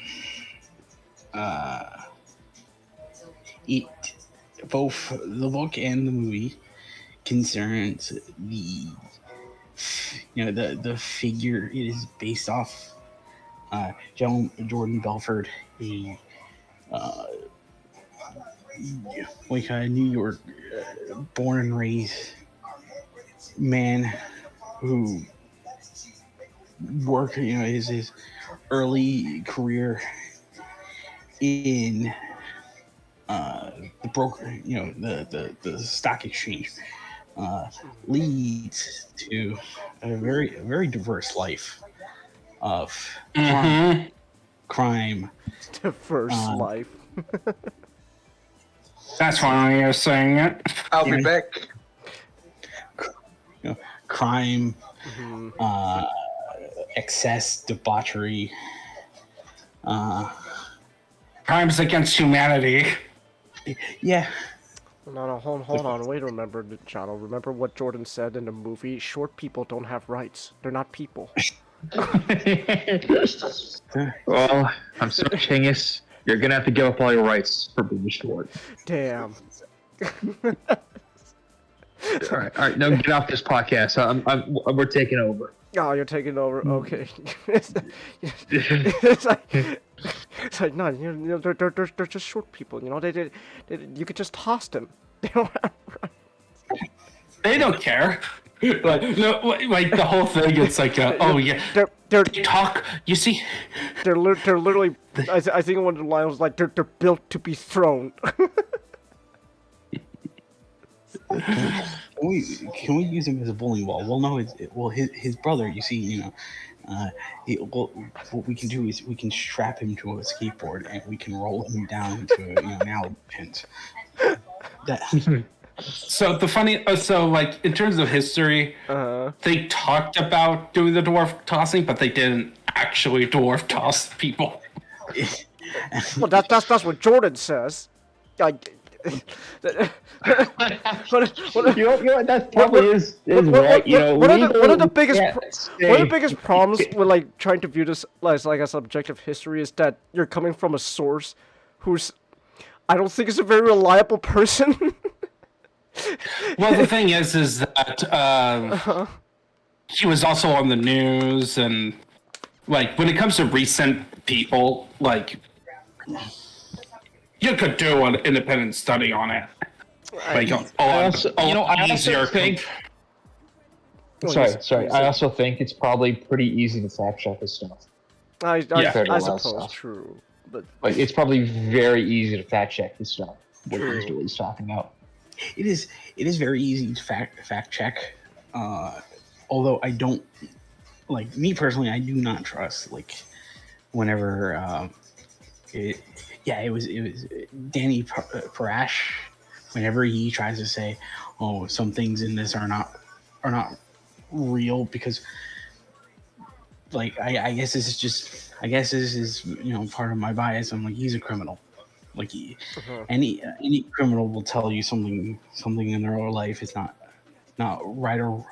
Both the book and the movie concerns the figure it is based off. Jordan Belford, a New York born and raised man who worked, his early career in the broker, the stock exchange, leads to a very diverse life of crime. Diverse life. That's why you're saying it. I'll be back. Crime, excess, debauchery, Crimes against humanity. Yeah. No, hold on. Wait, remember, Jono. Remember what Jordan said in the movie? Short people don't have rights. They're not people. Well, I'm sorry, Chingus. You're gonna have to give up all your rights for being short. Damn. All right. No, get off this podcast. We're taking over. Oh, you're taking over. Okay. It's like no, they're just short people. They you could just toss them. They don't have rights. They don't care. Like the whole thing. It's like, oh yeah, they talk. You see, they're literally. I think one of the lines was like they're built to be thrown. Can we use him as a bowling ball? Well, no. His brother. You see, what we can do is we can strap him to a skateboard and we can roll him down into an pins. So the funny, like in terms of history, they talked about doing the dwarf tossing, but they didn't actually dwarf toss people. Well, that's what Jordan says. That probably is right. One of the biggest problems with like trying to view this as like a subjective history is that you're coming from a source who's I don't think is a very reliable person. Well, the thing is that he was also on the news, and like when it comes to recent people, like you could do an independent study on it. Like, I also think. Sorry. I also think it's probably pretty easy to fact check this stuff. I suppose true, but like it's probably very easy to fact check this stuff. What he's talking about. It is very easy to fact check. Although I don't like me personally, I do not trust like whenever it was Danny Parash. Whenever he tries to say, "Oh, some things in this are not real," because, like, I guess this is part of my bias. I'm like, he's a criminal. Like, any criminal will tell you something in their own life is not right or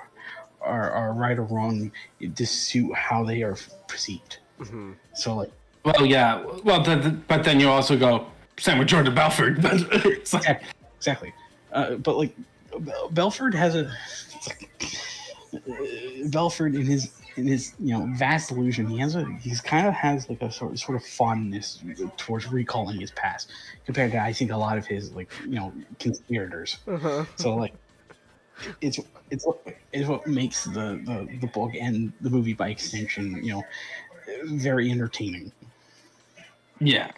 right or wrong to suit how they are perceived. So like. Well, yeah. Well, but then you also go, same with Jordan Belfort, but it's like, Exactly. But like Belford has a Belford in his vast illusion, he's kind of has like a sort of fondness towards recalling his past compared to I think a lot of his conspirators. So like it's what makes the book and the movie by extension very entertaining. yeah.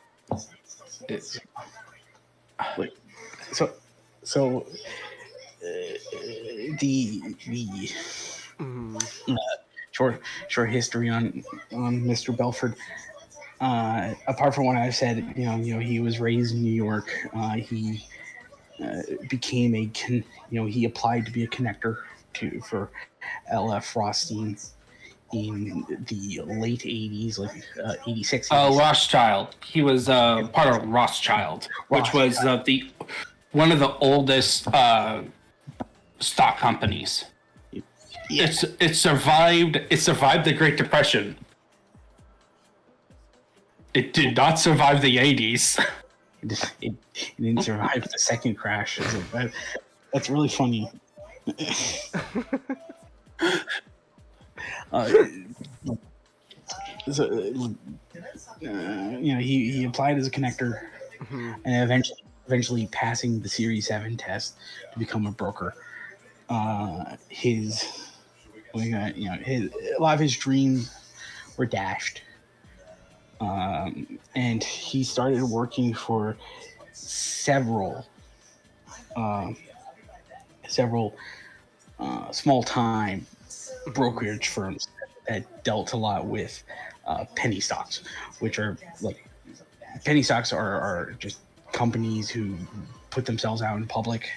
Like so the short history on Mr. Belford. Apart from what I've said, he was raised in New York. He became he applied to be a connector for L.F. Rothstein in the late 80s, like 86. Rothschild. He was part of Rothschild, which was the one of the oldest stock companies. Yeah. It survived the Great Depression. It did not survive the 80s. It didn't survive the second crash. That's really funny. He applied as a connector, and eventually passing the Series 7 test to become a broker. A lot of his dreams were dashed. And he started working for several small-time brokerage firms that dealt a lot with penny stocks, which are like penny stocks are just companies who put themselves out in public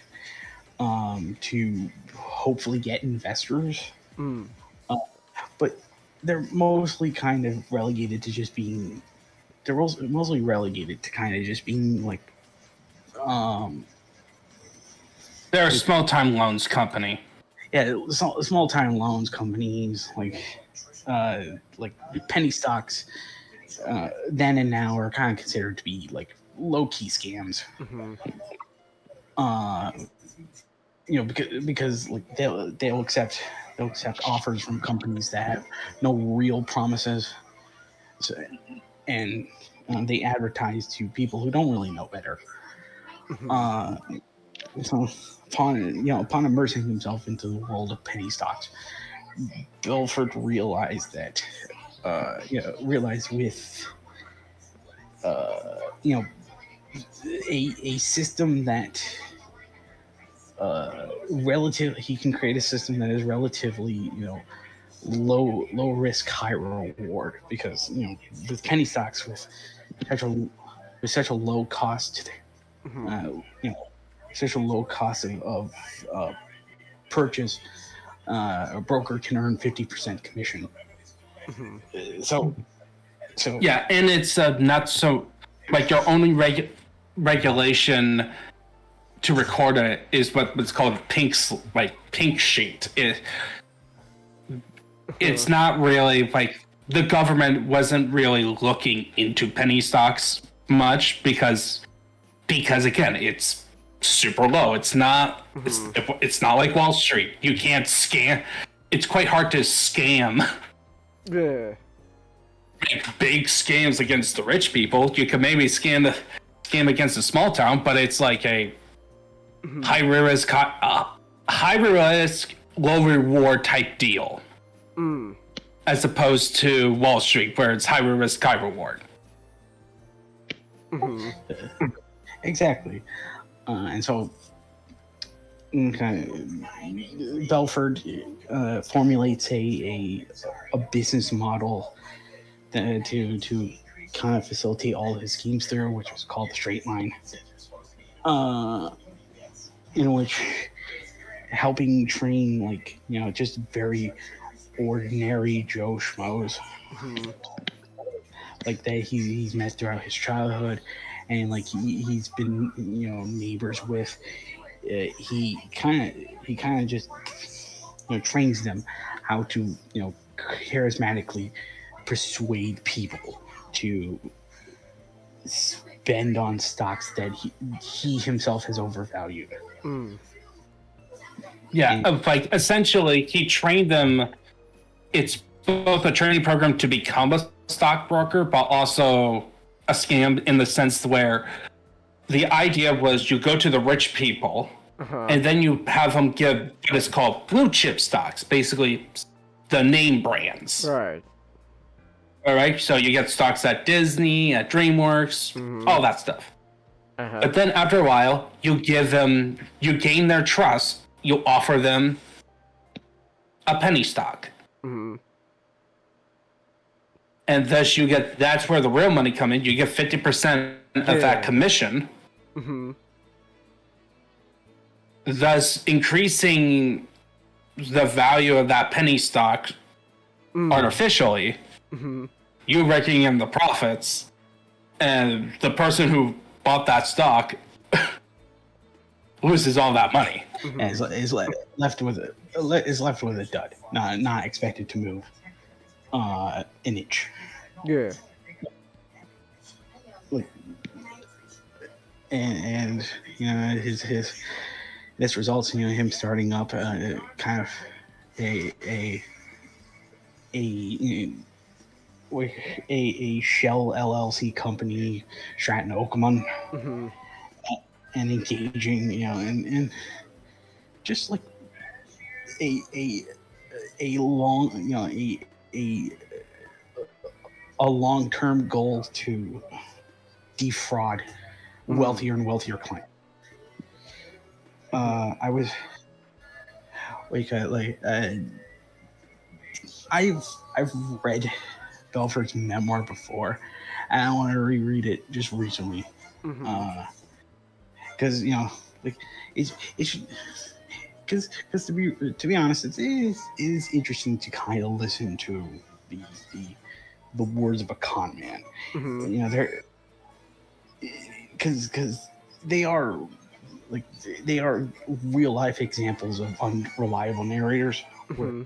to hopefully get investors. But they're mostly kind of relegated to just being. They're mostly relegated to kind of just being like. They're a small-time loans company. Yeah, small-time loans companies like penny stocks. Then and now are kind of considered to be like low-key scams. Because like they'll accept offers from companies that have no real promises, and they advertise to people who don't really know better. So upon immersing himself into the world of penny stocks, Belford realized with a system that he can create a system that is relatively low risk, high reward, because with penny stocks with such a low cost such a low cost of purchase, a broker can earn 50% commission. So yeah, and it's not so like your only regulation to record it is what's called pink sheet. It's not really like the government wasn't really looking into penny stocks much because again it's super low. It's not it's not like Wall Street. You can't scam. It's quite hard to scam. Yeah. Big scams against the rich people. You can maybe scam against a small town, but it's like a high risk, low reward type deal, as opposed to Wall Street, where it's high risk, high reward. Exactly, and so Belford formulates a business model to kind of facilitate all of his schemes through, which was called the straight line, in which helping train just very ordinary Joe Schmoes like that he's met throughout his childhood, and like he's been neighbors with. He kind of just trains them how to charismatically persuade people to bend on stocks that he himself has overvalued. Yeah, like essentially, he trained them. It's both a training program to become a stockbroker, but also a scam in the sense where the idea was you go to the rich people and then you have them give what is called blue chip stocks, basically the name brands. Right. All right, so you get stocks at Disney, at DreamWorks, all that stuff. But then after a while, you gain their trust. You offer them a penny stock. And thus that's where the real money come in. You get 50% of that commission. Thus increasing the value of that penny stock artificially. You raking in the profits, and the person who bought that stock loses all that money. And is left with a dud, not expected to move an inch. Yeah. Like, and you know this results in him starting up kind of a shell LLC company, Stratton Oakmont, and engaging, and just like a long, a long-term goal to defraud wealthier and wealthier clients. I was I've read Belford's memoir before, and I want to reread it just recently, because it's because to be honest, it is interesting to kind of listen to the words of a con man. They're because they are real life examples of unreliable narrators. Where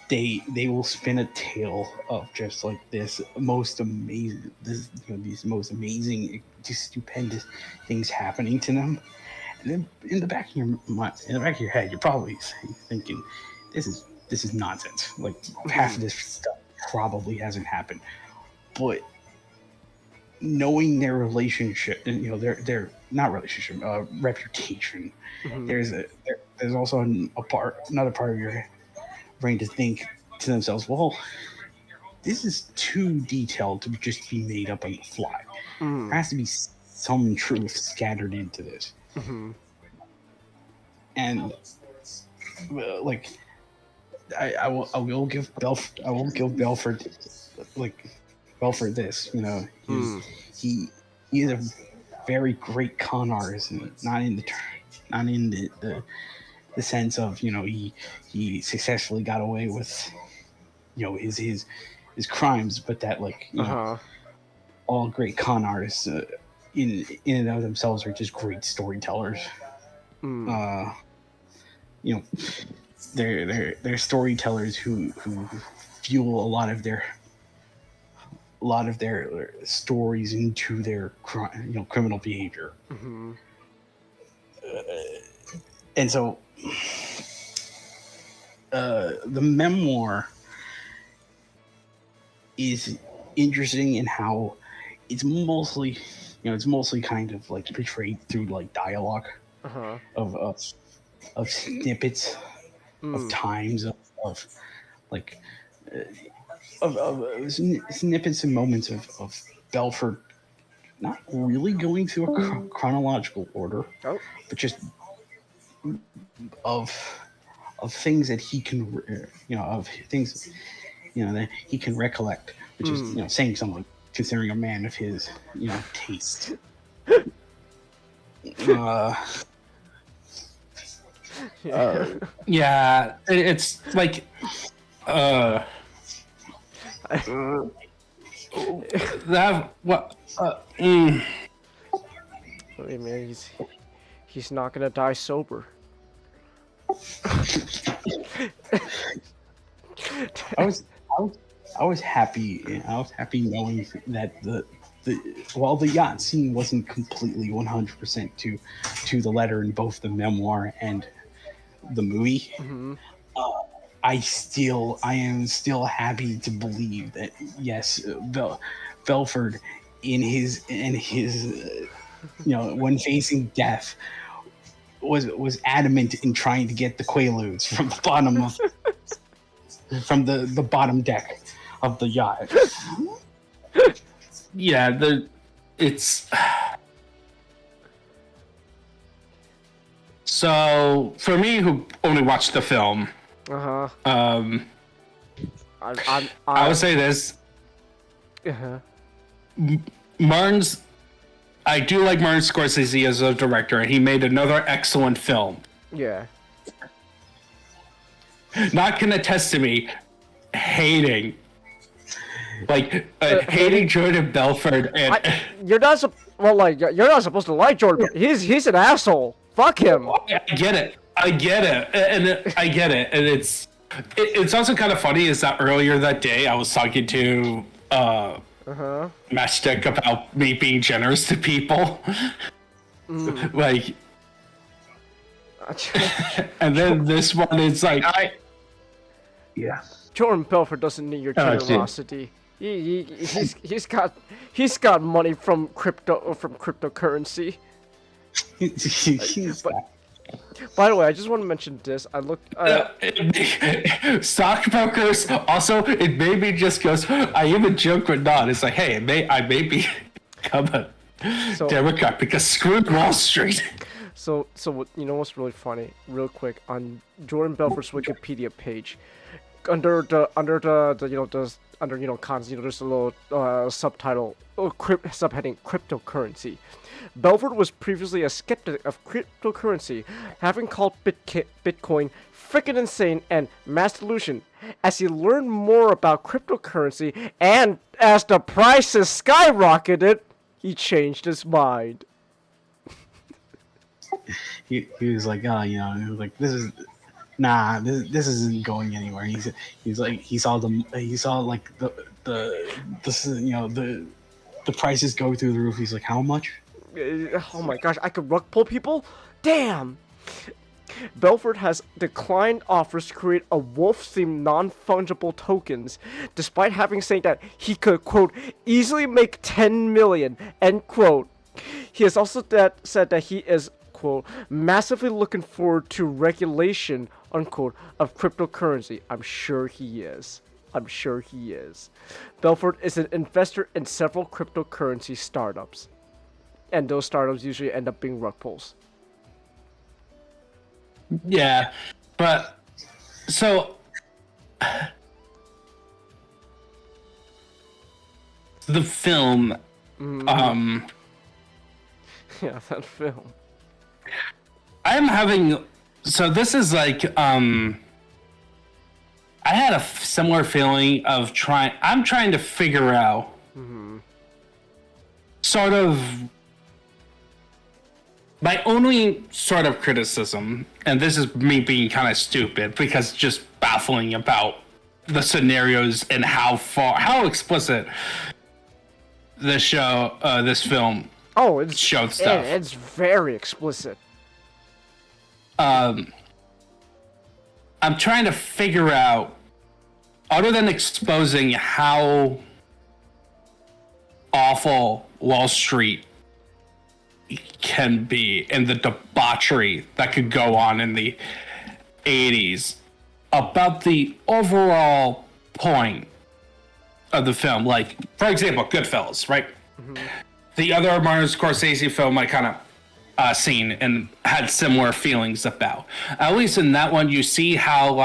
they will spin a tale of just like these most amazing, just stupendous things happening to them, and then in the back of your head, you're probably thinking, this is nonsense. Like half of this stuff probably hasn't happened, but knowing their relationship, and their not relationship, reputation, there's also another part of your brain to think to themselves, well, this is too detailed to just be made up on the fly. There has to be some truth scattered into this. And I will give Belford this. He is a very great con artist, and not in the sense of he successfully got away with his crimes, but that all great con artists in and of themselves are just great storytellers. They're storytellers who fuel a lot of their stories into their criminal behavior. And so the memoir is interesting in how it's mostly kind of like portrayed through like dialogue of snippets of times of snippets and moments of Belford not really going through a chronological order, but just of things that he can of things that he can recollect, which is saying something considering a man of his taste. Yeah, it's like that what Wait, man, he's not gonna die sober. I was happy. I was happy knowing that while the yacht scene wasn't completely 100% to the letter in both the memoir and the movie, I am still happy to believe that yes, Belford in his when facing death was adamant in trying to get the Quaaludes from the bottom of the bottom deck of the yacht. Yeah, it's so for me who only watched the film. I would say this. I do like Martin Scorsese as a director, and he made another excellent film. Yeah. Not gonna test to me hating Jordan Belfort, and you're not supposed to like Jordan. He's an asshole. Fuck him. I get it, and it's also kind of funny is that earlier that day I was talking to Matchstick about me being generous to people, like, and then this one is like Jordan Belfort doesn't need your generosity. He's got money from cryptocurrency. By the way, I just want to mention this. I looked. Stockbrokers. Also, it made me just goes. I even joke or not. It's like, hey, I may become a Democrat because screw Wall Street. So you know what's really funny? Real quick, on Jordan Belfort's Wikipedia page, under cons, there's a little subtitle, subheading cryptocurrency. Belfort was previously a skeptic of cryptocurrency, having called Bitcoin freaking insane and mass delusion. As he learned more about cryptocurrency and as the prices skyrocketed, he changed his mind. He was like, this is this isn't going anywhere. He's like he saw the prices go through the roof. He's like, how much? Oh my gosh, I could rug pull people? Damn! Belfort has declined offers to create a wolf-themed non-fungible tokens, despite having said that he could, quote, easily make 10 million, end quote. He has also said that he is, quote, massively looking forward to regulation, unquote, of cryptocurrency. I'm sure he is. Belfort is an investor in several cryptocurrency startups. And those startups usually end up being rug pulls. Yeah, but so the film, yeah, that film. I'm having this is like I had a similar feeling of I'm trying to figure out sort of. My only sort of criticism, and this is me being kind of stupid because just baffling about the scenarios and how explicit this film showed stuff. It's very explicit. I'm trying to figure out, other than exposing how awful Wall Street can be and the debauchery that could go on in the 80s, about the overall point of the film. Like, for example, Goodfellas, right? The other Martin Scorsese film I kind of seen and had similar feelings about. At least in that one, you see how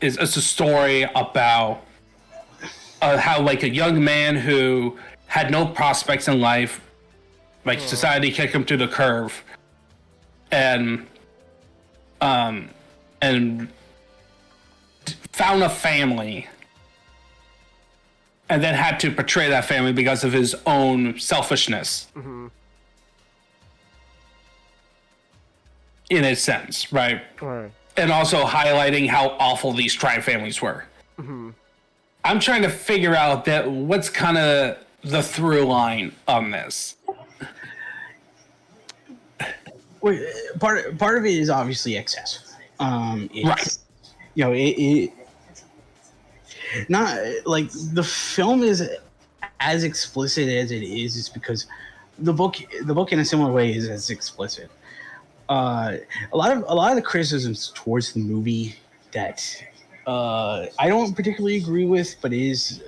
it's a story about how like a young man who had no prospects in life, like society kicked him to the curb, and found a family, and then had to betray that family because of his own selfishness. In a sense, right? And also highlighting how awful these crime families were. I'm trying to figure out that what's kind of the through line on this. Well, part of it is obviously excess. It's, Right. You know, it not like the film is as explicit as it is because the book in a similar way is as explicit. A lot of the criticisms towards the movie that I don't particularly agree with, but it is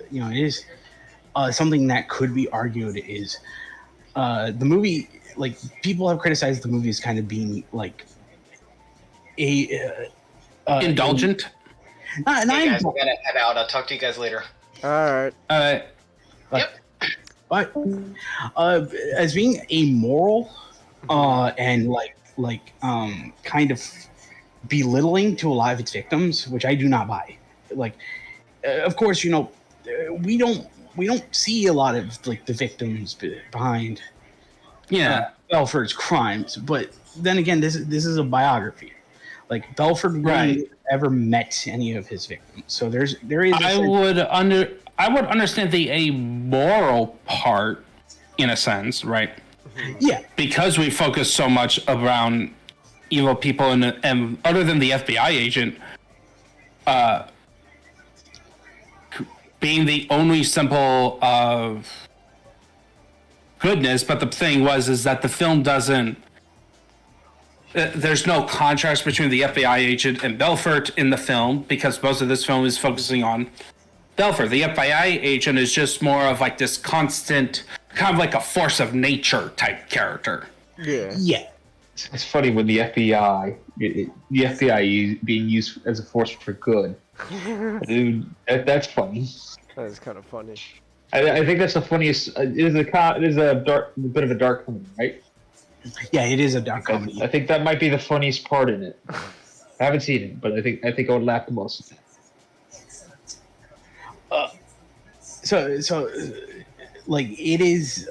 something that could be argued is the movie. Like, people have criticized the movie as kind of being like a Indulgent. not Hey guys, I gotta head out. I'll talk to you guys later. All right. but as being amoral and kind of belittling to a lot of its victims, which I do not buy. Like, of course, we don't see a lot of like the victims behind Belford's crimes, but then again, this is a biography. Like, Belford really ever met any of his victims, so there is. I would understand the amoral part in a sense, right? Yeah, because we focus so much around evil people and other than the FBI agent being the only symbol of goodness, but the thing is that the film doesn't. There's no contrast between the FBI agent and Belfort in the film because most of this film is focusing on Belfort. The FBI agent is just more of like this constant, kind of like a force of nature type character. Yeah. It's funny when the FBI being used as a force for good. Dude, that's funny. That is kind of funny. I think that's the funniest. It is a bit of a dark comedy, right? Yeah, it is a dark comedy. I think that might be the funniest part in it. I haven't seen it, but I think I would laugh the most. So like, it is,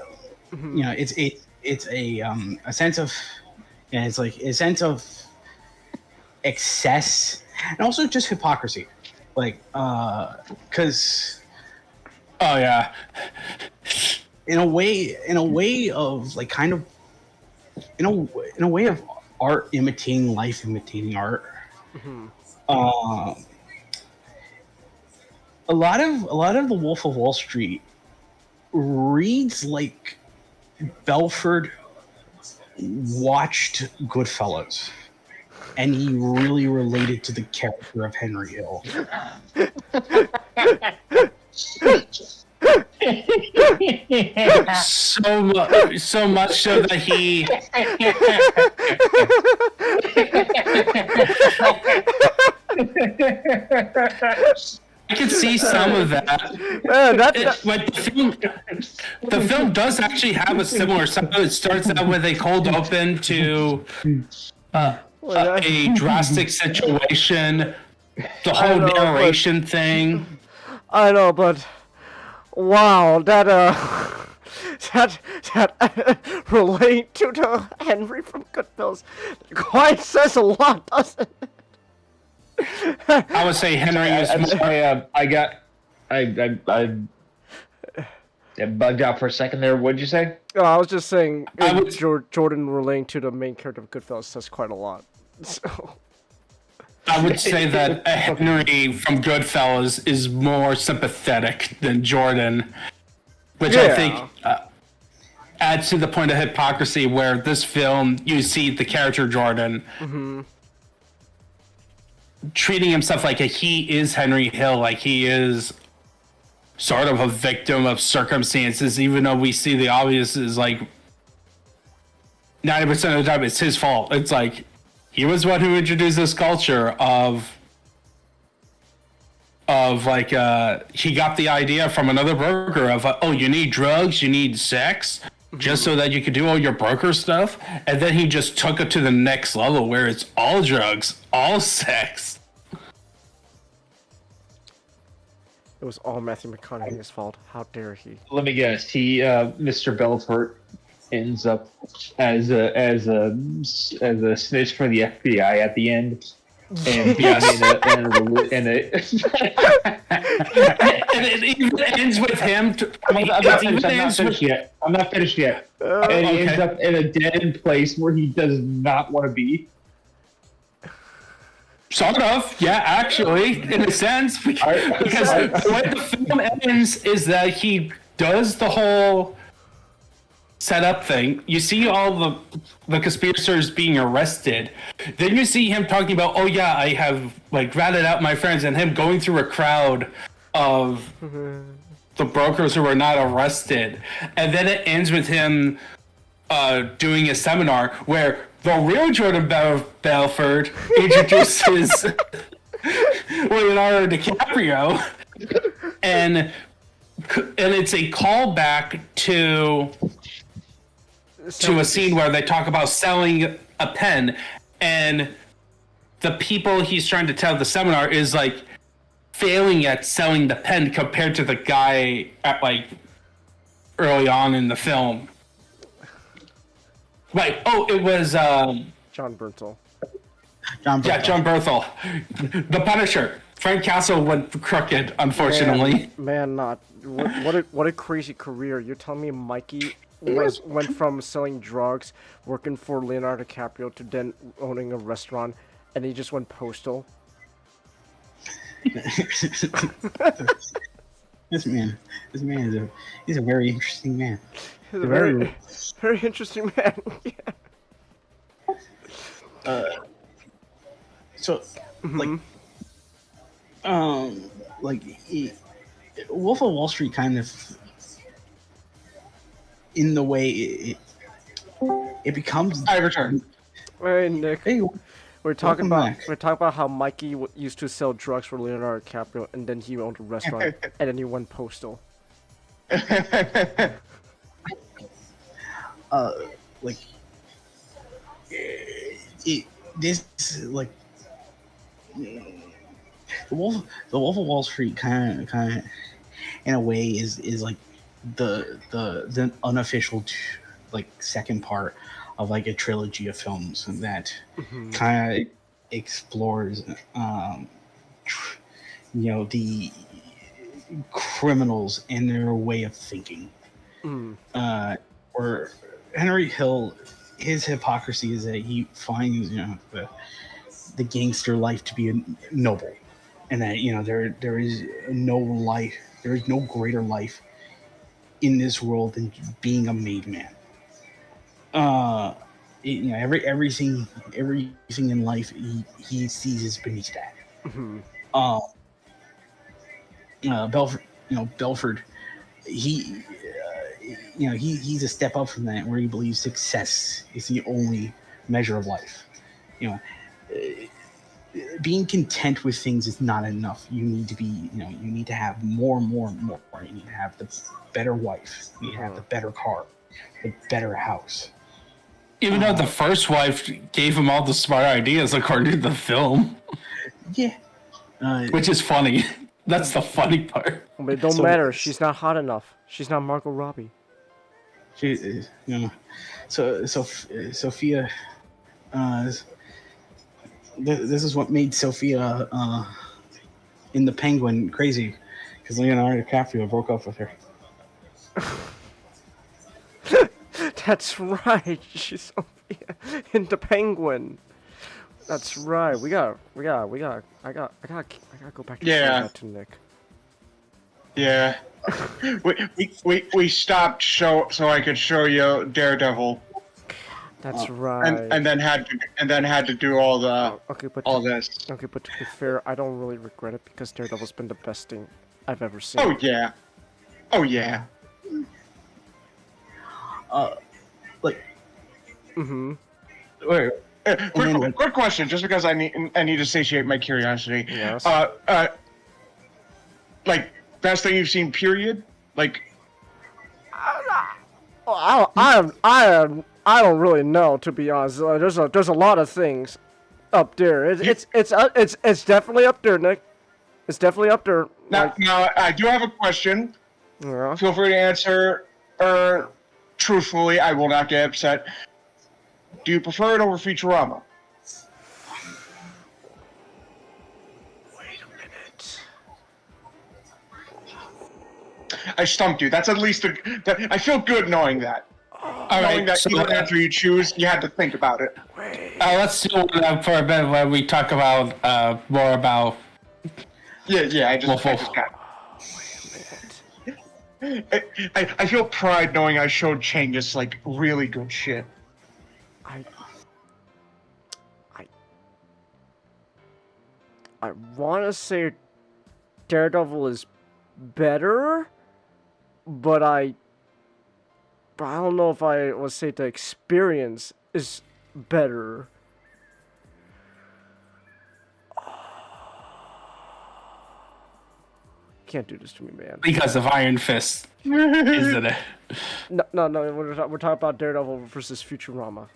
it's a sense of, it's like a sense of excess and also just hypocrisy, like because oh yeah, in a way of like kind of in a way of art imitating life, imitating art. A lot of the Wolf of Wall Street reads like Belford watched Goodfellas, and he really related to the character of Henry Hill. so much so that he I can see some of that. But the film does actually have a similar. It starts out with a cold open to a drastic situation. The whole narration thing. I know, but wow, that relate to the Henry from Goodfellas quite says a lot, doesn't it? I would say Henry is. I bugged out for a second there. What'd you say? Oh, I was just saying, Jordan relating to the main character of Goodfellas says quite a lot. So. I would say that Henry from Goodfellas is more sympathetic than Jordan, which I think adds to the point of hypocrisy where this film, you see the character Jordan treating himself like he is Henry Hill, like he is sort of a victim of circumstances, even though we see the obvious is like 90% of the time it's his fault. It's like, he was one who introduced this culture of like, he got the idea from another broker of, oh, you need drugs, you need sex, just so that you could do all your broker stuff. And then he just took it to the next level where it's all drugs, all sex. It was all Matthew McConaughey's fault. How dare he? Let me guess. Mr. Belfort ends up as a snitch for the FBI at the end, and being and it even ends with him. I'm not finished yet. I'm not finished yet. And he ends up in a dead end place where he does not want to be. Sort of, yeah, actually, in a sense, because the way the film ends is that he does the whole setup thing. You see all the conspirators being arrested. Then you see him talking about, oh yeah, I have like ratted out my friends, and him going through a crowd of the brokers who were not arrested. And then it ends with him doing a seminar where the real Jordan Belfort introduces Leonardo DiCaprio, and it's a callback to a scene where they talk about selling a pen, and the people he's trying to tell the seminar is like failing at selling the pen compared to the guy at like early on in the film. Right. Oh, it was John Bernthal. John Bernthal. Yeah, John Bernthal. The Punisher. Frank Castle went crooked, unfortunately. What a crazy career. You're telling me Mikey went from selling drugs, working for Leonardo DiCaprio, to then owning a restaurant, and he just went postal? This man he's a very interesting man. He's a very interesting man. Yeah. So, Wolf of Wall Street kind of, in the way it becomes. I return. Hey, Nick. Hey, We're talking back. about how Mikey used to sell drugs for Leonardo DiCaprio, and then he owned a restaurant, and then he went postal. The Wolf of Wall Street kind of in a way is like the unofficial like second part of like a trilogy of films that kind of explores the criminals and their way of thinking. Where Henry Hill, his hypocrisy is that he finds the gangster life to be noble, and that there is no life, there is no greater life in this world than being a made man. Everything in life he sees is beneath that. Belford, he's a step up from that, where he believes success is the only measure of life. Being content with things is not enough. You need to be, you need to have more and more and more. You need to have the better wife. You need to have the better car, the better house. Even though the first wife gave him all the smart ideas according to the film. Yeah. Which is funny. That's the funny part. But it don't matter. She's not hot enough. She's not Margot Robbie. Sophia. This is what made Sophia in The Penguin crazy, because Leonardo DiCaprio broke up with her. That's right. She's Sophia in The Penguin. That's right. I gotta go back to that to Nick. Yeah. we stopped so I could show you Daredevil. That's right. And then had to do all the all this. Okay, but to be fair, I don't really regret it, because Daredevil's been the best thing I've ever seen. Oh yeah. Oh yeah. Quick question, just because I need to satiate my curiosity. Yes. Like, best thing you've seen, period? Like, I don't really know, to be honest. There's a lot of things up there. It's definitely up there, Nick. It's definitely up there. Now I do have a question. Yeah. Feel free to answer truthfully. I will not get upset. Do you prefer it over Futurama? Wait a minute. I stumped you. That's at least I feel good knowing that. All Knowing right, that so even after you choose, you had to think about it. let's do it for a bit when we talk about more about. Yeah. I just got. I feel pride knowing I showed Changus like really good shit. I want to say Daredevil is better, but I don't know if I would say the experience is better. Can't do this to me, man. Because of Iron Fist, isn't it? No. We're talking about Daredevil versus Futurama.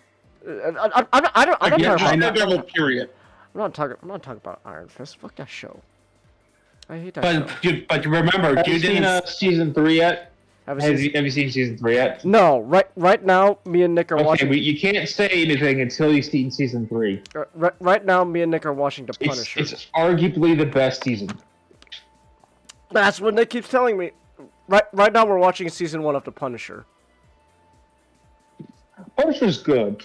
I'm not talking about Daredevil. Period. I'm not talking about Iron Fist. Fuck that show. I hate that show. But remember, Have you you seen didn't. season 3 yet? Have Have you seen season 3 yet? No, right now, me and Nick are Okay, watching. but you can't say anything until you've seen season 3. Right now, me and Nick are watching The Punisher. It's arguably the best season. That's what Nick keeps telling me. Right now, we're watching season 1 of The Punisher. Punisher's good.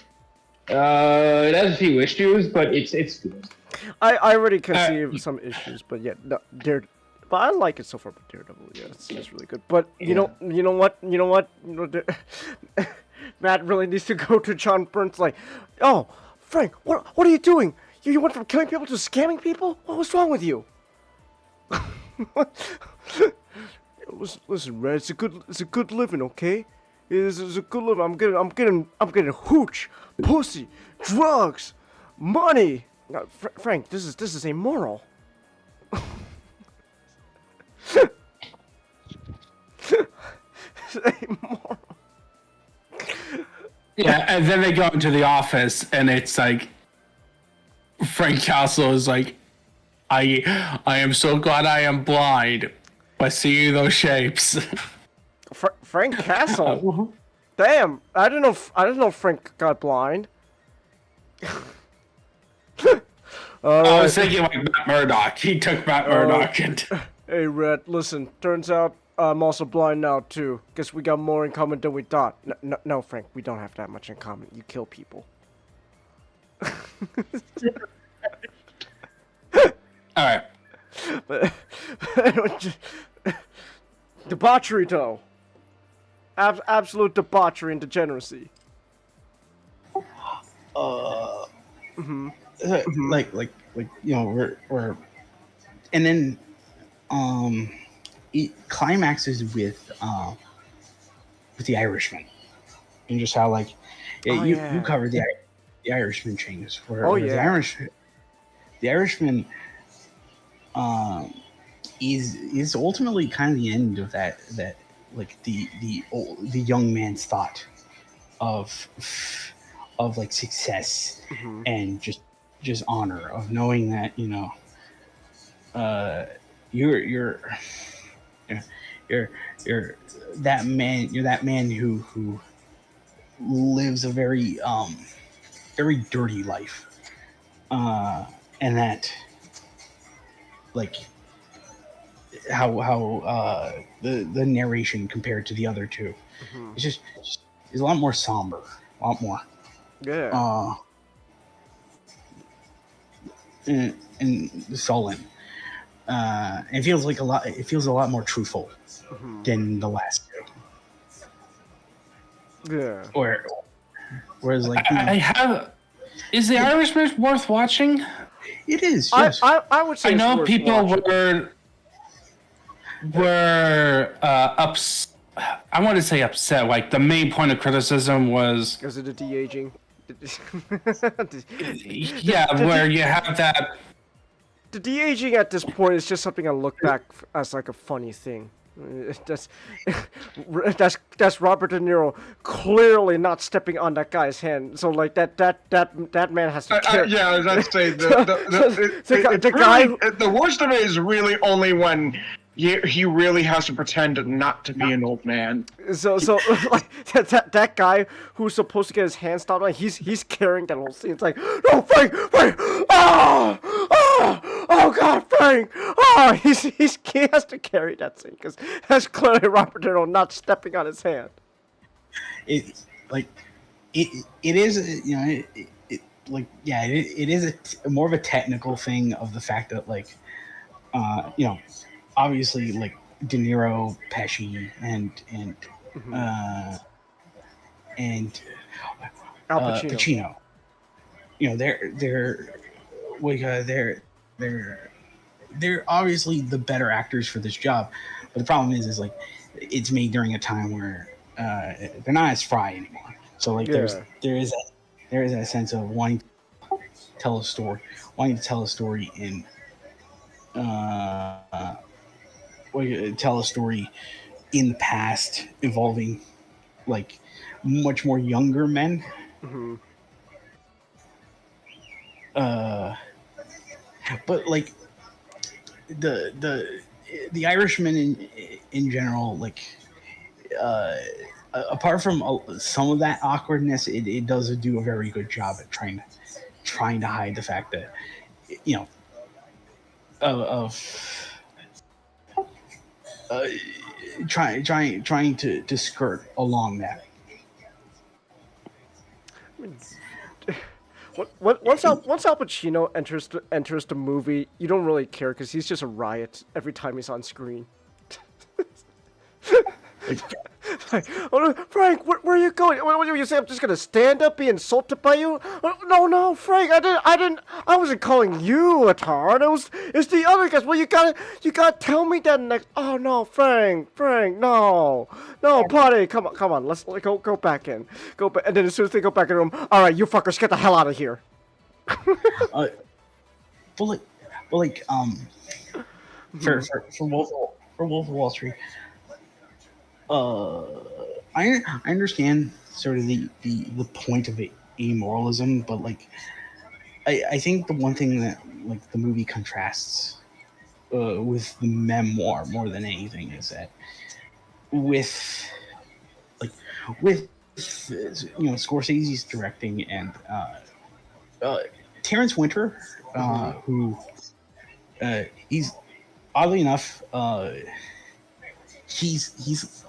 It has a few issues, but it's good. I already conceive some issues, but yeah, no, but I like it so far. But Daredevil, yeah, it's really good. But you know what? Matt really needs to go to John Burns. Like, oh, Frank, what are you doing? You went from killing people to scamming people? What's wrong with you? Listen, man, it's a good living, okay? It's a good living. I'm getting hooch, pussy, drugs, money. No, Frank, this is immoral. It's immoral. Yeah, and then they go into the office, and it's like Frank Castle is like, I am so glad I am blind, but seeing those shapes. Frank Castle. Damn, I didn't know Frank got blind. I was thinking like Matt Murdock. He took Matt Murdock and. Hey, Red, listen. Turns out I'm also blind now too. Guess we got more in common than we thought. No, Frank, we don't have that much in common. You kill people. All right. But debauchery, though. Absolute debauchery and degeneracy. Like you know, we're and then it climaxes with the Irishman, and just how like you covered the Irishman changes where the Irishman is ultimately kind of the end of that like the young man's thought of like success and just honor, of knowing that, you know, you're that man who lives a very dirty life, and that like how the narration compared to the other two, it's just a lot more somber, a lot more and sullen. It feels like it feels a lot more truthful than the last two. Yeah. Whereas like Is the Irishman worth watching? It is. Yes. I would say. I know it's worth people watching. were I want to say upset. Like the main point of criticism was Is it a de-aging? where you have that. The de-aging at this point is just something I look back as like a funny thing. That's Robert De Niro clearly not stepping on that guy's hand. So like that man has to. Yeah, I was about to say the guy. The worst of it is really only when he really has to pretend not to be an old man. So like that guy who's supposed to get his hand stopped, like he's carrying that whole scene. It's like, no, Frank, oh God, Frank, he has to carry that scene because that's clearly Robert De Niro not stepping on his hand. It is, you know, it is more of a technical thing of the fact that, like, you know, obviously, like, De Niro, Pesci, and Al Pacino. Pacino. You know, they're obviously the better actors for this job, but the problem is like it's made during a time where they're not as spry anymore. So like there is that sense of wanting to tell a story in tell a story in the past involving like much more younger men. But like the Irishman in general, like apart from some of that awkwardness, it does do a very good job at trying to hide the fact that, you know, trying to skirt along that. Once Al Pacino enters the movie, you don't really care because he's just a riot every time he's on screen. Like, oh, Frank, where are you going? What you say? I'm just gonna stand up, be insulted by you? No, Frank, I wasn't calling you a tard. It's the other guys. Well, you gotta tell me that next. Oh no, Frank, no, party, come on, let's go back in, and then as soon as they go back in the room, all right, you fuckers, get the hell out of here. For Wolf of Wall Street. I understand sort of the point of amoralism, but like I think the one thing that like the movie contrasts with the memoir more than anything is that with you know Scorsese's directing and Terrence Winter, who he's oddly enough he's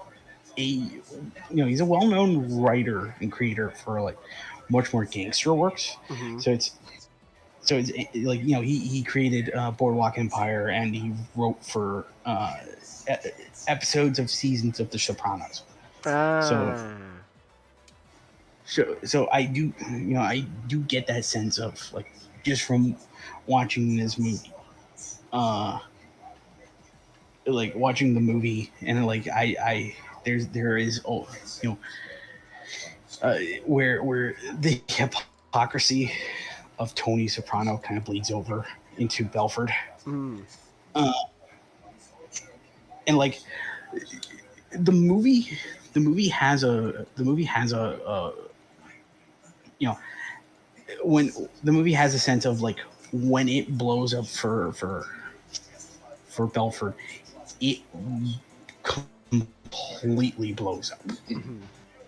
a well-known writer and creator for like much more gangster works. So it's like, you know, he created Boardwalk Empire, and he wrote for episodes of seasons of The Sopranos. So I do get that sense of like just from watching this movie, like watching the movie, and like there is where the hypocrisy of Tony Soprano kind of bleeds over into Belford. And like the movie has a you know, when the movie has a sense of like when it blows up for Belford, it completely blows up.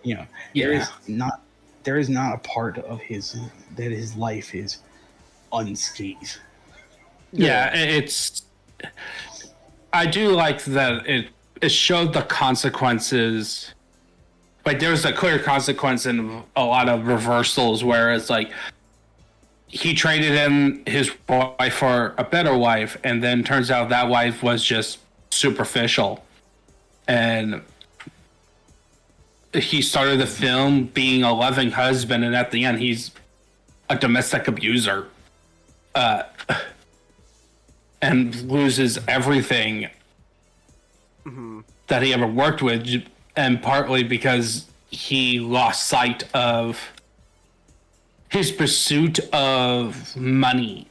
You know, there is not a part of his life is unscathed. Yeah, I do like that it showed the consequences. Like there's a clear consequence in a lot of reversals where it's like he traded in his wife for a better wife, and then turns out that wife was just superficial. And he started the film being a loving husband, and at the end he's a domestic abuser. And loses everything that he ever worked with, and partly because he lost sight of his pursuit of money.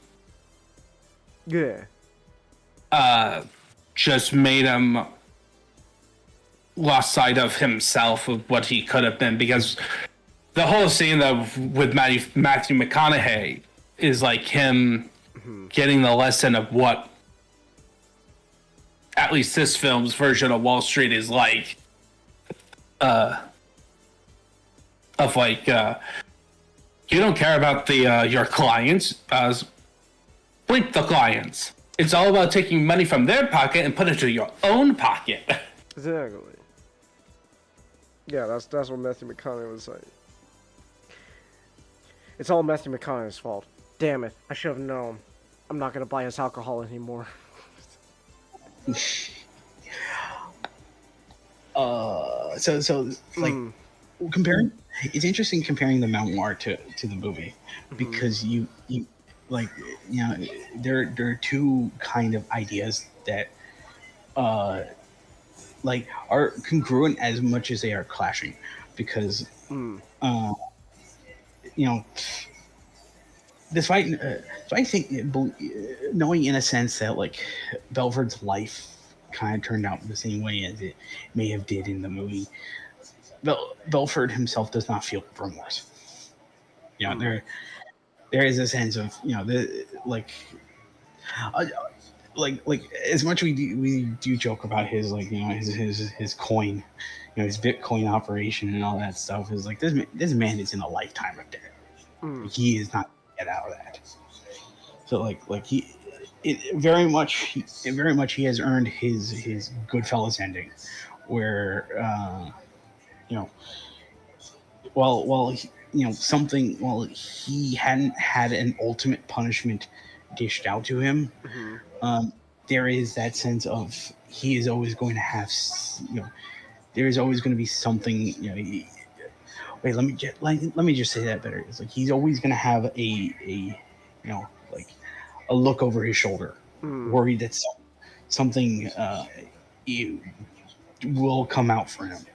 Just made him lost sight of himself, of what he could have been, because the whole scene with Matthew McConaughey is like him getting the lesson of what at least this film's version of Wall Street is like, you don't care about the your clients, bleep the clients. It's all about taking money from their pocket and put it to your own pocket. Exactly. Yeah, that's what Matthew McConaughey was saying. It's all Matthew McConaughey's fault. Damn it, I should have known. I'm not gonna buy his alcohol anymore. So like comparing, it's interesting comparing the memoir to the movie because you like, you know, there are two kind of ideas that like are congruent as much as they are clashing because you know, despite I think knowing in a sense that like Belford's life kind of turned out the same way as it may have did in the movie, Belford himself does not feel remorse. You know, there is a sense of, you know, the like as much we do joke about his, like, you know, his coin, you know, his Bitcoin operation and all that stuff, is like this man is in a lifetime of debt. He is not get out of that. So like he very much he has earned his Goodfellas ending, where you know, while he, you know, while he hadn't had an ultimate punishment dished out to him, there is that sense of he is always going to have, you know, there is always going to be something, you know. Wait, let me just say that better. It's like he's always going to have a you know, like a look over his shoulder, worried that something will come out for him.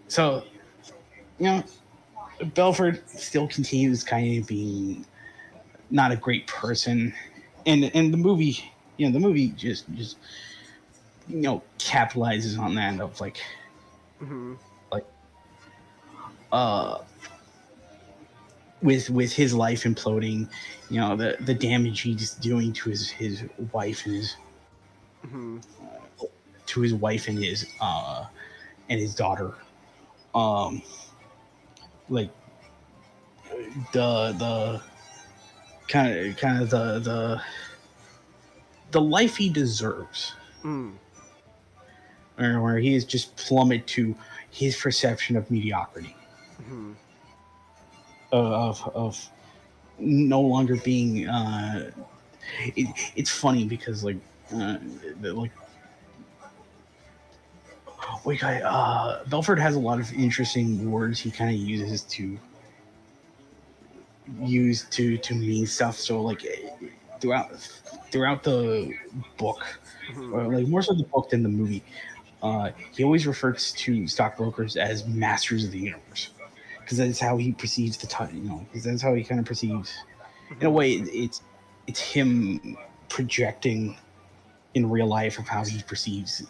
So, you know, Belford still continues kind of being not a great person, and the movie, you know, the movie just you know, capitalizes on that of like like with his life imploding, you know, the damage he's doing to his wife and his to his wife and his daughter, like the kind of the life he deserves, where he is just plummeted to his perception of mediocrity, of no longer being. It's funny because like Belford has a lot of interesting words he kind of uses to mean stuff. So like throughout the book, or like more so the book than the movie, he always refers to stockbrokers as masters of the universe, because that's how he perceives the time. You know, because that's how he kind of perceives. In a way, it's him projecting in real life of how he perceives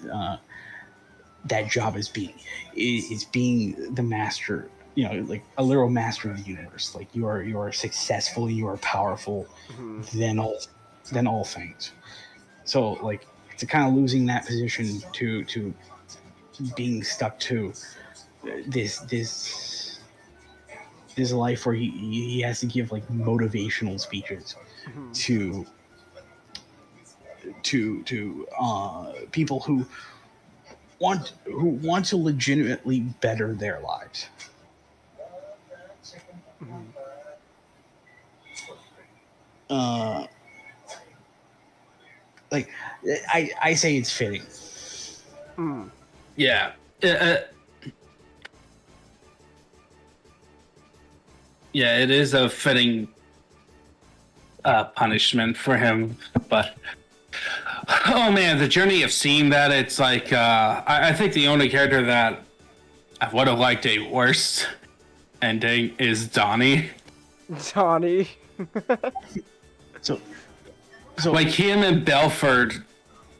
that job as being. It's being the master. You know, like a literal master of the universe. Like you are successful, you are powerful, than all things. So like to kind of losing that position to being stuck to this life where he has to give like motivational speeches to people who want to legitimately better their lives. Like I say it's fitting. Yeah. Yeah, it is a fitting punishment for him, but oh man, the journey of seeing that, it's like I think the only character that I would have liked a worse ending is Donnie. Donnie. So like him and Belford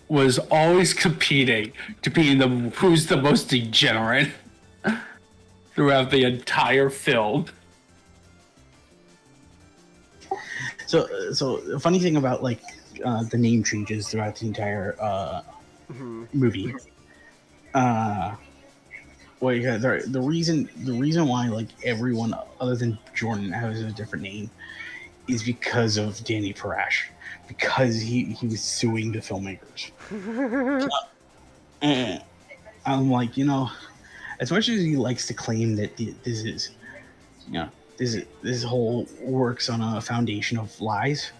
was always competing to be who's the most degenerate throughout the entire film. So the funny thing about like the name changes throughout the entire movie. Well, yeah, the reason why like everyone other than Jordan has a different name is because of Danny Parash, because he was suing the filmmakers. And I'm like, as much as he likes to claim that this is, this whole works on a foundation of lies,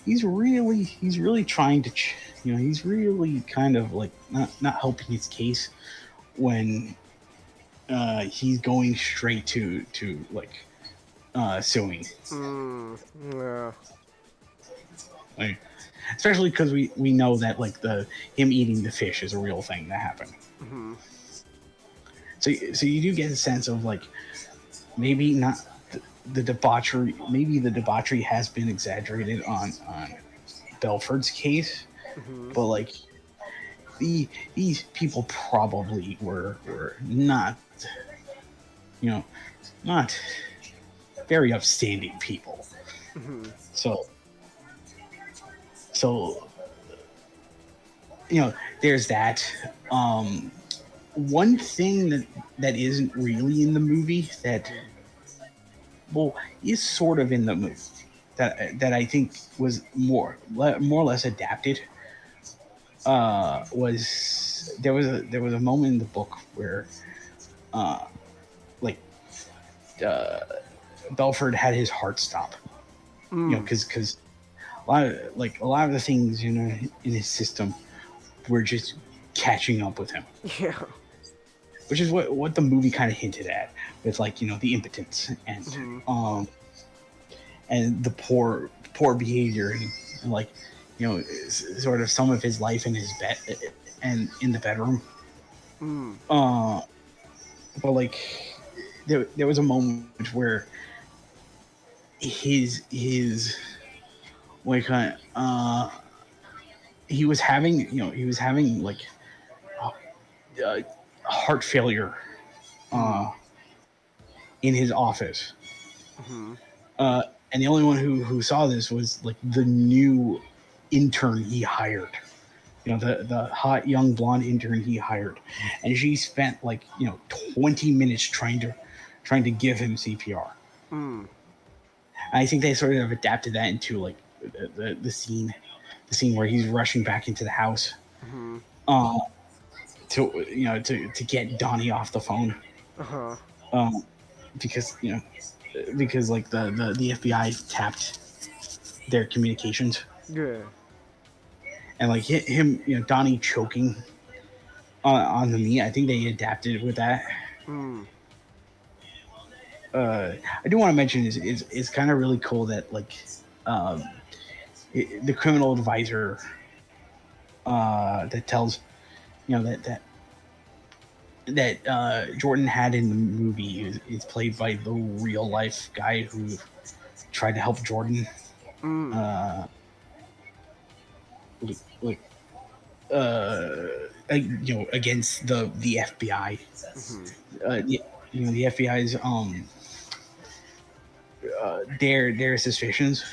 he's really trying to, he's really kind of like not helping his case when he's going straight to like suing. Yeah. Like, especially because we know that like him eating the fish is a real thing that happened. So you do get a sense of like maybe not the debauchery. Maybe the debauchery has been exaggerated on Belford's case, but like these people probably were not not very upstanding people. So there's that. One thing that isn't really in the movie that is sort of in the movie that I think was more or less adapted was there was a moment in the book where like Belford had his heart stop, because a lot of the things in his system were just catching up with him. Yeah. Which is what the movie kind of hinted at, with like the impotence and the poor behavior and like sort of some of his life in his bed and in the bedroom. But like there was a moment where his like he was having like heart failure in his office. And the only one who saw this was like the new intern he hired. The hot young blonde intern he hired, and she spent like 20 minutes trying to give him CPR. I think they sort of adapted that into like the scene where he's rushing back into the house to get Donnie off the phone. Because like the FBI tapped their communications. Yeah. And like him, Donnie choking on the meat. I think they adapted with that. I do want to mention is kind of really cool that like the criminal advisor that tells that Jordan had in the movie is played by the real life guy who tried to help Jordan. Against the FBI. The FBI's their suspicions.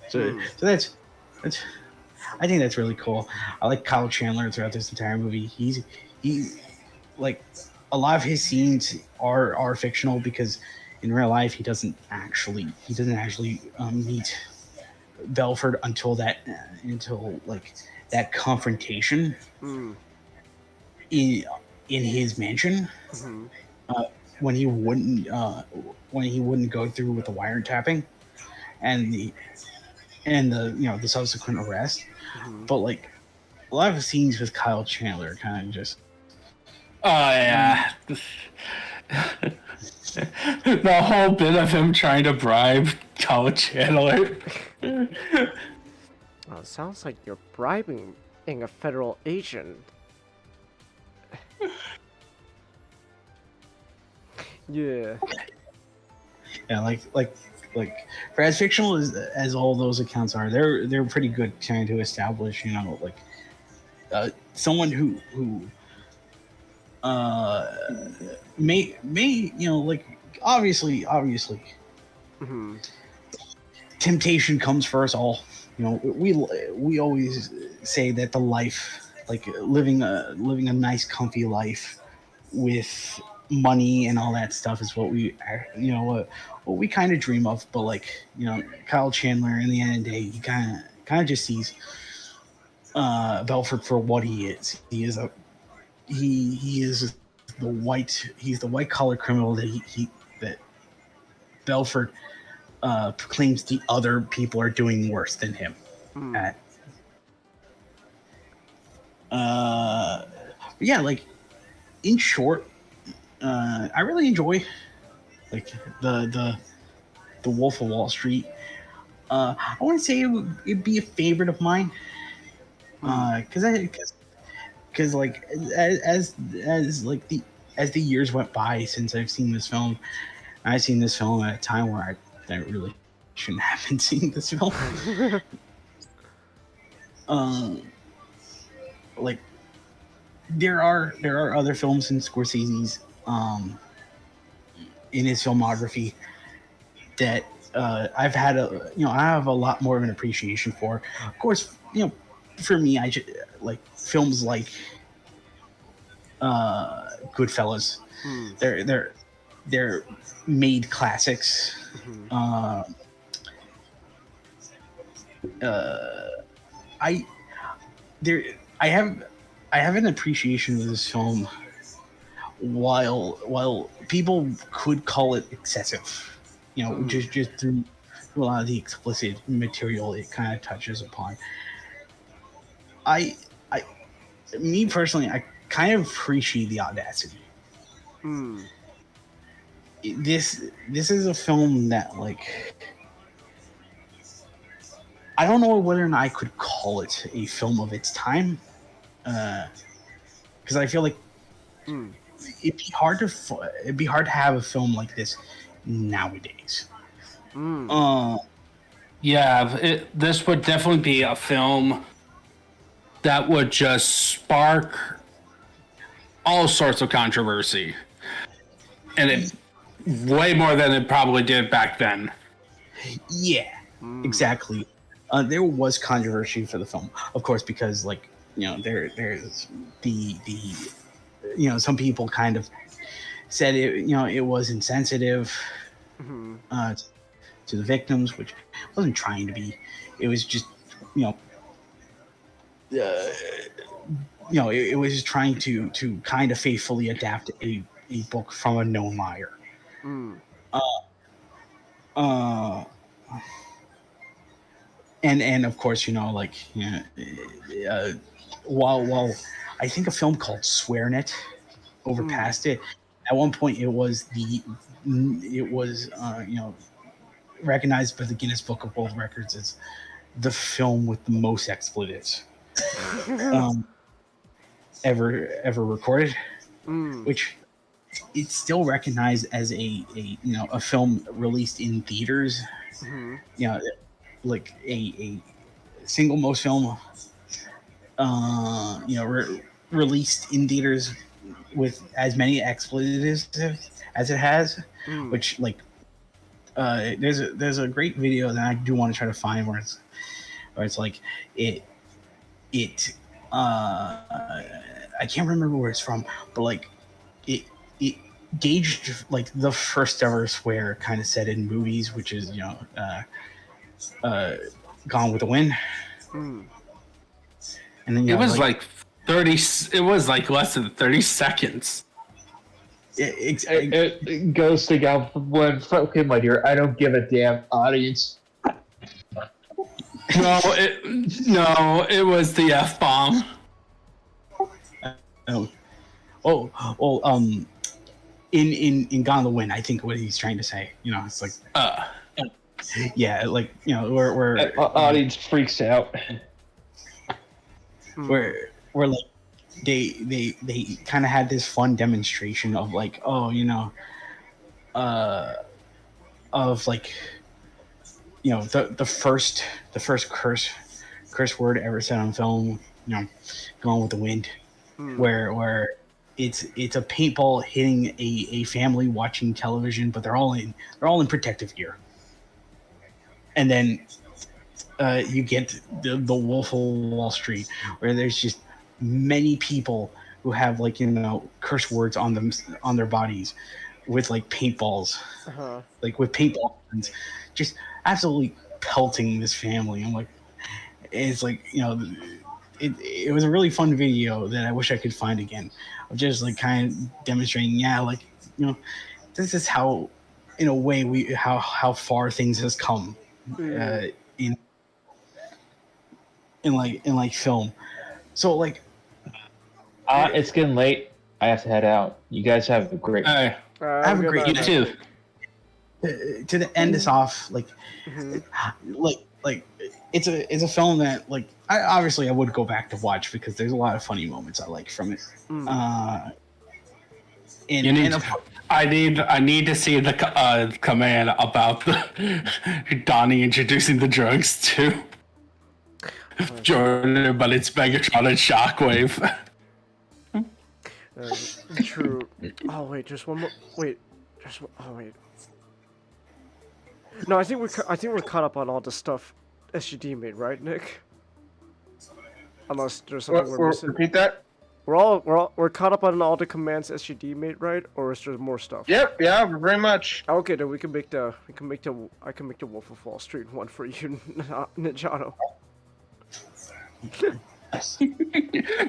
So that's I think that's really cool. I like Kyle Chandler throughout this entire movie. He like a lot of his scenes are fictional because in real life he doesn't actually meet Belford until like that confrontation in his mansion when he wouldn't go through with the wiretapping and the subsequent arrest. But like a lot of the scenes with Kyle Chandler kind of just yeah. The whole bit of him trying to bribe Kyle Chandler. Oh, it sounds like you're bribing a federal agent. Yeah. Yeah, like for as fictional as all those accounts are, they're pretty good trying to establish, someone who may like obviously temptation comes for us all. You know, we always say that the life, like living a nice, comfy life with money and all that stuff, is what we, you know, what we kind of dream of. But like, you know, Kyle Chandler, in the end of the day, he kind of just sees Belfort for what he is. He is he's the white collar criminal that Belfort claims the other people are doing worse than him at. Yeah, like in short, I really enjoy like the Wolf of Wall Street. I want to say it'd be a favorite of mine because like as like the years went by since I've seen this film, I've seen this film at a time where I really shouldn't have been seeing this film. Like there are other films in Scorsese's in his filmography that I've had I have a lot more of an appreciation for. Of course, you know, for me, I just like films like Goodfellas. They're made classics. I have an appreciation of this film while people could call it excessive, you know, just through a lot of the explicit material it kind of touches upon. Me personally, I kind of appreciate the audacity. This is a film that, like, I don't know whether or not I could call it a film of its time, because I feel like it'd be hard to have a film like this nowadays. Yeah, this would definitely be a film that would just spark all sorts of controversy, and it way more than it probably did back then. Yeah, exactly. There was controversy for the film, of course, because, like, you know, there's the you know, some people kind of said it was insensitive to the victims, which wasn't trying to be. It was just, it was just trying to kind of faithfully adapt a book from a known liar. And of course, while I think a film called SwearNet overpassed it. At one point, it was recognized by the Guinness Book of World Records as the film with the most expletives ever recorded, which it's still recognized as a film released in theaters. Like a single most film released in theaters with as many expletives as it has, which, like, there's a great video that I do want to try to find where it's like it I can't remember where it's from, but like it gauged like the first ever swear kind of said in movies, which is Gone with the Wind. And then it was like 30. It was like less than 30 seconds. It goes to Gone with the Wind. Okay, my dear, I don't give a damn, audience. No, it was the F-bomb. In Gone with the Wind, I think what he's trying to say, it's like, yeah, like, where audience freaks out. Where like they kind of had this fun demonstration of like, of like, the first curse word ever said on film, Gone with the Wind, where it's a paintball hitting a family watching television, but they're all in protective gear. and then you get the Wolf of Wall Street, where there's just many people who have like curse words on them on their bodies, with like paintballs, like with paintball guns, just absolutely pelting this family. I'm like, it's like it was a really fun video that I wish I could find again, of just like kind of demonstrating, this is how, in a way, how far things has come in like film. So like, it's getting late. I have to head out. You guys have a great. have a great. You too. To end this off, like it's a film that like I would go back to watch, because there's a lot of funny moments I like from it. I need to see the command about the Donnie introducing the drugs to Jordan, but it's Megatron and Shockwave. True. Oh wait, just one more. Wait, oh wait. No, I think we're caught up on all the stuff SGD made, right, Nick? Unless there's something we're missing. Repeat that. We're caught up on all the commands SGD made, right? Or is there more stuff? Yep. Yeah. Very much. Okay, then I can make the Wolf of Wall Street one for you, Ninjano.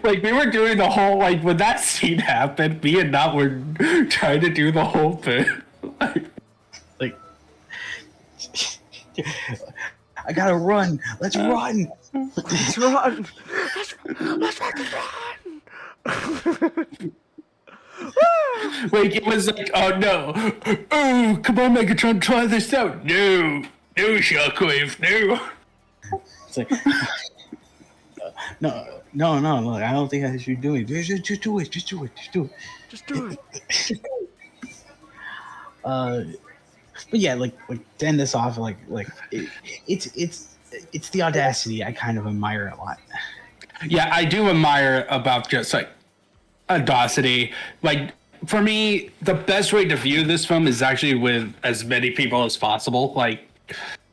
Like, we were doing the whole, like, when that scene happened, me and Nat were trying to do the whole thing. Like, I gotta run. Let's run. Let's run. Let's fucking run. Like, it was like, oh no. Oh, come on, Megatron, try this out. No, Shockwave, no. It's like, no. Look, I don't think I should do it. Just do it. But yeah, like to end this off, it's the audacity I kind of admire a lot. Yeah, I do admire about just like audacity. Like, for me, the best way to view this film is actually with as many people as possible. Like,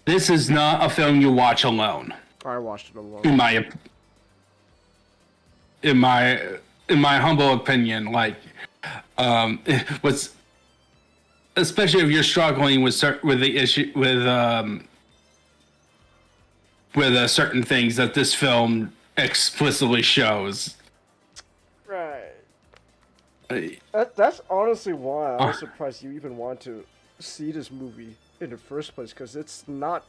this is not a film you watch alone. I watched it alone. In my humble opinion, like, it was, especially if you're struggling with the issue with certain things that this film explicitly shows. Right. That's honestly why I was surprised you even want to see this movie in the first place, because it's not.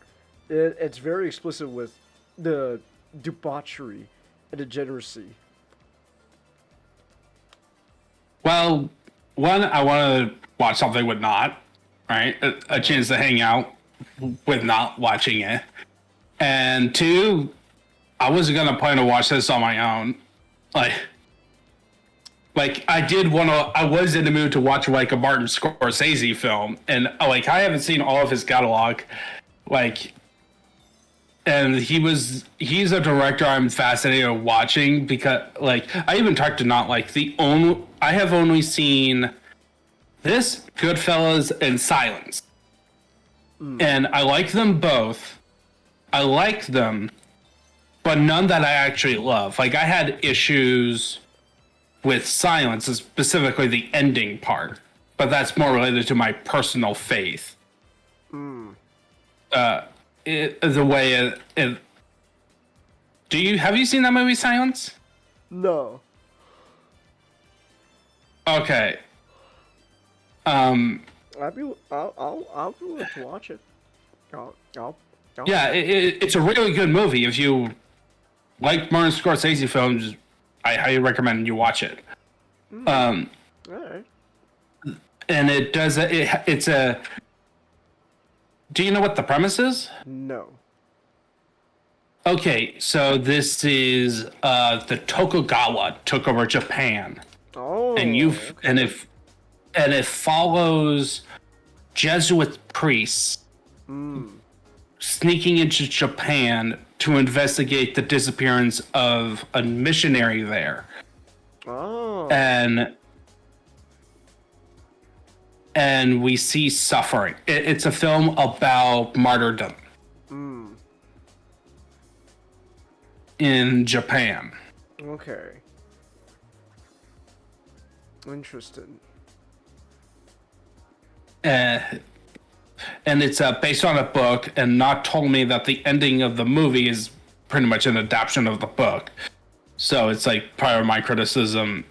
It's very explicit with the debauchery and degeneracy. Well, one, I want to watch something with Not, right? A chance to hang out with Not watching it. And two, I wasn't going to plan to watch this on my own. Like I was in the mood to watch like a Martin Scorsese film. And like, I haven't seen all of his catalog. Like, and he's a director I'm fascinated with watching, because like, I even talked to Not, like, I have only seen this, Goodfellas, and Silence. And I like them both. I like them, but none that I actually love. Like, I had issues with Silence, specifically the ending part, but that's more related to my personal faith. The way it have you seen that movie, Silence? No. Okay. I'll be willing to watch it. Yeah, it's a really good movie. If you like Martin Scorsese films, I highly recommend you watch it. All right. And it does it's a. Do you know what the premise is? No. Okay, so this is the Tokugawa took over Japan. Oh. And it follows Jesuit priests sneaking into Japan to investigate the disappearance of a missionary there. Oh. And we see suffering. It's a film about martyrdom. in Japan. Okay. Interested. And it's based on a book, and Not told me that the ending of the movie is pretty much an adaptation of the book. So it's like part of my criticism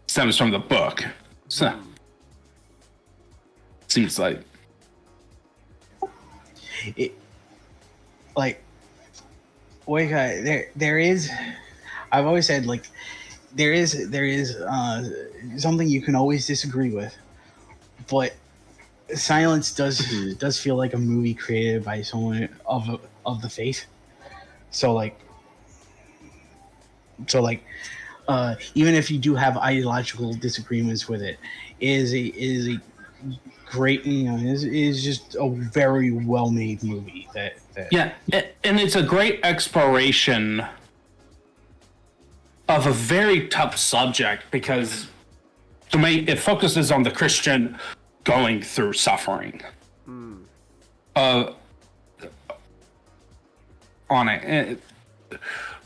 stems from the book. So seems like it, like, wait, there is. I've always said, like, there is something you can always disagree with, but Silence does feel like a movie created by someone of the faith. So like, even if you do have ideological disagreements with it, is a great, is just a very well made movie. That yeah, and it's a great exploration of a very tough subject, because to me it focuses on the Christian going through suffering. On it,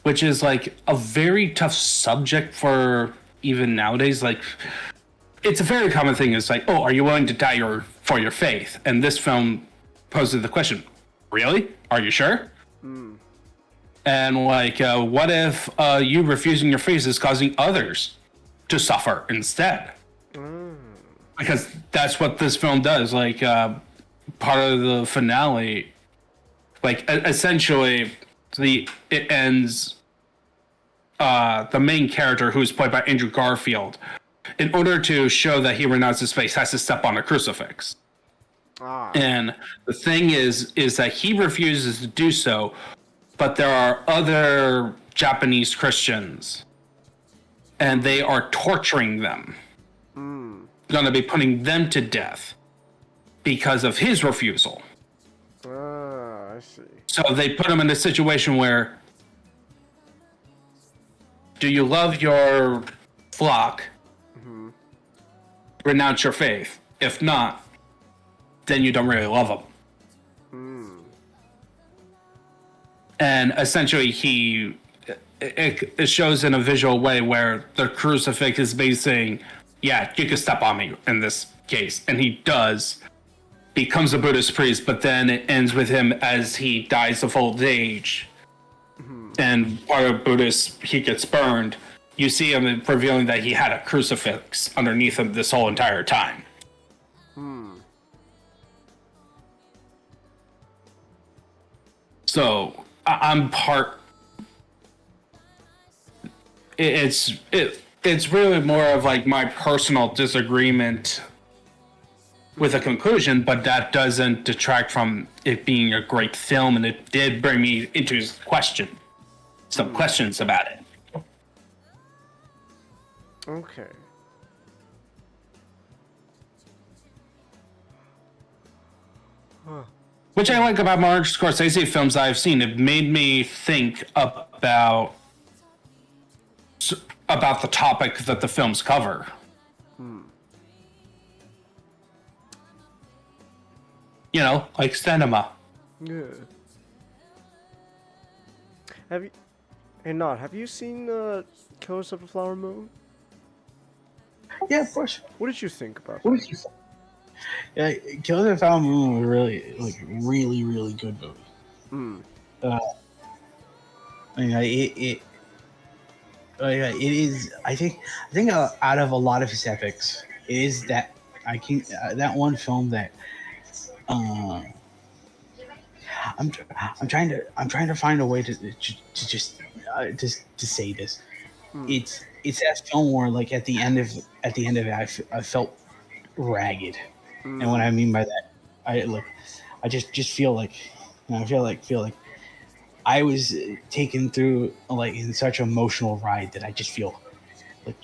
which is like a very tough subject for even nowadays. Like, it's a very common thing. It's like, oh, are you willing to die for your faith? And this film poses the question, really? Are you sure? And like, what if you refusing your faith is causing others to suffer instead? Because that's what this film does. Like, part of the finale, like, essentially, it ends. The main character, who is played by Andrew Garfield, in order to show that he renounced his faith, has to step on a crucifix. And the thing is that he refuses to do so, but there are other Japanese Christians, and they are torturing them. Going to be putting them to death because of his refusal. I see. So they put him in a situation where, do you love your flock? Renounce your faith. If not, then you don't really love them. And essentially it shows in a visual way where the crucifix is basically saying, yeah, you can step on me in this case. And he does. Becomes a Buddhist priest, but then it ends with him as he dies of old age. And part of Buddhist, he gets burned. You see him revealing that he had a crucifix underneath him this whole entire time. So I'm part. It's really more of like my personal disagreement with a conclusion, but that doesn't detract from it being a great film, and it did bring me into some questions about it. Okay. Which I like about Martin Scorsese films I've seen. It made me think about the topic that the films cover. You know, like cinema. Yeah. Have you seen Killers of the Flower Moon? Yeah, of course. What did you think about What that? did you think? Yeah, Killers of the Flower Moon was really, really good movie. I mean, it is. I think out of a lot of his epics, it is that that one film that I'm trying to find a way to just say this. It's that film where, like, at the end of it, I felt ragged. And what I mean by that, I just feel like, I feel like I was taken through, like, in such an emotional ride that I just feel like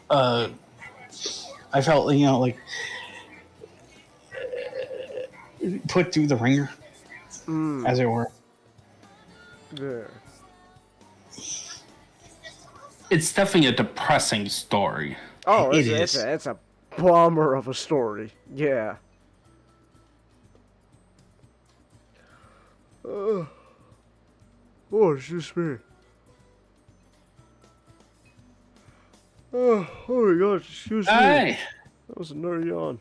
I felt, like, put through the ringer, as it were. Yeah. It's definitely a depressing story. Oh, It it's a bummer of a story. Yeah. Oh, excuse me. Oh my gosh, excuse me. Hey, That was another yawn.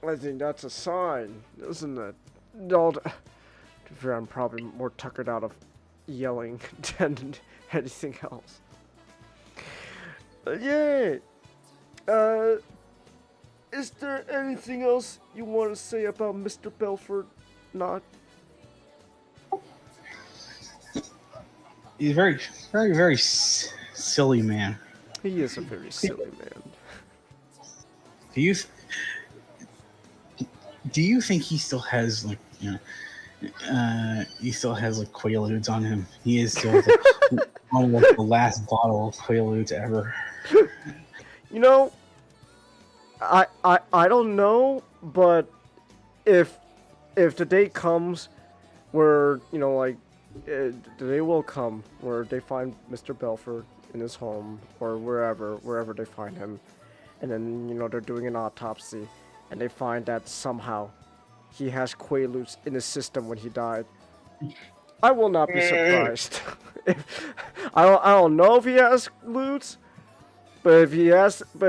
I think that's a sign, isn't it? No, to be fair, I'm probably more tuckered out of yelling than anything else. Yay! Is there anything else you want to say about Mr. Belford? Not. He's a very, very, very silly man. He is a very silly man. Do you think he still has like he still has like Quaaludes on him? He is still on like the last bottle of Quaaludes ever. You know, I don't know, but if the day comes where, you know, like, the day will come where they find Mr. Belford in his home or wherever they find him, and then, you know, they're doing an autopsy and they find that somehow he has Quaaludes in his system when he died, I will not be surprised. I don't know if he has Lutes, but if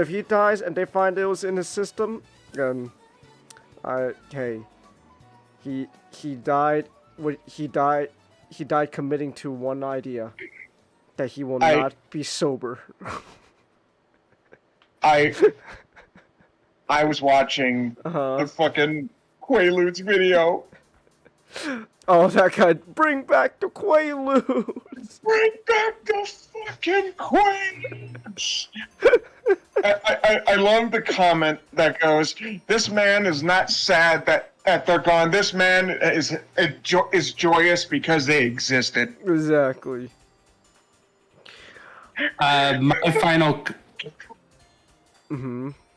he dies and they find it was in his system, then he died committing to one idea, that he will not be sober. I was watching the fucking Quaaludes video. Oh, that guy! Bring back the Quaaludes! Bring back the fucking Quaaludes! I love the comment that goes, "This man is not sad that they're gone. This man is joyous because they existed." Exactly. My final.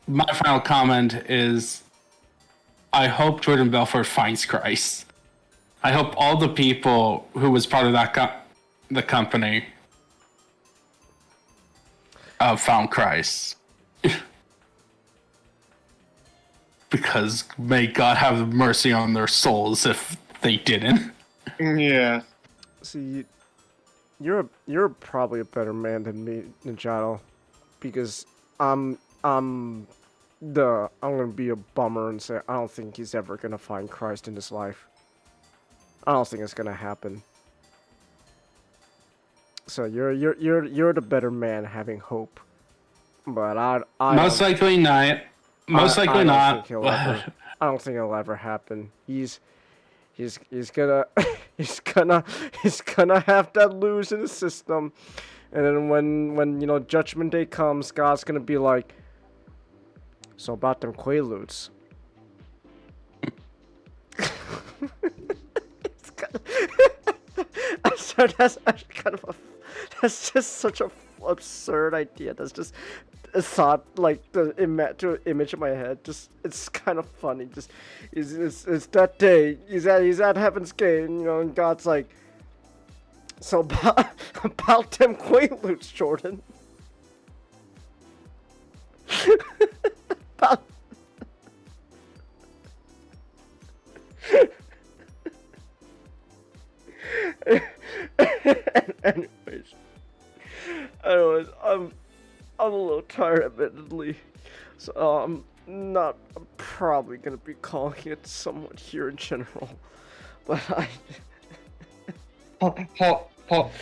My final comment is, I hope Jordan Belfort finds Christ. I hope all the people who was part of the company found Christ. Because may God have mercy on their souls if they didn't. Yeah. See, you're probably a better man than me, Ninjato, because I'm gonna be a bummer and say I don't think he's ever gonna find Christ in his life. I don't think it's gonna happen. So you're the better man having hope, but I Most likely not. Most likely not. I don't think it'll ever happen. He's gonna he's gonna have that lose in the system, and then when you know Judgment Day comes, God's gonna be like, so about them Quaaludes. That's actually kind of that's just such a absurd idea. That's just a thought, like the image in my head. Just it's kind of funny. Just it's that day. He's at Heaven's Gate, and, you know, and God's like, so about them Quaaludes, Jordan. about Anyways, I'm a little tired, admittedly, so I'm probably gonna be calling it somewhat here in general, but Hold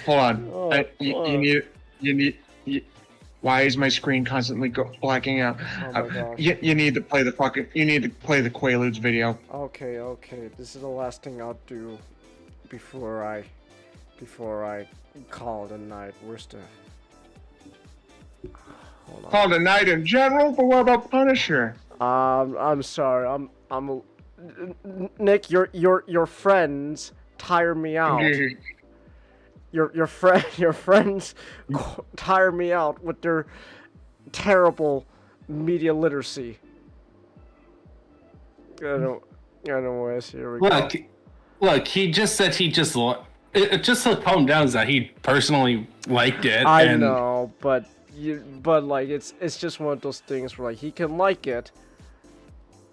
on. You need. Why is my screen constantly blacking out? Oh my gosh. You need to play the Quaaludes video. Okay. This is the last thing I'll do before I call it a night. Where's the? Hold on. Called a night in general, but what about Punisher? I'm sorry. Nick, your friends tire me out. Your friends tire me out with their terrible media literacy. Anyways, here we go. Look, he just said he just to calm down is that he personally liked it. I know, but like it's just one of those things where like he can like it,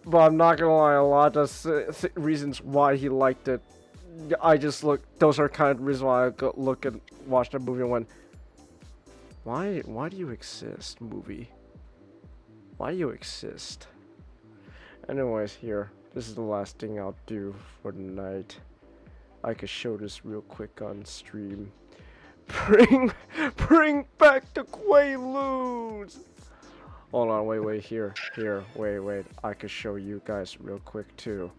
but I'm not gonna lie, a lot of reasons why he liked it I just look. Those are kind of reasons why I go look and watch the movie and went, why do you exist, movie? Why do you exist? Anyways, here. This is the last thing I'll do for the night. I could show this real quick on stream. Bring back the Quaaludes! Hold on, wait, here, wait. I could show you guys real quick too,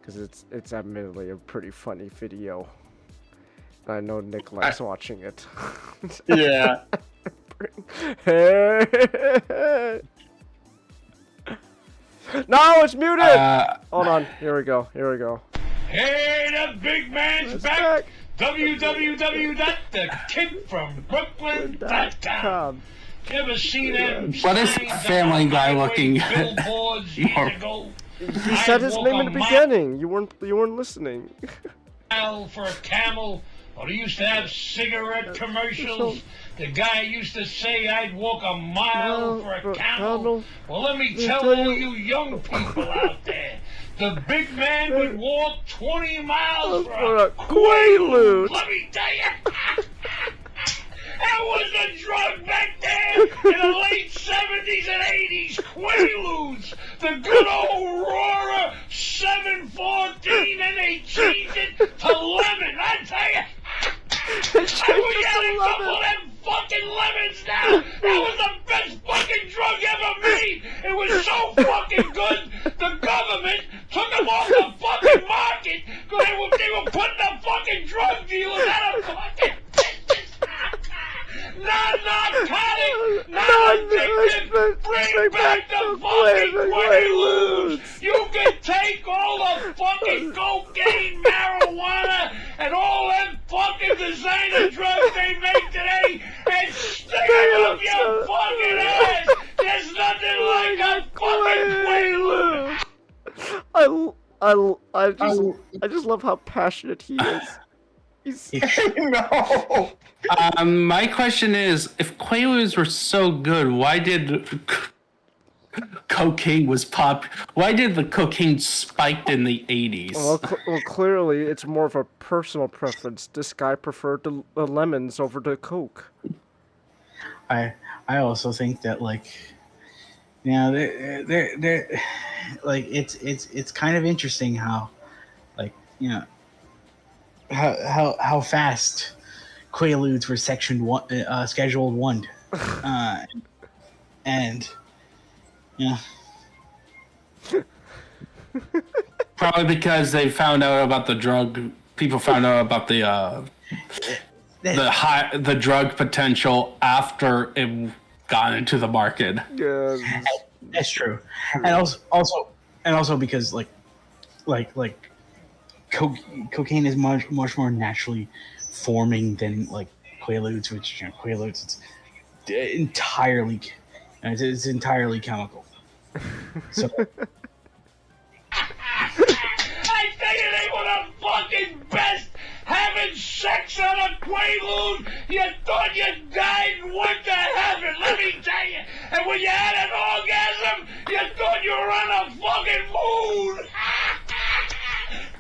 because it's admittedly a pretty funny video. I know Nick likes watching it. Yeah. No, it's muted! Hold on, here we go. Hey, the big man's It's back. www.thekidfrombrooklyn.com. You ever seen them? What is signs Family on Guy highway looking? billboards years ago? He said his I'd name walk in the a beginning. You weren't listening. mile for a camel. Or they used to have cigarette commercials. The guy used to say I'd walk a mile for a camel. Well, let me tell all you young people out there. The big man would walk 20 miles for a Quaalude. Let me tell you. That was the drug back there in the late 70s and 80s. Quaaludes. The good old Aurora 714, and they changed it to lemon. I tell you. I wish I had a couple of them fucking lemons now. That was the best fucking drug ever made. It was so fucking good. The government took them off the fucking market because they were putting the fucking drug dealers out of fucking business. Non-narcotic, non-addictive, bring back the fucking Quaaludes. You can take all the fucking cocaine, marijuana, and all them fucking designer drugs they make today and stick them up your fucking ass. There's nothing like a fucking Quaalude. I just love how passionate he is. No. My question is, if Quaaludes were so good, why did cocaine was pop? Why did the cocaine spiked in the 80s? Well, clearly it's more of a personal preference. This guy preferred the lemons over the Coke. I also think that, like, you know, they're like it's kind of interesting how, like, you know, how fast Quaaludes were scheduled one, and yeah. Probably because they found out about the drug. People found out about the drug potential after it got into the market. Yeah, that's true. And also because like cocaine is much more naturally forming than like Quaaludes, which, you know, Quaaludes, it's entirely chemical. So I tell you, they were the fucking best. Having sex on a Quaalude, you thought you died and went to heaven, let me tell you. And when you had an orgasm, you thought you were on a fucking moon.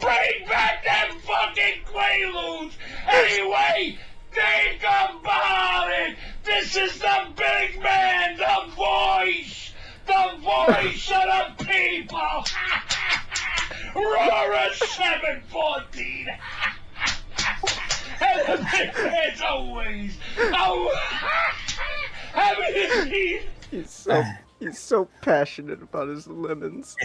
Bring back them fucking Quaaludes. Anyway, think about it. This is the big man, the voice of the people. Aurora 714. And the big man's always. Oh, he's so passionate about his lemons.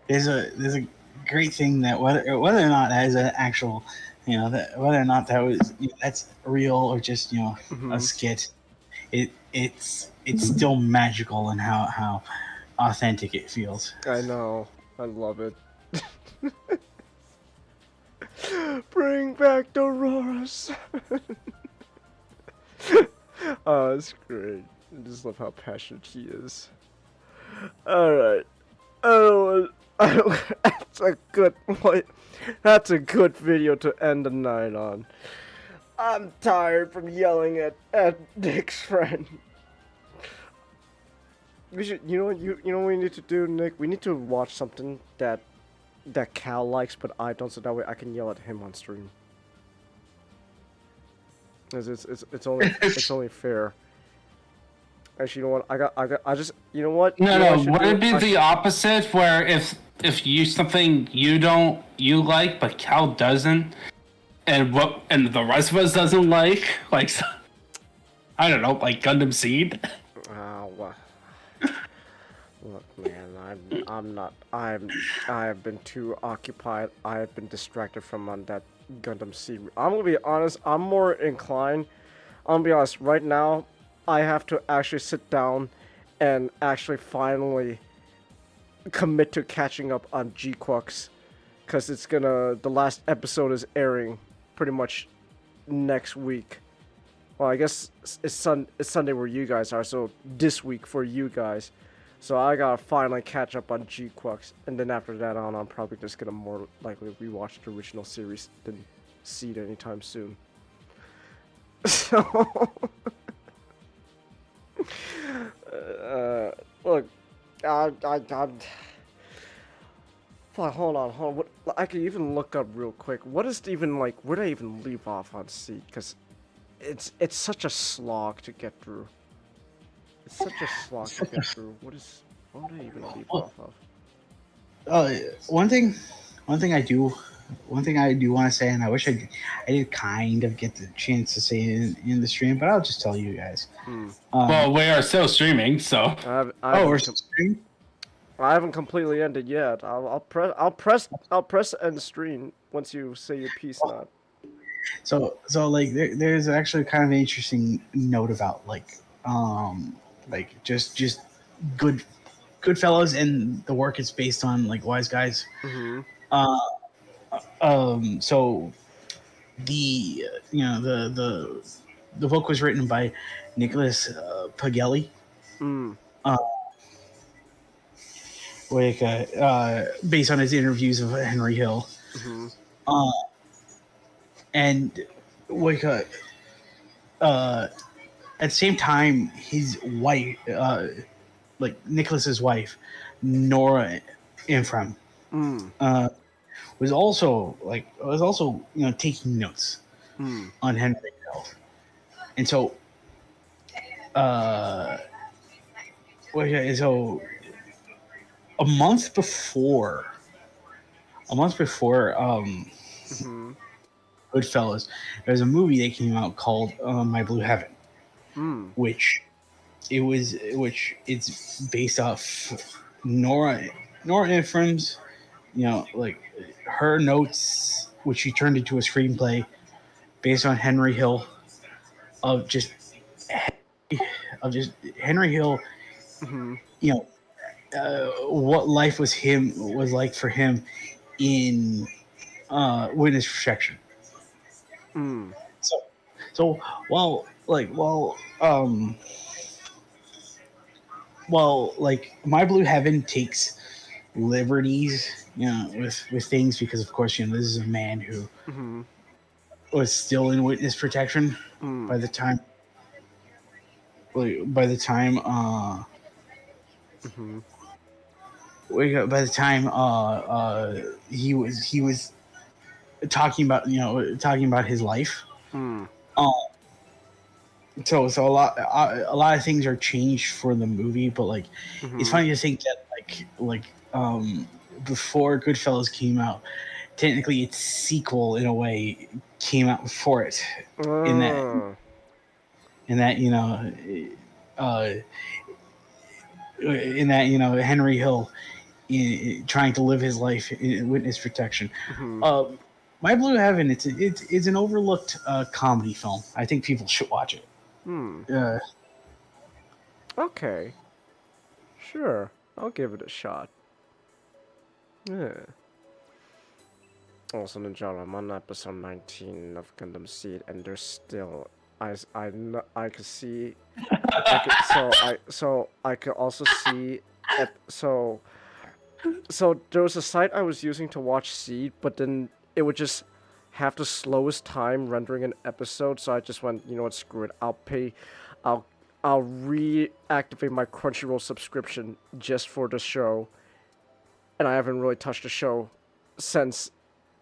there's a great thing that whether or not that is an actual, you know, that whether or not that was, you know, that's real or just, you know, a skit, it's still magical in how authentic it feels. I know. I love it. Bring back the Auroras. Oh, it's great. I just love how passionate he is. Alright. Oh, that's a good point. That's a good video to end the night on. I'm tired from yelling at Nick's friend. We should, you know what we need to do, Nick? We need to watch something that that Cal likes, but I don't, so that way I can yell at him on stream. It's only fair. Actually, you know what? I just, you know what? No, You know what I no. should Would do? it be I the should- opposite, where if you something you like, but Cal doesn't, and the rest of us doesn't like I don't know, like Gundam Seed? Well, look, man, I have been too occupied. I have been distracted from that Gundam Seed. I'm gonna be honest. I'm more inclined. I'm gonna be honest. Right now, I have to actually sit down and actually finally commit to catching up on G-Quux, because the last episode is airing pretty much next week. Well, I guess it's Sunday where you guys are, so this week for you guys. So I gotta finally catch up on G-Quux, and then after that on, I'm probably just gonna more likely rewatch the original series than see it anytime soon. So, look, I'm. Hold on. What, I could even look up real quick. What is even like? Where did I even leave off on Seed? Because it's such a slog to get through. It's such a slog to get through. What did I even leave off of? One thing I do want to say, and I wish I did kind of get the chance to say it in the stream, but I'll just tell you guys. Well, we are still streaming, so. We're still streaming. I haven't completely ended yet. I'll press end stream once you say your piece on it. So like there's actually kind of an interesting note about like just Goodfellas and the work it's based on, like Wise Guys. Mm-hmm. So the the book was written by Nicholas Pagelli. Based on his interviews of Henry Hill. Mm-hmm. And at the same time, his wife, Nicholas's wife, Nora Ephraim, was also taking notes on Henry Hill, and so a month before Goodfellas, there's a movie that came out called My Blue Heaven, which it's based off Nora Ephraim's, her notes, which she turned into a screenplay based on Henry Hill, of just Henry Hill, what life was like for him in witness protection. So while My Blue Heaven takes liberties, with things, because of course, this is a man who was still in witness protection by the time he was talking about his life. So a lot of things are changed for the movie, but it's funny to think that before Goodfellas came out, technically its sequel in a way came out before it, in that Henry Hill trying to live his life in witness protection. My Blue Heaven, it's an overlooked comedy film. I think people should watch it. Okay. Sure. I'll give it a shot. Yeah. Also, Ninja, I'm on episode 19 of Gundam Seed, and there's still I could see. I could also see. So there was a site I was using to watch Seed, but then it would just have the slowest time rendering an episode. So I just went, you know what, screw it. I'll reactivate my Crunchyroll subscription just for the show, and I haven't really touched the show since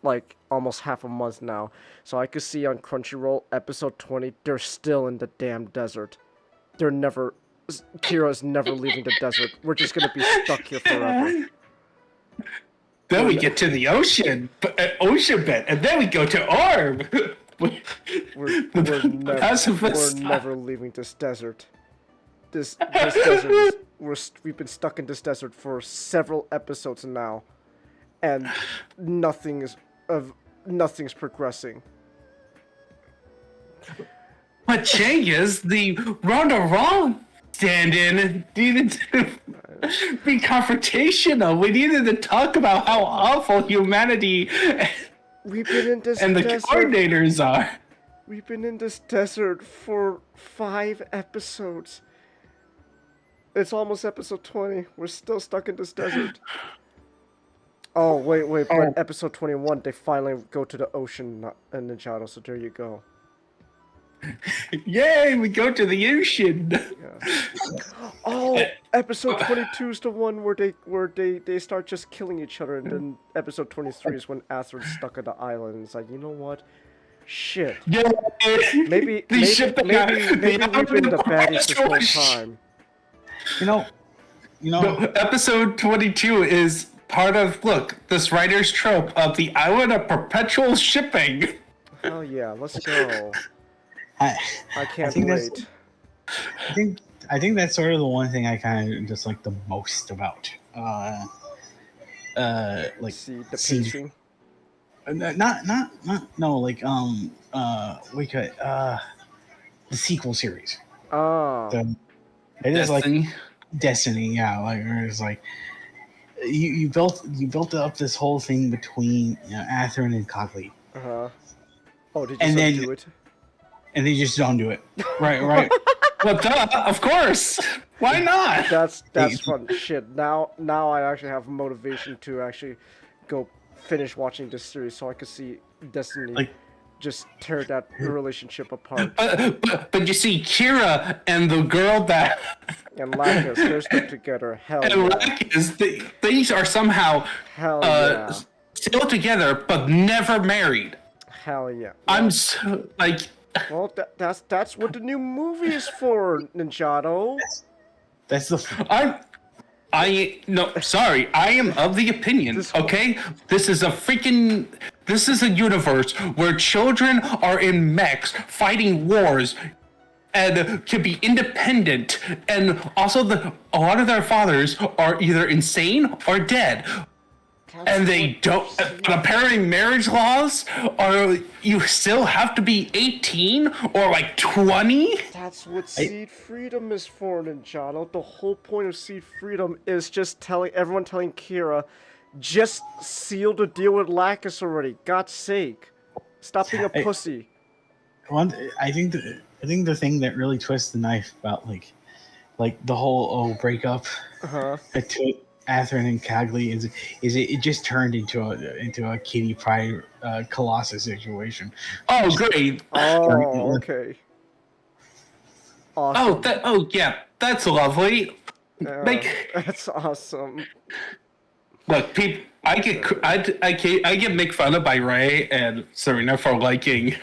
like almost half a month now. So I could see on Crunchyroll episode 20, they're still in the damn desert. They're never. Kira's never leaving the desert. We're just gonna be stuck here forever. Then we get to the ocean bit, and then we go to Orb. We're never leaving this desert. This desert is, we've been stuck in this desert for several episodes now, and nothing's progressing. But Changus, the Ronda Wrong stand-in, needed to be confrontational. We needed to talk about how awful humanity We've been in this and the desert. coordinators are. We've been in this desert for 5 episodes. It's almost episode 20. We're still stuck in this desert. Oh, wait, but episode 21, they finally go to the ocean in Ninjato, so there you go. Yay, we go to the ocean. Yeah. Oh, episode 22 is the one where they start just killing each other, and then episode 23 is when Aster's stuck at the island, and it's like, you know what? Shit. Yeah, maybe we've been the baddies this whole time. You know. No, episode 22 is part of, look, this writer's trope of the island of perpetual shipping. Oh yeah, let's go. I can't wait. I think that's sort of the one thing I kind of just like the most about. Like see the pacing. We could the sequel series. Oh. It is like Destiny, yeah. Like it's like you built up this whole thing between Atherin and Cogli. Oh, did you do it? And they just don't do it. Right. Well, duh, of course. Why not? That's fun shit. Now I actually have motivation to actually go finish watching this series, so I could see Destiny just tear that relationship apart. But you see, Kira and the girl that and Lacus, they're stuck together. Hell and yeah. Lacus, these are somehow still together, but never married. Hell yeah. I'm so like. Well, that's what the new movie is for, Ninjato. That's the. Sorry. I am of the opinion. Okay, this is a universe where children are in mechs fighting wars, and can be independent, and also a lot of their fathers are either insane or dead. And they don't. Apparently, marriage laws are you still have to be 18 or like 20. That's what Seed Freedom is for, Ninjato. The whole point of Seed Freedom is just telling Kira, just seal the deal with Lacus already. God's sake, stop being a pussy. I think the thing that really twists the knife about like the whole breakup. Atherin and Cagli is it just turned into a Kitty Pryde Colossus situation. Oh, great! Oh, okay. Awesome. Yeah, that's lovely. That's awesome. Look, people, I get make fun of by Ray and Serena for liking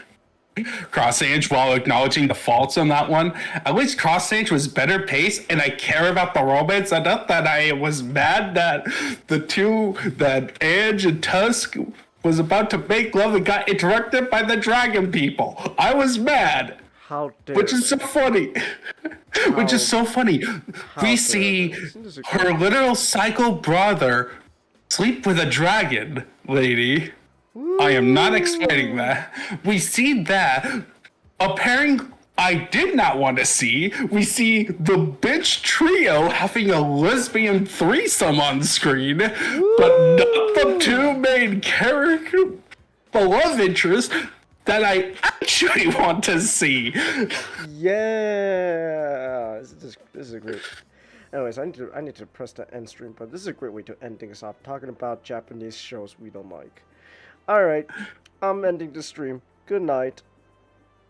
Cross Age while acknowledging the faults on that one. At least Cross Age was better paced, and I care about the romance enough that I was mad that that Ange and Tusk was about to make love and got interrupted by the dragon people. I was mad. How dare Which is so funny. Which is so funny. We see her literal psycho brother sleep with a dragon lady. I am not explaining that. We see that. A pairing I did not want to see. We see the bitch trio having a lesbian threesome on screen, but not the two main character, the love interest that I actually want to see. Yeah, this is great. Anyways, I need to press the end stream, but this is a great way to end things off, talking about Japanese shows we don't like. Alright, I'm ending the stream. Good night.